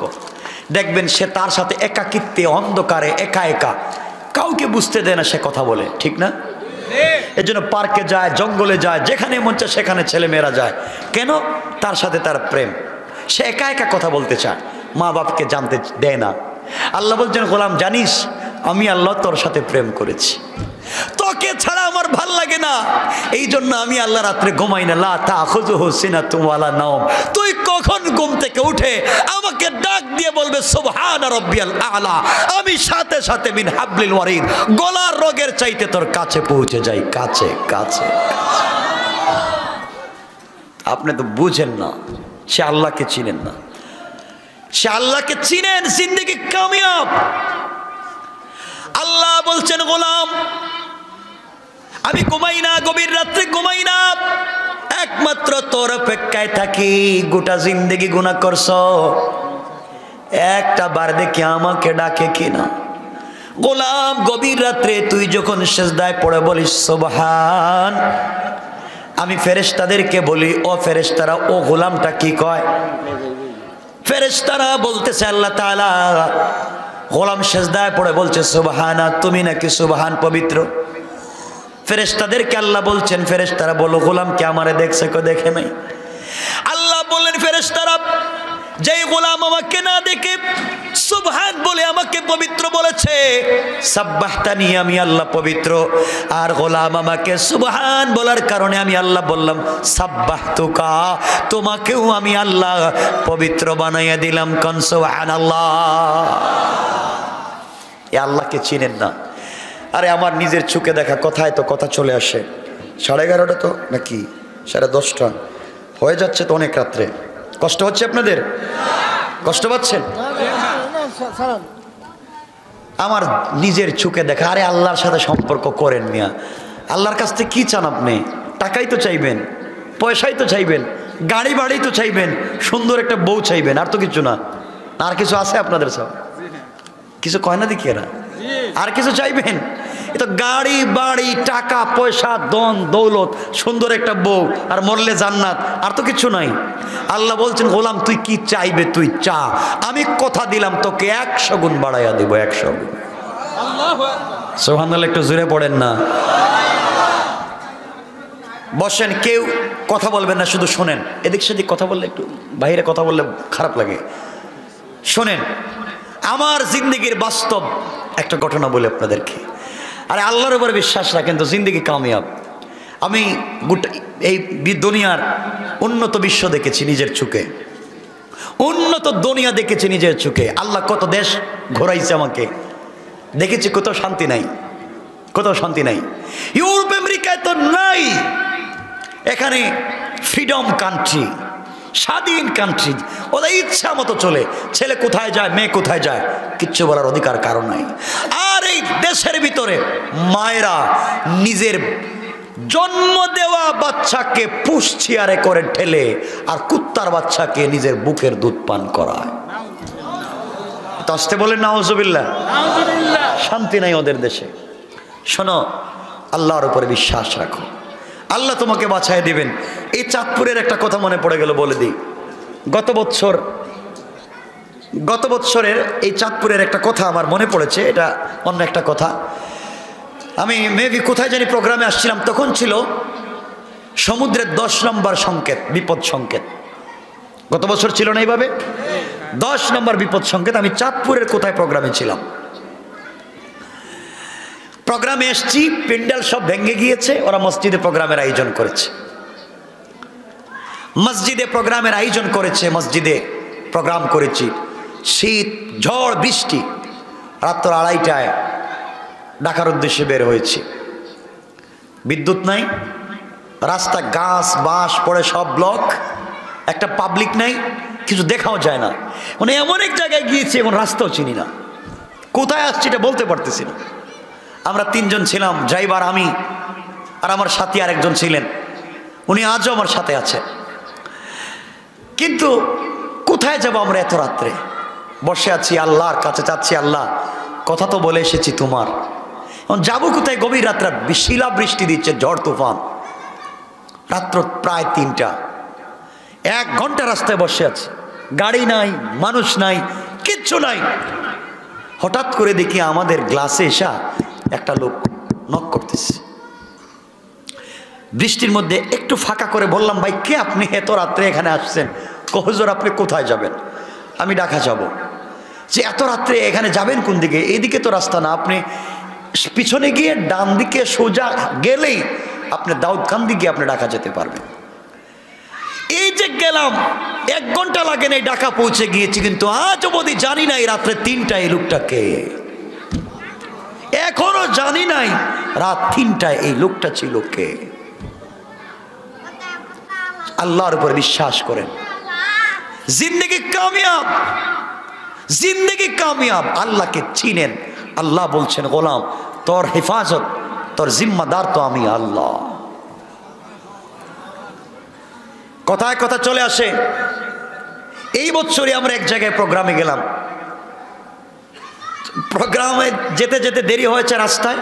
দেখবেন সে তার সাথে একাকিত্বে অন্ধকারে একা একা, কাউকে বুঝতে দেয় না, সে কথা বলে, ঠিক না? এই জন্য পার্কে যায়, জঙ্গলে যায়, যেখানে মন চায় সেখানে ছেলে মেয়েরা যায়। কেন? তার সাথে তার প্রেম, সে একা একা কথা বলতে চায়, মা বাপকে জানতে দেয় না। আল্লাহ বলছেন, গোলাম জানিস আমি আল্লাহ তোর সাথে প্রেম করেছি, তোকে ছাড়া আমার ভাল লাগে না। এই জন্য আমি আল্লাহ রাত্রে ঘুমাই না। লা তাখুযুহু সিনাতুন ওয়ালা নাওম। তুই কখন ঘুম থেকে উঠে আমাকে ডাক দিয়ে বলবে সুবহানা রাব্বিয়াল আলা, আমি সাথে সাথে মিন হাবলিল ওয়ারিদ, গলার রগের চাইতে তোর কাছে পৌঁছে যাই, কাছে কাছে। আপনি তো বুঝেন না, সে আল্লাহকে চিনেন না। সে আল্লাহকে চিনেন, জিন্দেগি কামিয়াব। আল্লাহ বলছেন, গোলাম আমি ঘুমাই না, গভীর রাত্রে ঘুমাই না, একমাত্র তোর অপেক্ষায় থাকি। গোটা জিন্দেগি গুনাহ করছ, একটা বার দেখি আমাকে ডাকে কিনা। গোলাম গভীর রাত্রে তুই যখন সিজদায় পড়ে বলিস সুবহান, আমি ফেরেশতাদেরকে বলি ও ফেরেশতারা ও গোলামটা কি কয়? ফেরেশতারা বলতেছে আল্লাহ তাআলা গোলাম সিজদায় পড়ে বলছে সুবহানা, তুমি নাকি সুবহান পবিত্র। ফেরেশতাদেরকে আল্লাহ বলছেন, ফেরেশতারা বলো গোলাম কে আমারে দেখছে? কো দেখে নাই। আল্লাহ বললেন ফেরেশতারা যে গোলাম আমাকে না দেখে সুবহান বলে আমাকে পবিত্র বলেছে, সাব্বাহতানি আমি আল্লাহ পবিত্র, আর গোলাম আমাকে সুবহান বলার কারণে আমি আল্লাহ বললাম সাব্বাহতুকা, তোমাকেও আমি আল্লাহ পবিত্র বানাইয়া দিলাম। কোন সুবহানাল্লাহ। এ আল্লাহকে চিনেন না? আরে আমার নিজের চোখে দেখা কথায় তো কথা চলে আসে। 11:30 তো নাকি 10:30 হয়ে যাচ্ছে তো, অনেক রাত্রে। কষ্ট হচ্ছে আপনাদের? কষ্ট পাচ্ছেন? আমার নিজের চোখে দেখা। আরে আল্লাহর সাথে সম্পর্ক করেন মিয়া। আল্লাহর কাছ থেকে কি চান আপনি? টাকাই তো চাইবেন, পয়সাই তো চাইবেন, গাড়ি বাড়ি তো চাইবেন, সুন্দর একটা বউ চাইবেন, আর তো কিছু না। আর কিছু আছে আপনাদের? সব কিছু কয় না দেখি এরা। আর কিছু চাইবেন? এ তো গাড়ি বাড়ি টাকা পয়সা ধন দৌলত সুন্দর একটা বউ আর মরলে জান্নাত, আর তো কিছু নাই। আল্লাহ বলছেন গোলাম তুই কি চাইবে তুই চা, আমি কথা দিলাম তোকে 100 গুণ বাড়াইয়া দিব। 100 গুণ। সুবহানাল্লাহ। একটু জোরে পড়েন না। বসেন, কেউ কথা বলবেন না, শুধু শোনেন। এদিক সেদিক কথা বললে, একটু বাইরে কথা বললে খারাপ লাগে। শোনেন, আমার জিন্দগির বাস্তব একটা ঘটনা বলে আপনাদেরকে। আরে আল্লাহর উপরে বিশ্বাস রাখেন তো জিন্দগি কামিয়াব। আমি এই দুনিয়ার উন্নত বিশ্ব দেখেছি নিজের চোখে, উন্নত দুনিয়া দেখেছি নিজের চোখে। আল্লাহ কত দেশ ঘোরাইছে আমাকে, দেখেছি কোথাও শান্তি নাই, কোথাও শান্তি নাই। ইউরোপ আমেরিকায় তো নাই। এখানে ফ্রিডম কান্ট্রি, স্বাধীন কান্ট্রি, ওদের ইচ্ছা মতো চলে। ছেলে কোথায় যায়, মেয়ে কোথায় যায়, কিচ্ছু বলার অধিকার কারণ নাই। আর এই দেশের ভিতরে মায়েরা নিজের জন্ম দেওয়া বাচ্চাকে পুশ চেয়ারে করে ঠেলে আর কুত্তার বাচ্চাকে নিজের বুকের দুধ পান করায়। আসতে বলেন নাউজুবিল্লাহ। শান্তি নাই ওদের দেশে। শোনো, আল্লাহর উপরে বিশ্বাস রাখো, আল্লাহ তোমাকে বাঁচায় দিবেন। এই চাঁদপুরের একটা কথা মনে পড়ে গেল, বলে দিই। গত বছরের এই চাঁদপুরের একটা কথা আমার মনে পড়েছে। এটা অন্য একটা কথা। আমি মেবি কোথায় জানি প্রোগ্রামে আসছিলাম, তখন ছিল সমুদ্রের 10 নম্বর সংকেত, বিপদ সংকেত। গত বছর ছিল না এইভাবে 10 নম্বর বিপদ সংকেত। আমি চাঁদপুরের কোথায় প্রোগ্রামে ছিলাম, প্রোগ্রামে এসছি, প্যান্ডেল সব ভেঙে গিয়েছে, ওরা মসজিদে প্রোগ্রামের আয়োজন করেছে। মসজিদে প্রোগ্রামের আয়োজন করেছে, মসজিদে প্রোগ্রাম করেছি। শীত, ঝড়, বৃষ্টি। রাত্র 2:30টায় ঢাকার উদ্দেশ্যে বের হয়েছি। বিদ্যুৎ নাই, রাস্তা গাছ বাঁশ পড়ে সব ব্লক, একটা পাবলিক নাই, কিছু দেখাও যায় না। মানে এমন এক জায়গায় গিয়েছি, এখন রাস্তাও চিনি না, কোথায় আসছি এটা বলতে পারতেছি না। আমরা 3 জন ছিলাম, ড্রাইভার, আমি আর আমার সাথী আরেকজন ছিলেন, উনি আজও আমার সাথে আছে। কিন্তু কোথায় যাব আমরা এত রাত্রে? বসে আছি, আল্লাহর কাছে চাচ্ছি, আল্লাহ কথা তো বলে এসেছি তোমার, এখন যাবো কোথায়? গভীর রাত্রে শিলা বৃষ্টি দিচ্ছে, ঝড় তুফান, রাত্র প্রায় 3টা। 1 ঘন্টা রাস্তায় বসে আছি, গাড়ি নাই, মানুষ নাই, কিচ্ছু নাই। হঠাৎ করে দেখি আমাদের গ্লাসে এসা একটা লোক নক করতেছে। বৃষ্টির মধ্যে একটু ফাঁকা করে বললাম, ভাই কে আপনি, এত রাত্রে এখানে আসছেন? হুজুর আপনি কোথায় যাবেন? আমি ঢাকা যাব। যে এত রাত্রে এখানে যাবেন কোন দিকে? এইদিকে তো রাস্তা না, আপনি পিছনে গিয়ে ডান দিকে সোজা গেলেই আপনি দাউদকান্দি গিয়ে আপনি ঢাকা যেতে পারবেন। এই যে গেলাম, 1 ঘন্টা লাগে নাই, ঢাকা পৌঁছে গিয়েছি। কিন্তু আজ অবধি জানি না এই রাত্রে 3টায় এই লোকটাকে, এখনো জানি নাই রাত 3টায় এই লোকটা ছিল কে। আল্লাহর উপর বিশ্বাস করেন, জিন্দেগি কামিয়াব, জিন্দেগি কামিয়াব। আল্লাহকে চিনেন। আল্লাহ বলছেন গোলাম তোর হেফাজত তোর জিম্মাদার তো আমি আল্লাহ। কথায় কথা চলে আসে। এই বছরই আমরা এক জায়গায় প্রোগ্রামে গেলাম। প্রোগ্রামে যেতে যেতে দেরি হয়েছে রাস্তায়।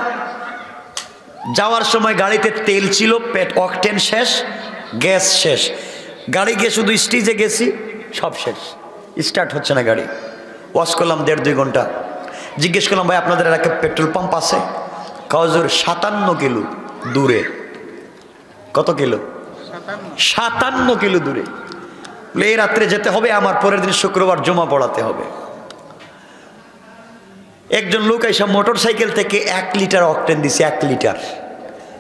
যাওয়ার সময় গাড়িতে তেল ছিল, অকটেন শেষ, গ্যাস শেষ। গাড়ি গিয়ে শুধু স্টেজে গেছি, সব শেষ, স্টার্ট হচ্ছে না গাড়ি। ওয়াশ করলাম 1.5-2 ঘন্টা। জিজ্ঞেস করলাম, ভাই আপনাদের এলাকায় পেট্রোল পাম্প আছে? কাউজুর 57 কিলো দূরে। কত কিলো? 57 কিলো দূরে। এই রাত্রে যেতে হবে, আমার পরের দিন শুক্রবার জমা পড়াতে হবে। একজন লোক এসব মোটর সাইকেল থেকে 1 লিটার অকটেন দিছে, 1 লিটার।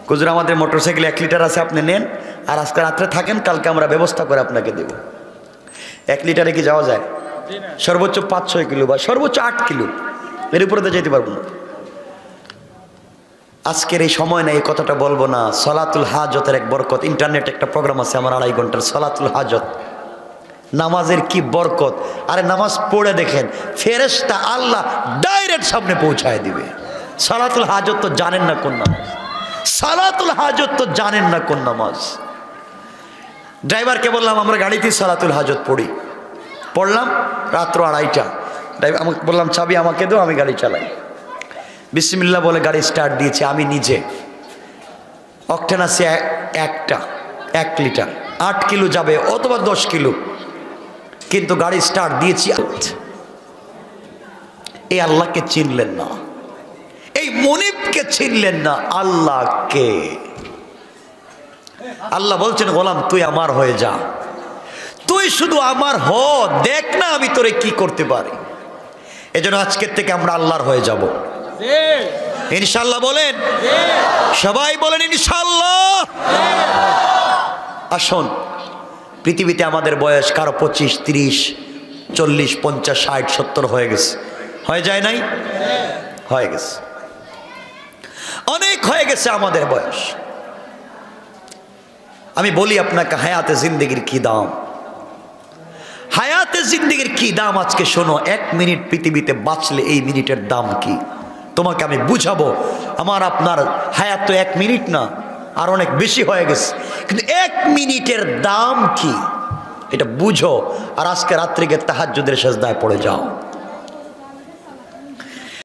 হুজুর আমাদের মোটর সাইকেলে 1 লিটার আছে, আপনি নেন, আর আজকে রাত্রে থাকেন, কালকে আমরা ব্যবস্থা করে আপনাকে দেব। 1 লিটারে কি যাওয়া যায়? সর্বোচ্চ 5-6 কিলো বা সর্বোচ্চ 8 কিলো, এর উপরে তো যেতে পারবো না। আজকের এই সময় না এই কথাটা বলবো না। সলাতুল হাজতের এক বরকত। ইন্টারনেটে একটা প্রোগ্রাম আছে আমার 2.5 ঘন্টার, সলাতুল হাজত। নামাজের কি বরকত! আরে নামাজ পড়ে দেখেন, ফেরেশতা আল্লাহ ডাইরেক্ট সামনে পৌঁছায় দিবে। সালাতুল হাজত তো জানেন না কোন নামাজ, সালাতুল হাজত তো জানেন না কোন নামাজ। ড্রাইভারকে বললাম আমরা গাড়িতে সালাতুল হাজত পড়ি। পড়লাম রাত্র 2:30টা। আমাকে বললাম চাবি আমাকে দাও, আমি গাড়ি চালাই। বিসমিল্লাহ বলে গাড়ি স্টার্ট দিয়েছে। আমি নিজে অকটেন আছে 1 লিটার, 8 কিলো যাবে অথবা 10 কিলো, কিন্তু গাড়ি স্টার্ট দিয়েছি। এই আল্লাহকে চিনলেন না, এই মনিবকে চিনলেন না। আল্লাহকে আল্লাহ বলছেন, গোলাম তুই আমার হয়ে যা, তুই শুধু আমার হ, দেখ না আমি তোরে কি করতে পারি। এজন্য আজকের থেকে আমরা আল্লাহর হয়ে যাব ইনশাআল্লাহ। বলেন সবাই, বলেন ইনশাআল্লাহ। আসুন, পৃথিবীতে আমাদের বয়স কারো 25, 30, 40, 50, 60, 70 হয়ে গেছে। হয়ে যায় নাই? হয়ে গেছে, অনেক হয়ে গেছে আমাদের বয়স। আমি বলি আপনাকে, হায়াতে জিন্দেগির কি দাম, হায়াতে জিন্দেগির কি দাম আজকে শোনো। 1 মিনিট পৃথিবীতে বাঁচলে এই মিনিটের দাম কি তোমাকে আমি বুঝাবো। আমার আপনার হায়াত তো 1 মিনিট না, আর অনেক বেশি হয়ে গেছে, কিন্তু 1 মিনিটের দাম কি এটা বুঝো। আর আজকে রাত্রিকে তাহাজ্জুদের সেজদায় পড়ে যাও।